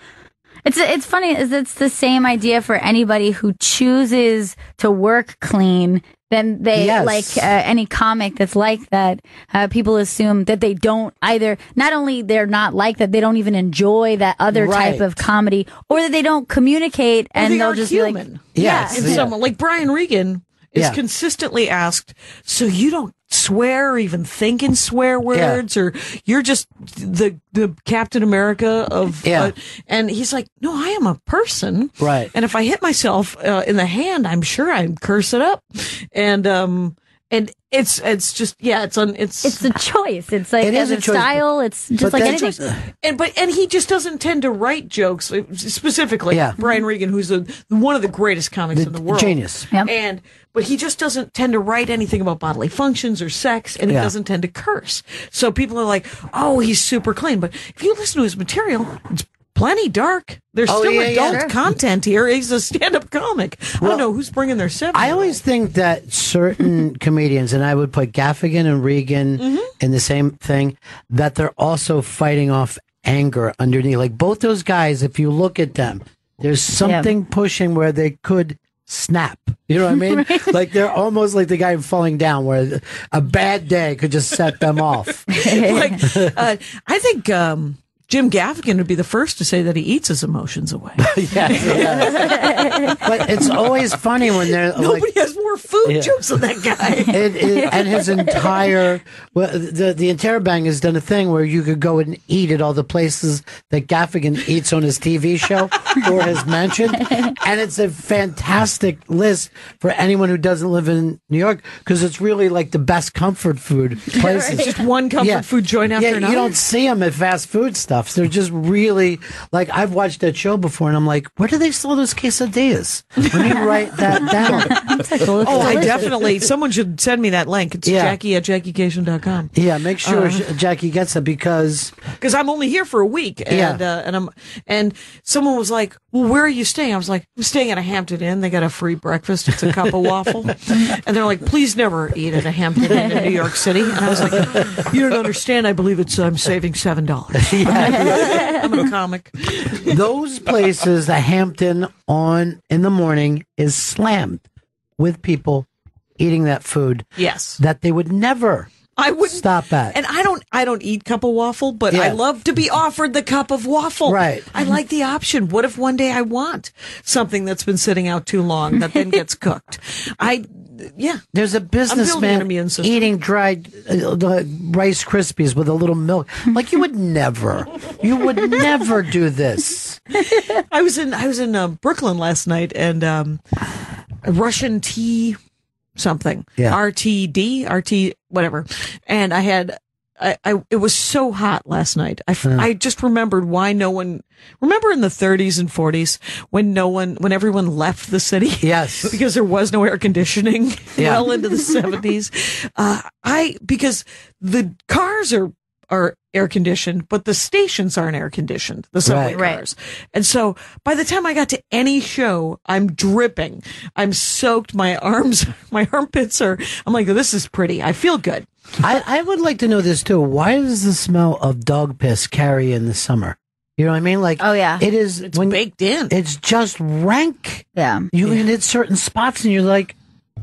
It's funny, it's the same idea for anybody who chooses to work clean. Then they any comic that's like that. People assume that they don't either. Not only they're not like that, they don't even enjoy that other type of comedy, or that they don't communicate, and they'll just human. be like, And someone like Brian Regan is consistently asked, so you don't swear or even think in swear words, or you're just the Captain America of and he's like, no, I am a person, right? And if I hit myself in the hand, I'm sure I'd curse it up, and it's just it's a choice. It's like as a style. It's just like anything. And he just doesn't tend to write jokes specifically. Brian Regan, who's one of the greatest comics in the world, genius, but he just doesn't tend to write anything about bodily functions or sex, and he doesn't tend to curse. So people are like, oh, he's super clean. But if you listen to his material, it's plenty dark. There's still adult content here. He's a stand-up comic. I don't know who's bringing their 7. I always think that certain comedians, and I would put Gaffigan and Regan in the same thing, that they're also fighting off anger underneath. Like both those guys, if you look at them, there's something pushing where they could snap. You know what I mean? Like they're almost like the guy falling down, where a bad day could just set them off. I think Jim Gaffigan would be the first to say that he eats his emotions away. But it's always funny when they're Nobody has more food jokes than that guy. And his entire the Interrobang has done a thing where you could go and eat at all the places that Gaffigan eats on his TV show or has mentioned, and it's a fantastic list for anyone who doesn't live in New York because it's really like the best comfort food places. Just one comfort food joint after another. You don't see them at fast food stuff. They're just really like I've watched that show before, and I'm like, where do they sell those quesadillas? Let me write that down. I definitely. Someone should send me that link. It's Jackie at JackieCation.com. Yeah, make sure Jackie gets it because I'm only here for a week, and someone was like, "Well, where are you staying?" I was like, "I'm staying at a Hampton Inn. They got a free breakfast. It's a cup of waffle." And they're like, "Please never eat at a Hampton Inn in New York City." And I was like, "You don't understand. I believe I'm saving $7. I'm a comic." Those places, the Hampton in the morning is slammed with people eating that food. Yes, that they would never. I wouldn't stop at. And I don't eat cup of waffle, but I love to be offered the cup of waffle. Right. I like the option. What if one day I want something that's been sitting out too long that then gets cooked? There's a businessman eating dried Rice Krispies with a little milk. Like you would never do this. I was in Brooklyn last night and Russian tea something. RT whatever. And it was so hot last night. I just remembered why no one remember in the 30s and 40s when everyone left the city. Yes. Because there was no air conditioning well into the 70s. Because the cars are air conditioned, but the stations aren't air conditioned, the subway cars. And so by the time I got to any show, I'm dripping. I'm soaked. My armpits I'm like, this is pretty. I feel good. I would like to know this too. Why does the smell of dog piss carry in the summer? You know what I mean? Like, it's baked in. It's just rank. Yeah. You can hit certain spots and you're like,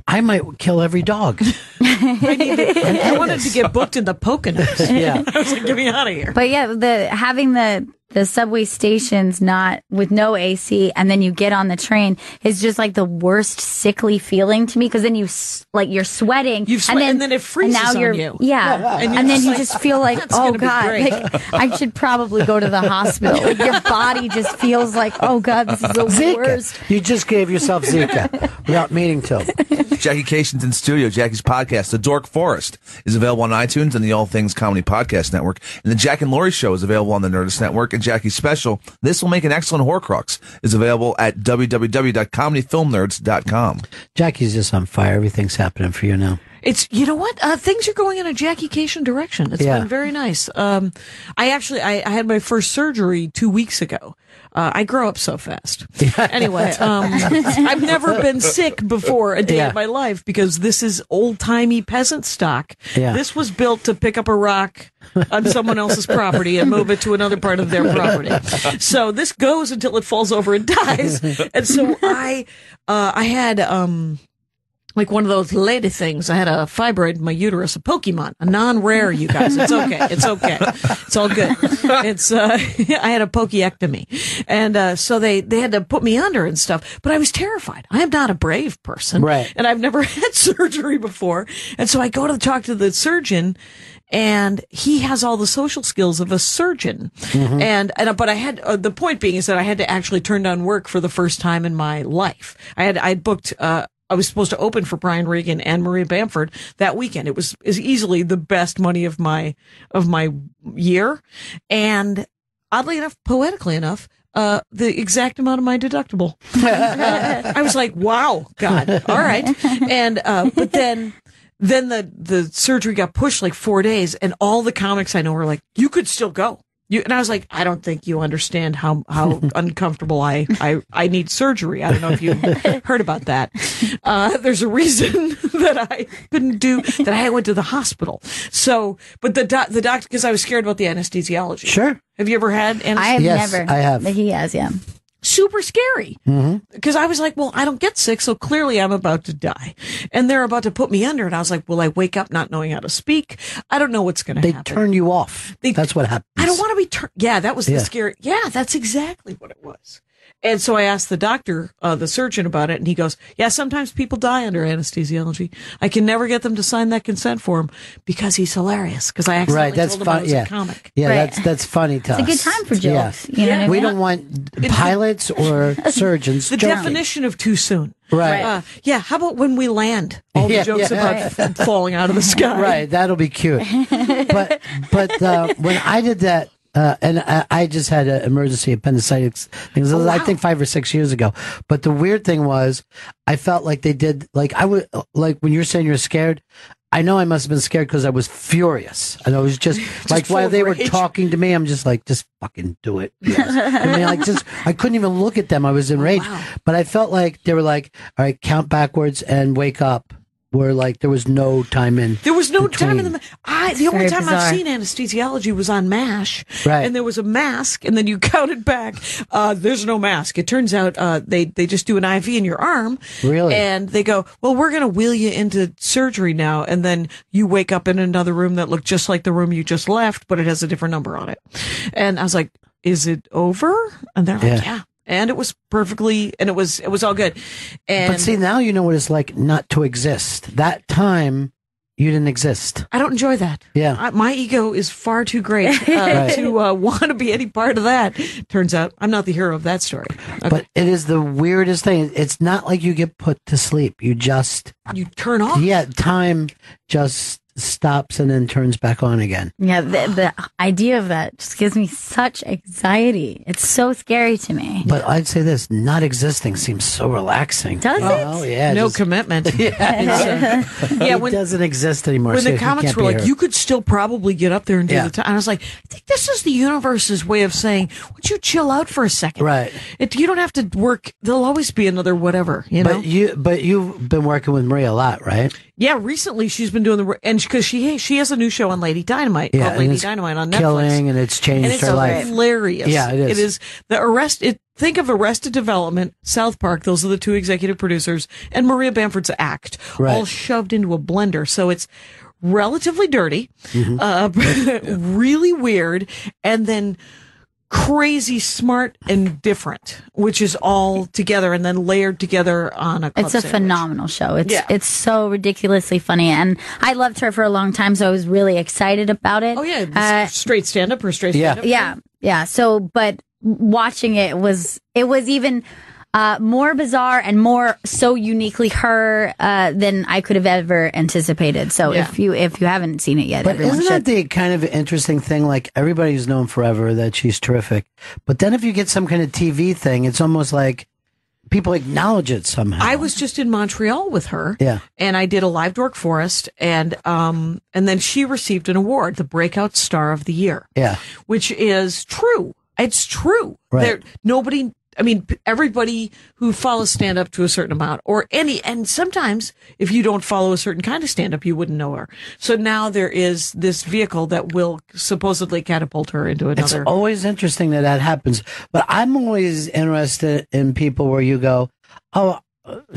I might kill every dog. I wanted to get booked in the Poconos. Yeah. I was like, get me out of here. But having the subway stations not with no AC and then you get on the train is just like the worst sickly feeling to me because then you're sweating and then it freezes on you. Yeah. And then you just feel like, oh God, like, I should probably go to the hospital. Like, your body just feels like, oh God, this is the worst. You just gave yourself Zika without meaning to. Jackie Cation's in studio. Jackie's podcast, The Dork Forest, is available on iTunes and the All Things Comedy Podcast Network. And the Jack and Laurie Show is available on the Nerdist Network. And Jackie's special, This Will Make an Excellent Horcrux, is available at www.comedyfilmnerds.com. Jackie's just on fire. Everything's happening for you now. It's, you know what? Things are going in a Jackie Cation direction. It's been very nice. I had my first surgery 2 weeks ago. I grow up so fast. Anyway, I've never been sick before a day of my life because this is old-timey peasant stock. Yeah. This was built to pick up a rock on someone else's property and move it to another part of their property. So this goes until it falls over and dies. And so I had like one of those lady things. I had a fibroid in my uterus, a Pokemon, a non-rare, you guys. It's okay. It's okay. It's all good. It's, I had a pokeectomy. And, so they had to put me under and stuff, but I was terrified. I am not a brave person. Right. And I've never had surgery before. And so I go to talk to the surgeon and he has all the social skills of a surgeon. Mm-hmm. But I had, the point being is that I had to actually turn down work for the first time in my life. I booked, I was supposed to open for Brian Regan and Maria Bamford that weekend. It was easily the best money of my year. And oddly enough, poetically enough, the exact amount of my deductible. I was like, wow, God. All right. And, but then the surgery got pushed like 4 days and all the comics I know were like, you could still go. And I was like, I don't think you understand how uncomfortable I need surgery. I don't know if you heard about that. There's a reason that I couldn't that I went to the hospital. So, but the doctor, because I was scared about the anesthesiology. Sure. Have you ever had anesthesia? I have never. I have. But he has, yeah. super scary because I was like, well, I don't get sick, so clearly I'm about to die, and they're about to put me under, and I was like, will I wake up not knowing how to speak? I don't know what's going to happen. They turn you off. That's what happens. I don't want to be turned. Yeah, that was the scary. Yeah, that's exactly what it was. And so I asked the doctor, the surgeon, about it, and he goes, yeah, sometimes people die under anesthesiology. I can never get them to sign that consent form because he's hilarious. Because I accidentally told him I was a comic. Yeah, that's funny to us. It's a good time for jokes. You know what I mean? We don't want pilots or surgeons. The definition of too soon. Right. Yeah, how about when we land? All the jokes about falling out of the sky. Right, that'll be cute. but when I did that, and I just had an emergency appendicitis things. I think 5 or 6 years ago. But the weird thing was, I felt like they did, like I would, like when you're saying you're scared, I know I must have been scared because I was furious. And I was just like, while they were talking to me, I'm just like, just fucking do it. Yes. I mean, I couldn't even look at them. I was enraged. But I felt like they were like, all right, count backwards and wake up. Where like there was no time in. There was no time in the only time I've seen anesthesiology was on MASH, right? And there was a mask, and then you counted back. There's no mask. It turns out they just do an IV in your arm, really, and they go, well, we're going to wheel you into surgery now, and then you wake up in another room that looked just like the room you just left, but it has a different number on it. And I was like, is it over? And they're like, yeah. And it was perfectly, and it was all good. And but see, now you know what it's like not to exist. That time, you didn't exist. I don't enjoy that. Yeah. My ego is far too great to want to be any part of that. Turns out I'm not the hero of that story. Okay. But it is the weirdest thing. It's not like you get put to sleep. You turn off. Yeah, time just stops and then turns back on again. Yeah, the idea of that just gives me such anxiety. It's so scary to me. But I'd say this, not existing seems so relaxing. Does it? Oh, yeah. No commitment. Yeah. It doesn't exist anymore. When the comics were like, you could still probably get up there and do the time. And I was like, I think this is the universe's way of saying, would you chill out for a second? Right. You don't have to work. There'll always be another whatever, you know? But you've been working with Maria a lot, right? Yeah, recently she's been doing and because she has a new show on Lady Dynamite called Lady Dynamite on Netflix, killing, and it's changed her life. Hilarious. Yeah, it is. It is the think of Arrested Development, South Park. Those are the two executive producers, and Maria Bamford's Act, all shoved into a blender. So it's relatively dirty, really weird, and then crazy smart and different, which is all together and then layered together on a club It's a sandwich. phenomenal show. It's so ridiculously funny, and I loved her for a long time, so I was really excited about it. Oh yeah, straight stand up or straight stand up. Yeah. So, but watching it was even more bizarre and more so uniquely her than I could have ever anticipated. So if you haven't seen it yet, but isn't that the kind of interesting thing? Like everybody's known forever that she's terrific, but then if you get some kind of TV thing, it's almost like people acknowledge it somehow. I was just in Montreal with her, and I did a live Dork Forest, and then she received an award, the Breakout Star of the Year, which is true. It's true. Right. Everybody who follows stand up to a certain amount and sometimes if you don't follow a certain kind of stand up, you wouldn't know her. So now there is this vehicle that will supposedly catapult her into another. It's always interesting that happens, but I'm always interested in people where you go, oh,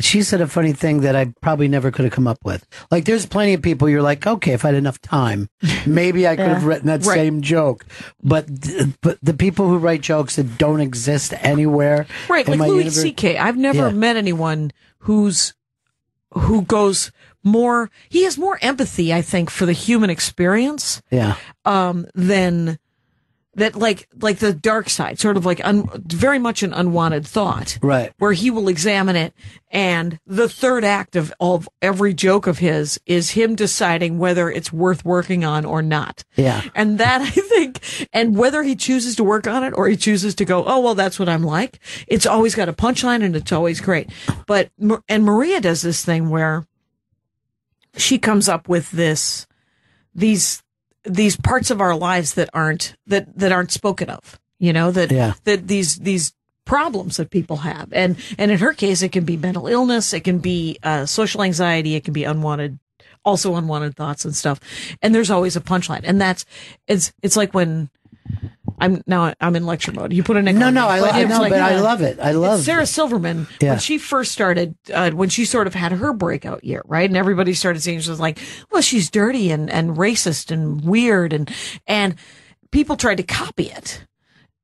she said a funny thing that I probably never could have come up with. Like, there's plenty of people you're like, okay, if I had enough time, maybe I could have written that same joke. But the people who write jokes that don't exist anywhere, right? Like Louis C.K. I've never met anyone who goes more. He has more empathy, I think, for the human experience. Than. That like the dark side, sort of like very much an unwanted thought, right? Where he will examine it, and the third act of every joke of his is him deciding whether it's worth working on or not. Yeah, and that I think, and whether he chooses to work on it or he chooses to go, oh well, that's what I'm like. It's always got a punchline, and it's always great. But Maria does this thing where she comes up with these parts of our lives that aren't spoken of, you know, that these problems that people have. And in her case, it can be mental illness. It can be social anxiety. It can be unwanted thoughts and stuff. And there's always a punchline. And it's like when I'm in lecture mode. You put a nickel. No, I love it. I love it. Sarah Silverman, when she first started, when she sort of had her breakout year, right? And everybody started saying, she was like, well, she's dirty and racist and weird. And people tried to copy it.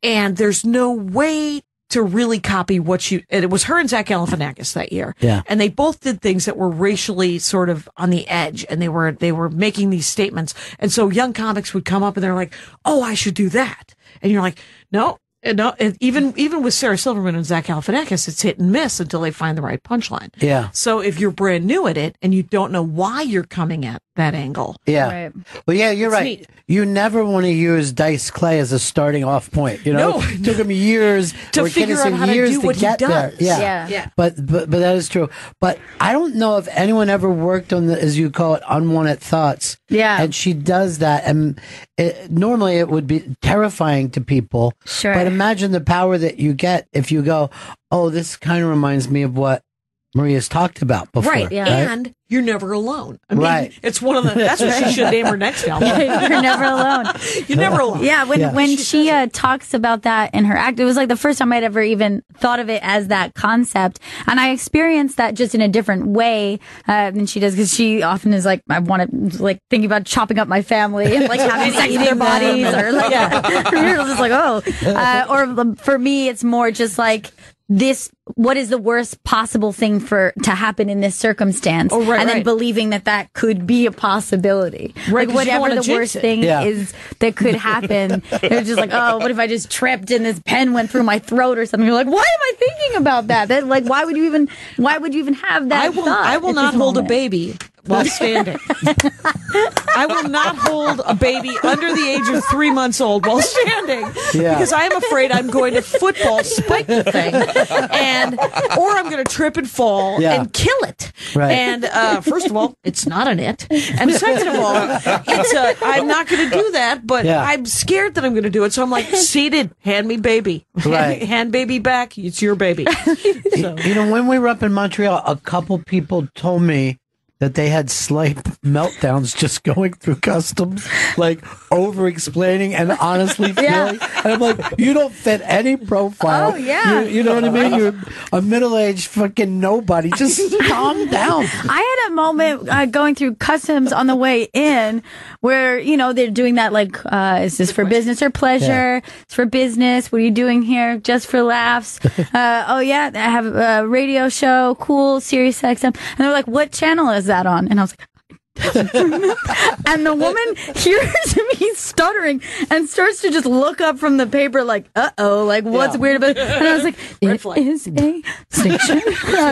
And there's no way to really copy what it was her and Zach Galifianakis that year. Yeah. And they both did things that were racially sort of on the edge, and they were making these statements. And so young comics would come up and they're like, oh, I should do that. And you're like, no. Even with Sarah Silverman and Zach Galifianakis, it's hit and miss until they find the right punchline. Yeah. So if you're brand new at it and you don't know why you're coming at that angle. Yeah. Right. Well, yeah, you're right. Neat. You never want to use Dice Clay as a starting off point. No. It took him years to figure out how to do what he does. There. Yeah. But that is true. But I don't know if anyone ever worked on the, as you call it, unwanted thoughts. Yeah. And she does that. And normally it would be terrifying to people. Sure. But imagine the power that you get if you go, oh, this kind of reminds me of what Maria's talked about before. Right. Yeah. And you're never alone. I mean, it's one of that's what she should name her next album. You're never alone. You're never alone. Yeah. When she talks about that in her act, it was like the first time I'd ever even thought of it as that concept. And I experienced that just in a different way than she does, because she often is like, I want to like thinking about chopping up my family and like having sex with their bodies, or like, you're just like, or for me, it's more just like, what is the worst possible thing to happen in this circumstance? Oh, right, and then believing that could be a possibility. Right, like whatever the worst thing is that could happen. They're just like, oh, what if I just tripped and this pen went through my throat or something? You're like, why am I thinking about that? Like, why would you even have that thought? I will not hold a baby while standing. I will not hold a baby under the age of 3 months old while standing, because I am afraid I'm going to football spike the thing, or I'm going to trip and fall and kill it. Right. And first of all, it's not an it, and second of all, I'm not going to do that. But I'm scared that I'm going to do it, so I'm like, seated, hand me baby, hand baby back. It's your baby. So. You know, when we were up in Montreal, a couple people told me that they had slight meltdowns just going through customs, like over-explaining and honestly feeling. And I'm like, you don't fit any profile. Oh, yeah. You know what I mean? You're a middle-aged fucking nobody. Just calm down. I had a moment going through customs on the way in where, they're doing that like, is this for business or pleasure? Yeah. It's for business. What are you doing here? Just for laughs. Oh, yeah, I have a radio show. Cool. Sirius XM. And they're like, what channel is that on? And I was like, and the woman hears me stuttering and starts to just look up from the paper like, uh-oh, like what's weird about it? And I was like, it is a station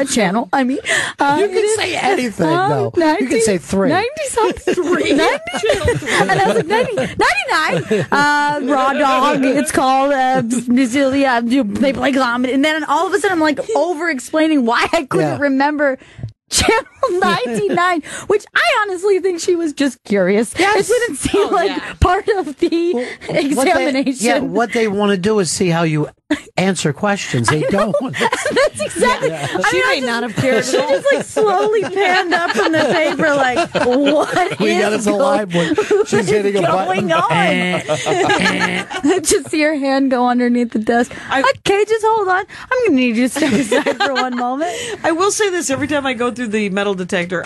channel. I mean, you can say anything, though. You can say 3. 90-something. 3. 90. And I was like, 99. Raw dog. It's called, they play comedy. And then all of a sudden I'm like over-explaining why I couldn't remember Channel 99, which I honestly think she was just curious. Yes. It didn't seem part of the examination. What they want to do is see how you answer questions. They don't want to. That's exactly. She may not have cared at all. She just like slowly panned up from the paper, like, what we got us a live one. She's hitting a button. Going on? Just see her hand go underneath the desk. Okay, just hold on. I'm going to need you to step aside for one moment. I will say this: every time I go through the metal detector,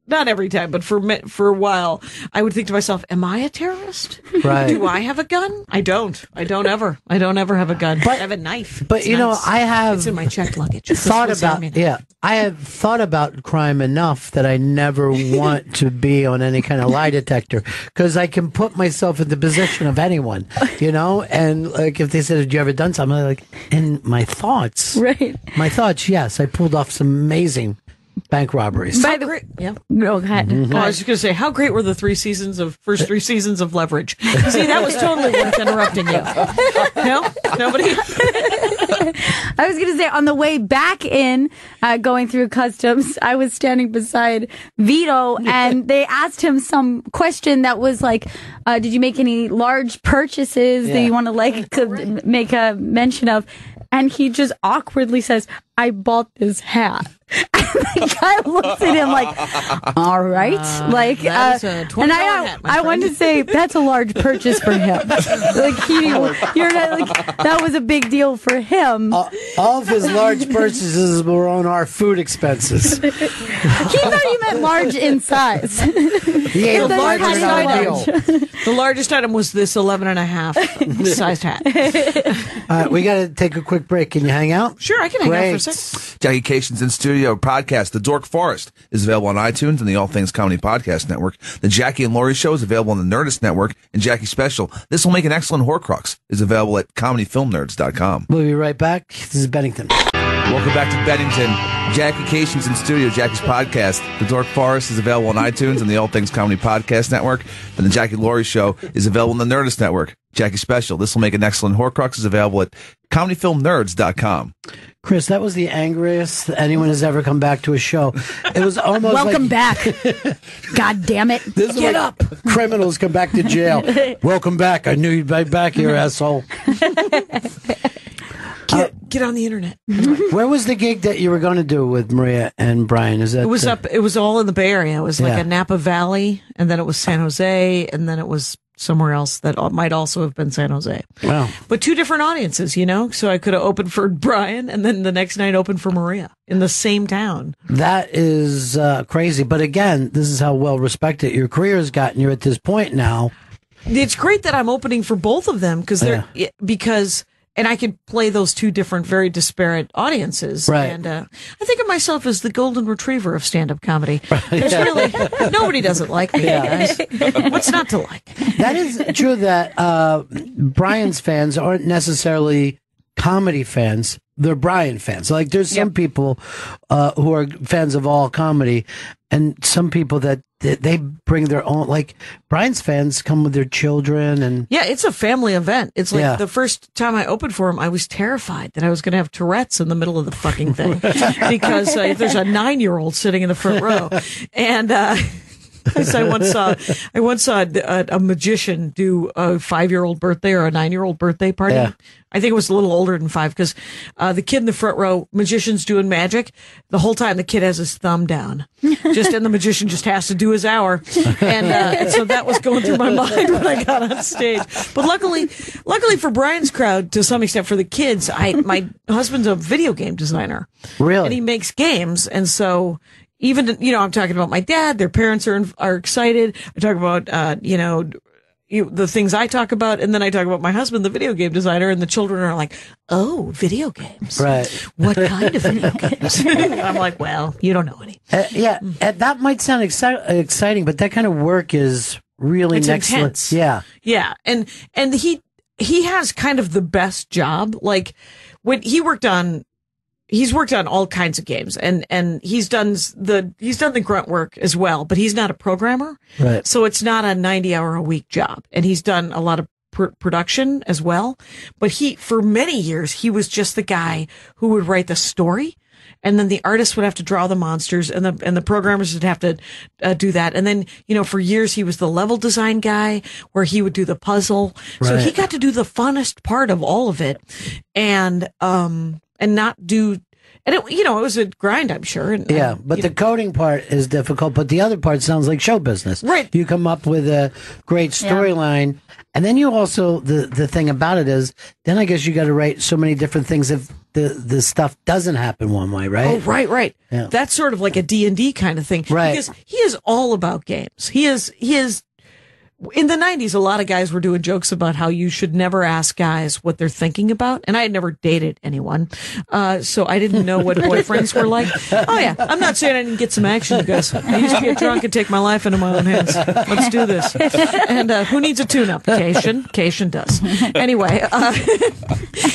not every time, but for a while, I would think to myself, am I a terrorist? Right. Do I have a gun? I don't ever have a gun. But I have a knife. But it's I have... It's in my checked luggage. I have thought about crime enough that I never want to be on any kind of lie detector, because I can put myself in the position of anyone, and like if they said, have you ever done something? I'm like, in my thoughts. Right. My thoughts, yes. I pulled off some amazing bank robberies. By the way, go ahead. Mm-hmm. I was just going to say, how great were the first 3 seasons of Leverage? See, that was totally worth interrupting you. No? Nobody? I was going to say, on the way back in, going through customs, I was standing beside Vito, and they asked him some question that was like, did you make any large purchases that you want to make a mention of? And he just awkwardly says, I bought this hat. And the guy looks at him like, all right. That is a $20 and hat, my I friend. wanted to say that's a large purchase for him. You're not like, that was a big deal for him. All of his large purchases were on our food expenses. He thought he meant large in size. He ate a $500 meal. The largest item was this 11.5 sized hat. We got to take a quick break. Can you hang out? Sure, I can hang out Great. for a sec. Jackie Cation's in studio podcast, The Dork Forest, is available on iTunes and the All Things Comedy Podcast Network. The Jackie and Laurie Show is available on the Nerdist Network, and Jackie Special, This Will Make an Excellent Horcrux, is available at comedyfilmnerds.com. We'll be right back. This is Bennington. Welcome back to Bennington. Jackie Cation's in studio, Jackie's podcast. The Dork Forest is available on iTunes and the All Things Comedy Podcast Network. And the Jackie Laurie Show is available on the Nerdist Network. Jackie Special, This Will Make an Excellent Horcrux, is available at comedyfilmnerds.com. Chris, that was the angriest anyone has ever come back to a show. It was almost Welcome like, back. God damn it. This is Get like up. criminals come back to jail. Welcome back. I knew you'd be back here, asshole. Get on the internet. Where was the gig that you were going to do with Maria and Brian? Is that It was It was all in the Bay Area. It was like Yeah. a Napa Valley, and then it was San Jose, and then it was somewhere else that might also have been San Jose. Wow. But two different audiences, you know? So I could have opened for Brian, and then the next night opened for Maria in the same town. That is crazy. But again, this is how well respected your career has gotten. You're at this point now. It's great that I'm opening for both of them and I could play those two different, very disparate audiences. Right. And I think of myself as the golden retriever of stand-up comedy. There's really nobody doesn't like me, guys. What's not to like? That is true that Brian's fans aren't necessarily comedy fans. They're Brian fans. Like there's some people who are fans of all comedy, and some people that they bring their own. Like Brian's fans come with their children, and Yeah, it's a family event. It's like Yeah. the first time I opened for him, I was terrified that I was going to have Tourette's in the middle of the fucking thing because there's a 9-year-old sitting in the front row, and. I once saw a magician do a 5-year-old birthday or a 9-year-old birthday party. Yeah. I think it was a little older than 5 because the kid in the front row, magician's doing magic. The whole time the kid has his thumb down, and the magician just has to do his hour. And so that was going through my mind when I got on stage. But luckily for Brian's crowd, to some extent for the kids, my husband's a video game designer. Really? And he makes games. And so even, I'm talking about my dad, their parents are excited. I talk about, the things I talk about, and then I talk about my husband, the video game designer, and the children are like, oh, video games. Right. What kind of video games? I'm like, well, you don't know any. that might sound exciting, but that kind of work is really It's next. intense. Yeah. Yeah. And he has kind of the best job. Like when he's worked on all kinds of games, and he's done the grunt work as well, but he's not a programmer. Right. So it's not a 90-hour-a-week job. And he's done a lot of production as well. But for many years, he was just the guy who would write the story. And then the artists would have to draw the monsters, and the programmers would have to do that. And then, for years he was the level design guy, where he would do the puzzle. So Right. he got to do the funnest part of all of it, and not do. And it was a grind, I'm sure. Yeah, but the coding part is difficult, but the other part sounds like show business. Right. You come up with a great storyline, and then you also, the thing about it is, then I guess you got to write so many different things if the stuff doesn't happen one way, right? Oh, right. Yeah. That's sort of like a D&D kind of thing. Right. Because he is all about games. He is in the 90s, a lot of guys were doing jokes about how you should never ask guys what they're thinking about. And I had never dated anyone. So I didn't know what boyfriends were like. Oh, yeah. I'm not saying I didn't get some action, you guys. I used to get drunk and take my life into my own hands. Let's do this. And who needs a tune-up? Cation does. Anyway,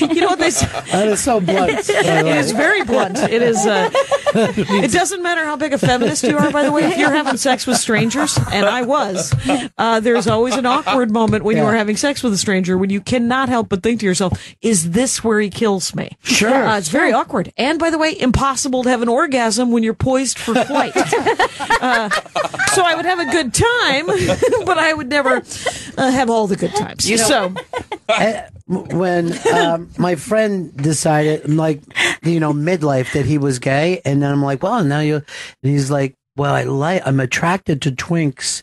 you know what they say? That is so blunt. It is very blunt. It is. It doesn't matter how big a feminist you are, by the way. If you're having sex with strangers, and I was, there's always an awkward moment when you are having sex with a stranger when you cannot help but think to yourself, "Is this where he kills me?" Sure. It's very awkward, and by the way, impossible to have an orgasm when you're poised for flight. So I would have a good time, but I would never have all the good times. when my friend decided, like, midlife, that he was gay, and then I'm like, well, now you. And he's like, well, I'm attracted to twinks,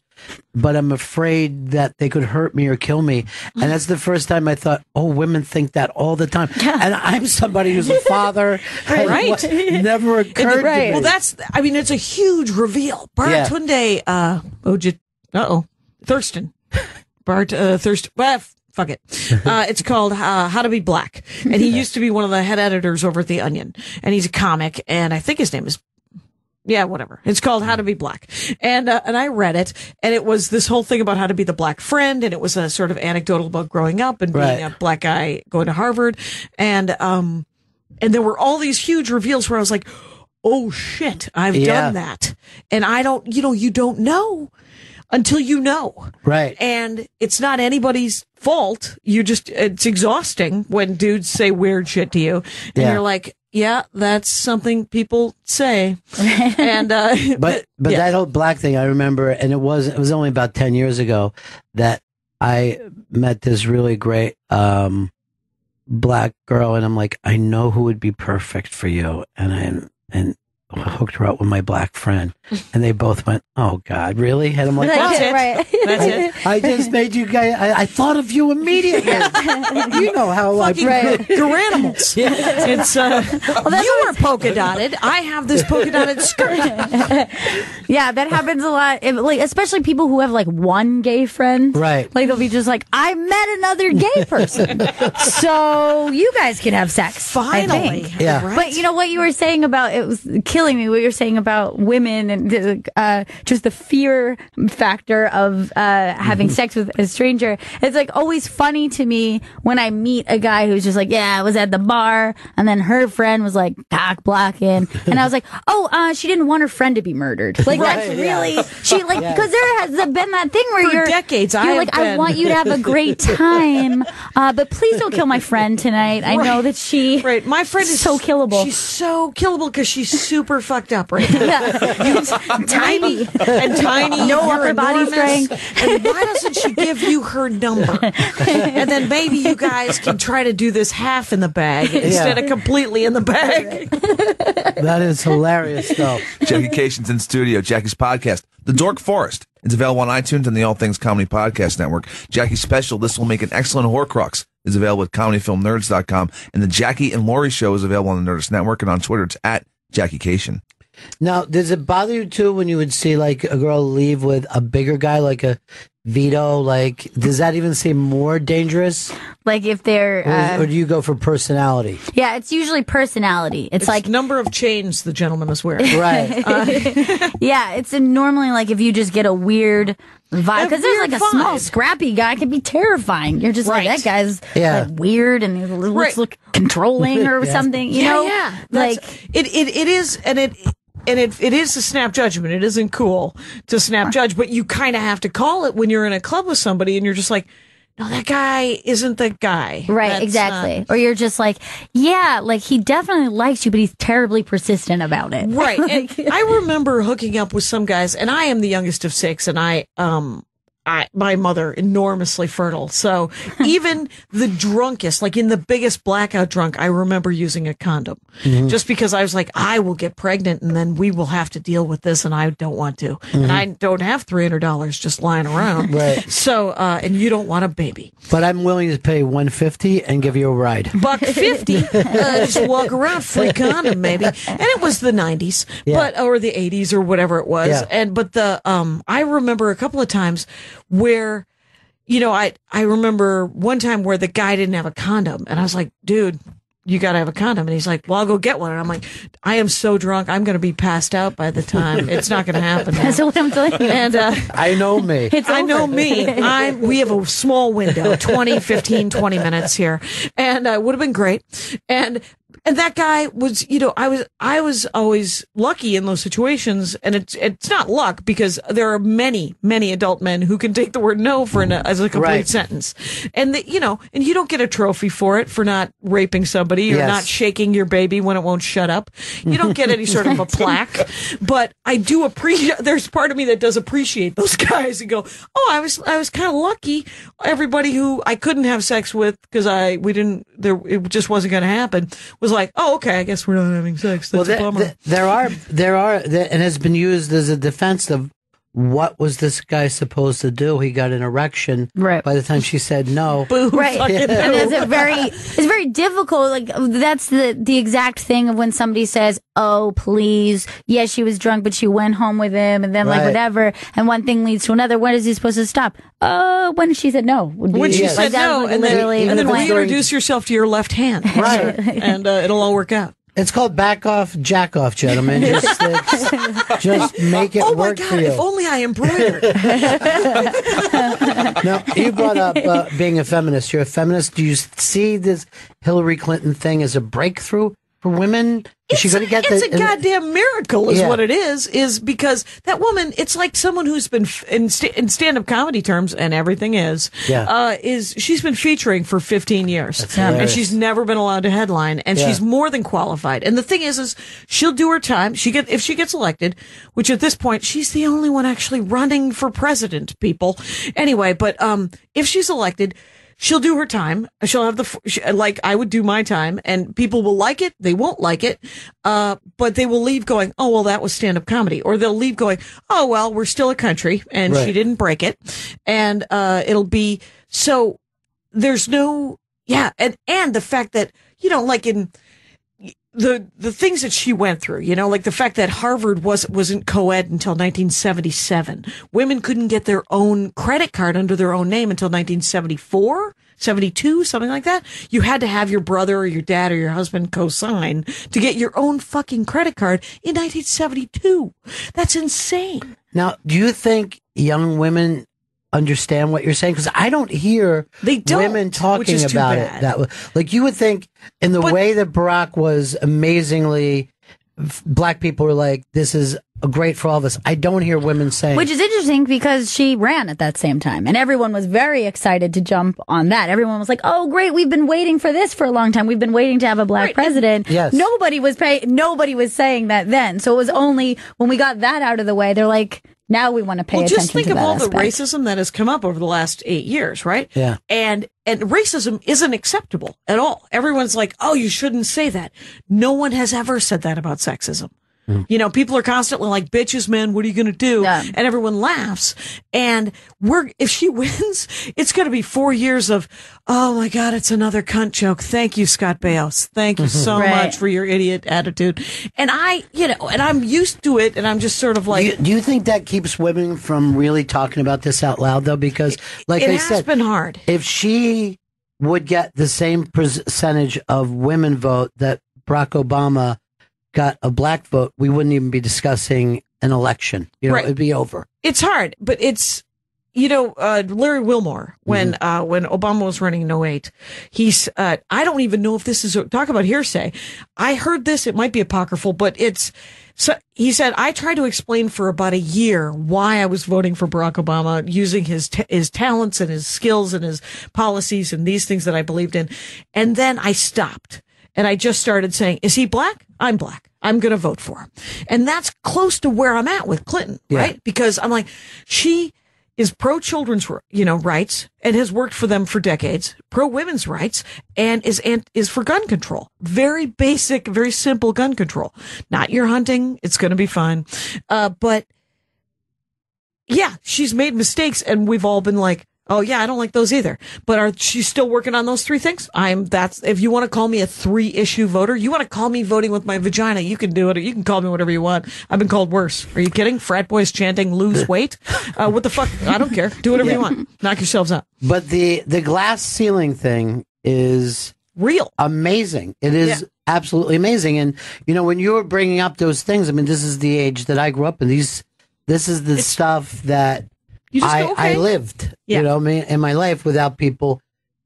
but I'm afraid that they could hurt me or kill me. And that's the first time I thought, oh, women think that all the time. And I'm somebody who's a father. Right. Never occurred to me. Well, it's a huge reveal. Baratunde, Thurston. Thurston. Well, fuck it. It's called How to Be Black. And he used to be one of the head editors over at The Onion. And he's a comic. And I think his name is, whatever. It's called How to Be Black. And I read it. And it was this whole thing about how to be the black friend. And it was a sort of anecdotal about growing up and being a black guy going to Harvard. And there were all these huge reveals where I was like, oh shit, I've done that. And I don't, you don't know until you know. Right. And it's not anybody's fault. It's exhausting when dudes say weird shit to you. And you're like, yeah, that's something people say. And, but that whole black thing, I remember, and it was only about 10 years ago that I met this really great, black girl. And I'm like, I know who would be perfect for you. And hooked her up with my black friend, and they both went, "Oh God, really?" And I'm like, "That's it, right? That's it." I just made you guys. I thought of you immediately. You know how they're animals. It's you are polka dotted. I have this polka dotted skirt. Yeah, that happens a lot. Especially people who have like one gay friend. Right. Like they'll be just like, I met another gay person, so you guys can have sex. Finally, yeah. Right? But you know what you were saying about it was killing me. What you're saying about women and just the fear factor of having sex with a stranger. It's like always funny to me when I meet a guy who's just like, yeah, I was at the bar, and then her friend was like cock blocking, and I was like, oh, she didn't want her friend to be murdered. Like that's really she like because there has been that thing where for decades you're like, I want you to have a great time, but please don't kill my friend tonight. I know that she my friend is so killable. She's so killable because she's super fucked up right now. Tiny, no upper body strength. And why doesn't she give you her number? And then maybe you guys can try to do this half in the bag instead of completely in the bag. That is hilarious, though. Jackie Cation's in studio. Jackie's podcast, The Dork Forest. It's available on iTunes and the All Things Comedy Podcast Network. Jackie's special, This Will Make an Excellent Horcrux, is available at comedyfilmnerds.com. And the Jackie and Laurie Show is available on the Nerdist Network, and on Twitter it's at Jackie Cation. Now, does it bother you too when you would see like a girl leave with a bigger guy, like a Vito? Like, does that even seem more dangerous? Like if they're, or do you go for personality? Yeah, it's usually personality. It's like number of chains the gentleman is wearing. Right. Yeah, it's normally like if you just get a weird vibe, because there's like a small scrappy guy can be terrifying. You're just like, that guy's like weird and he looks controlling or something. You know? Yeah. Like it is, and it is a snap judgment. It isn't cool to snap judge, but you kind of have to call it when you're in a club with somebody and you're just like, no, that guy isn't the guy. Right, That's exactly. Or you're just like, yeah, like he definitely likes you, but he's terribly persistent about it. Right. And I remember hooking up with some guys, and I am the youngest of 6, and my mother, enormously fertile. So even the drunkest, like in the biggest blackout drunk, I remember using a condom just because I was like, I will get pregnant and then we will have to deal with this and I don't want to. And I don't have $300 just lying around. Right. So, and you don't want a baby. But I'm willing to pay $150 and give you a ride. $150, just walk around, free condom maybe. And it was the 90s, or the 80s or whatever it was. Yeah. But I remember a couple of times where, I remember one time where the guy didn't have a condom and I was like, dude, you got to have a condom. And he's like, well, I'll go get one. And I'm like, I am so drunk. I'm going to be passed out by the time. It's not going to happen. That's what I'm telling you. And, I know me. I know me. We have a small window, 20 minutes here. And it would have been great. And that guy was, I was always lucky in those situations, and it's not luck because there are many adult men who can take the word no as a complete sentence, and and you don't get a trophy for it for not raping somebody or not shaking your baby when it won't shut up. You don't get any sort of a plaque, but I do appreciate. There's part of me that does appreciate those guys and go, oh, I was kind of lucky. Everybody who I couldn't have sex with because it just wasn't going to happen was like, oh, okay, I guess we're not having sex. That's a bummer. There are, and has been used as a defense of what was this guy supposed to do? He got an erection by the time she said no. Right. And it's very difficult. Like, that's the exact thing of when somebody says, oh, please. Yeah, she was drunk, but she went home with him and then like whatever. And one thing leads to another. When is he supposed to stop? When she said no. When she said no. And then reintroduce yourself to your left hand. Right. And it'll all work out. It's called back off, jack off, gentlemen. Just make it work for you. If only I embroidered. Now, you brought up being a feminist. You're a feminist. Do you see this Hillary Clinton thing as a breakthrough for women? Is she going to get It's a goddamn miracle is what it is because that woman, it's like someone who's been in stand-up comedy terms, and everything she's been featuring for 15 years. And she's never been allowed to headline, and she's more than qualified. And the thing is she'll do her time. If she gets elected, which at this point, she's the only one actually running for president, people. Anyway, but if she's elected, she'll do her time. She'll have like I would do my time, and people will like it. They won't like it, but they will leave going, oh, well, that was stand-up comedy. Or they'll leave going, oh, well, we're still a country, and she didn't break it. And it'll be, so there's no, and the fact that, like in the things that she went through, like the fact that Harvard wasn't co-ed until 1977. Women couldn't get their own credit card under their own name until 1974, 72, something like that. You had to have your brother or your dad or your husband co-sign to get your own fucking credit card in 1972. That's insane. Now, do you think young women understand what you're saying? Because I don't hear women talking about it that way. Like, you would think in the way that Barack was amazingly, black people were like, this is great for all of us. I don't hear women saying. Which is interesting because she ran at that same time, and everyone was very excited to jump on that. Everyone was like, oh, great, we've been waiting for this for a long time. We've been waiting to have a black president. Yes. Nobody was saying that then. So it was only when we got that out of the way, they're like, now we want to pay attention to that. Just think of all the racism that has come up over the last 8 years, right? Yeah. And racism isn't acceptable at all. Everyone's like, oh, you shouldn't say that. No one has ever said that about sexism. People are constantly like, bitches, man, what are you going to do? Yeah. And everyone laughs. And if she wins, it's going to be 4 years of, oh my God, it's another cunt joke. Thank you, Scott Baos. Thank you so much for your idiot attitude. And and I'm used to it. And I'm just sort of like, do you think that keeps women from really talking about this out loud though? Because like I said, it's been hard. If she would get the same percentage of women vote that Barack Obama got a black vote, we wouldn't even be discussing an election. It'd be over. It's hard, but it's, Larry Wilmore, when Obama was running in 08, he's, I don't even know if this is, talk about hearsay. I heard this, it might be apocryphal, but he said, I tried to explain for about a year why I was voting for Barack Obama, using his talents and his skills and his policies and these things that I believed in. And then I stopped. And I just started saying, is he black? I'm black. I'm going to vote for him. And that's close to where I'm at with Clinton, right? Because I'm like, she is pro-children's, rights and has worked for them for decades, pro-women's rights, and is for gun control. Very basic, very simple gun control. Not your hunting. It's going to be fine. But yeah, she's made mistakes, and we've all been like, oh yeah, I don't like those either. But she's still working on those three things. If you want to call me a 3-issue voter, you want to call me voting with my vagina, you can do it. Or you can call me whatever you want. I've been called worse. Are you kidding? Frat boys chanting lose weight. What the fuck? I don't care. Do whatever you want. Knock yourselves out. But the glass ceiling thing is real. Amazing. It is absolutely amazing. And when you were bringing up those things, I mean, this is the age that I grew up in. This is the stuff that I lived, in my life without people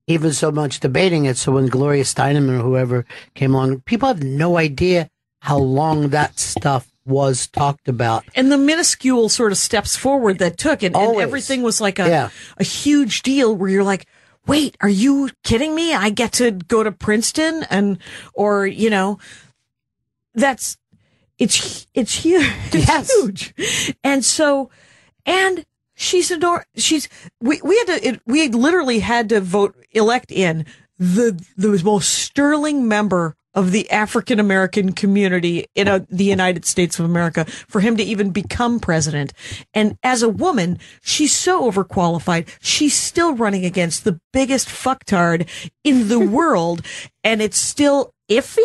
even so much debating it. So when Gloria Steinem or whoever came along, people have no idea how long that stuff was talked about. And the minuscule sort of steps forward that took, and everything was like a huge deal where you're like, wait, are you kidding me? I get to go to Princeton or it's huge. It's huge. And so, and we literally had to elect in the most sterling member of the African American community in the United States of America for him to even become president. And as a woman, she's so overqualified. She's still running against the biggest fucktard in the world, and it's still iffy.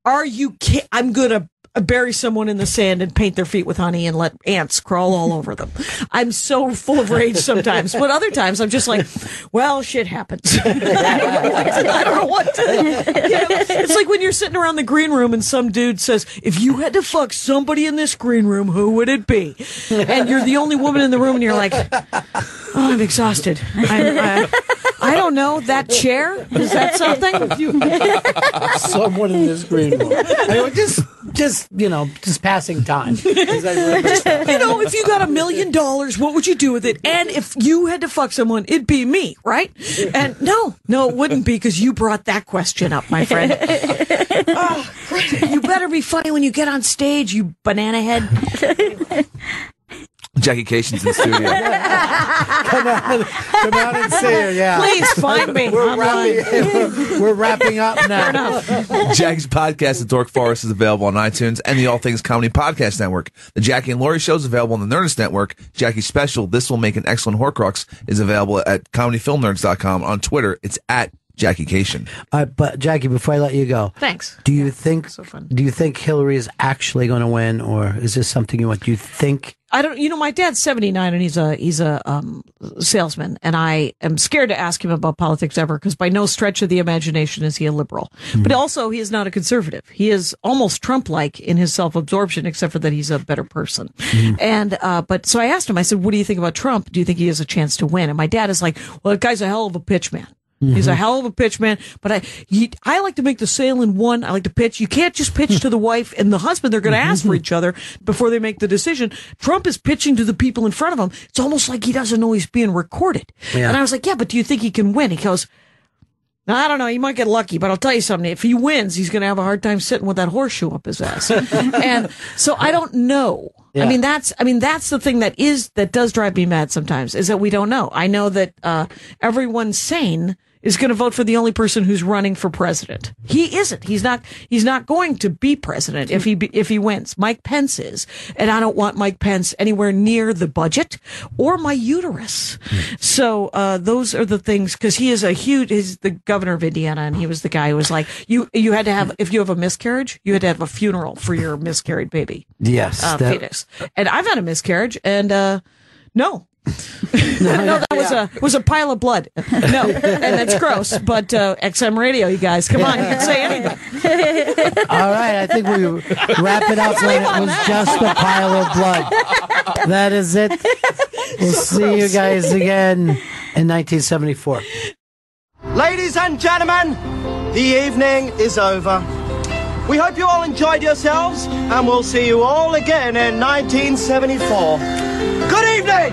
Are you kidding? I'm gonna bury someone in the sand and paint their feet with honey and let ants crawl all over them. I'm so full of rage sometimes, but other times I'm just like, well, shit happens. I don't know what to. It's like when you're sitting around the green room and some dude says, if you had to fuck somebody in this green room, who would it be? And you're the only woman in the room and you're like, oh, I'm exhausted. I don't know. That chair? Is that something? Someone in this green room. Just passing time. If you got $1 million, what would you do with it? And if you had to fuck someone, it'd be me, right? And no, it wouldn't be, because you brought that question up, my friend. Oh, you better be funny when you get on stage, you banana head. Jackie Cation's in the studio. Come out and see her, yeah. Please find me online. We're wrapping up now. Jackie's podcast, The Dork Forest, is available on iTunes and the All Things Comedy Podcast Network. The Jackie and Laurie Show is available on the Nerdist Network. Jackie's special, This Will Make an Excellent Horcrux, is available at comedyfilmnerds.com. On Twitter, it's at Jackie Cation. But Jackie, before I let you go, thanks. Do you think Hillary is actually going to win, or is this something you want? Do you think? I don't. My dad's 79 and he's a salesman, and I am scared to ask him about politics ever, because by no stretch of the imagination is he a liberal. Mm-hmm. But also, he is not a conservative. He is almost Trump-like in his self-absorption, except for that he's a better person. Mm-hmm. And but so I asked him. I said, "What do you think about Trump? Do you think he has a chance to win?" And my dad is like, "Well, that guy's a hell of a pitch man." Mm-hmm. He's a hell of a pitch man, but I like to make the sale in one. I like to pitch. You can't just pitch to the wife and the husband. They're going to ask for each other before they make the decision. Trump is pitching to the people in front of him. It's almost like he doesn't know he's being recorded. Yeah. And I was like, yeah, but do you think he can win? He goes, I don't know. He might get lucky, but I'll tell you something. If he wins, he's going to have a hard time sitting with that horseshoe up his ass. And so I don't know. Yeah. I mean, that's the thing that does drive me mad sometimes, is that we don't know. I know that everyone sane is going to vote for the only person who's running for president. He isn't. He's not going to be president if he wins. Mike Pence is. And I don't want Mike Pence anywhere near the budget or my uterus. So, those are the things, because he's the governor of Indiana, and he was the guy who was like, you had to have, if you have a miscarriage, you had to have a funeral for your miscarried baby. Yes. Fetus. And I've had a miscarriage, and, no. No, that was a pile of blood. No, and that's gross. But XM Radio, you guys, come on, you can say anything. All right, I think we wrap it up when it was just a pile of blood. That is it. We'll see you guys again in 1974. Ladies and gentlemen, the evening is over. We hope you all enjoyed yourselves, and we'll see you all again in 1974. Good evening!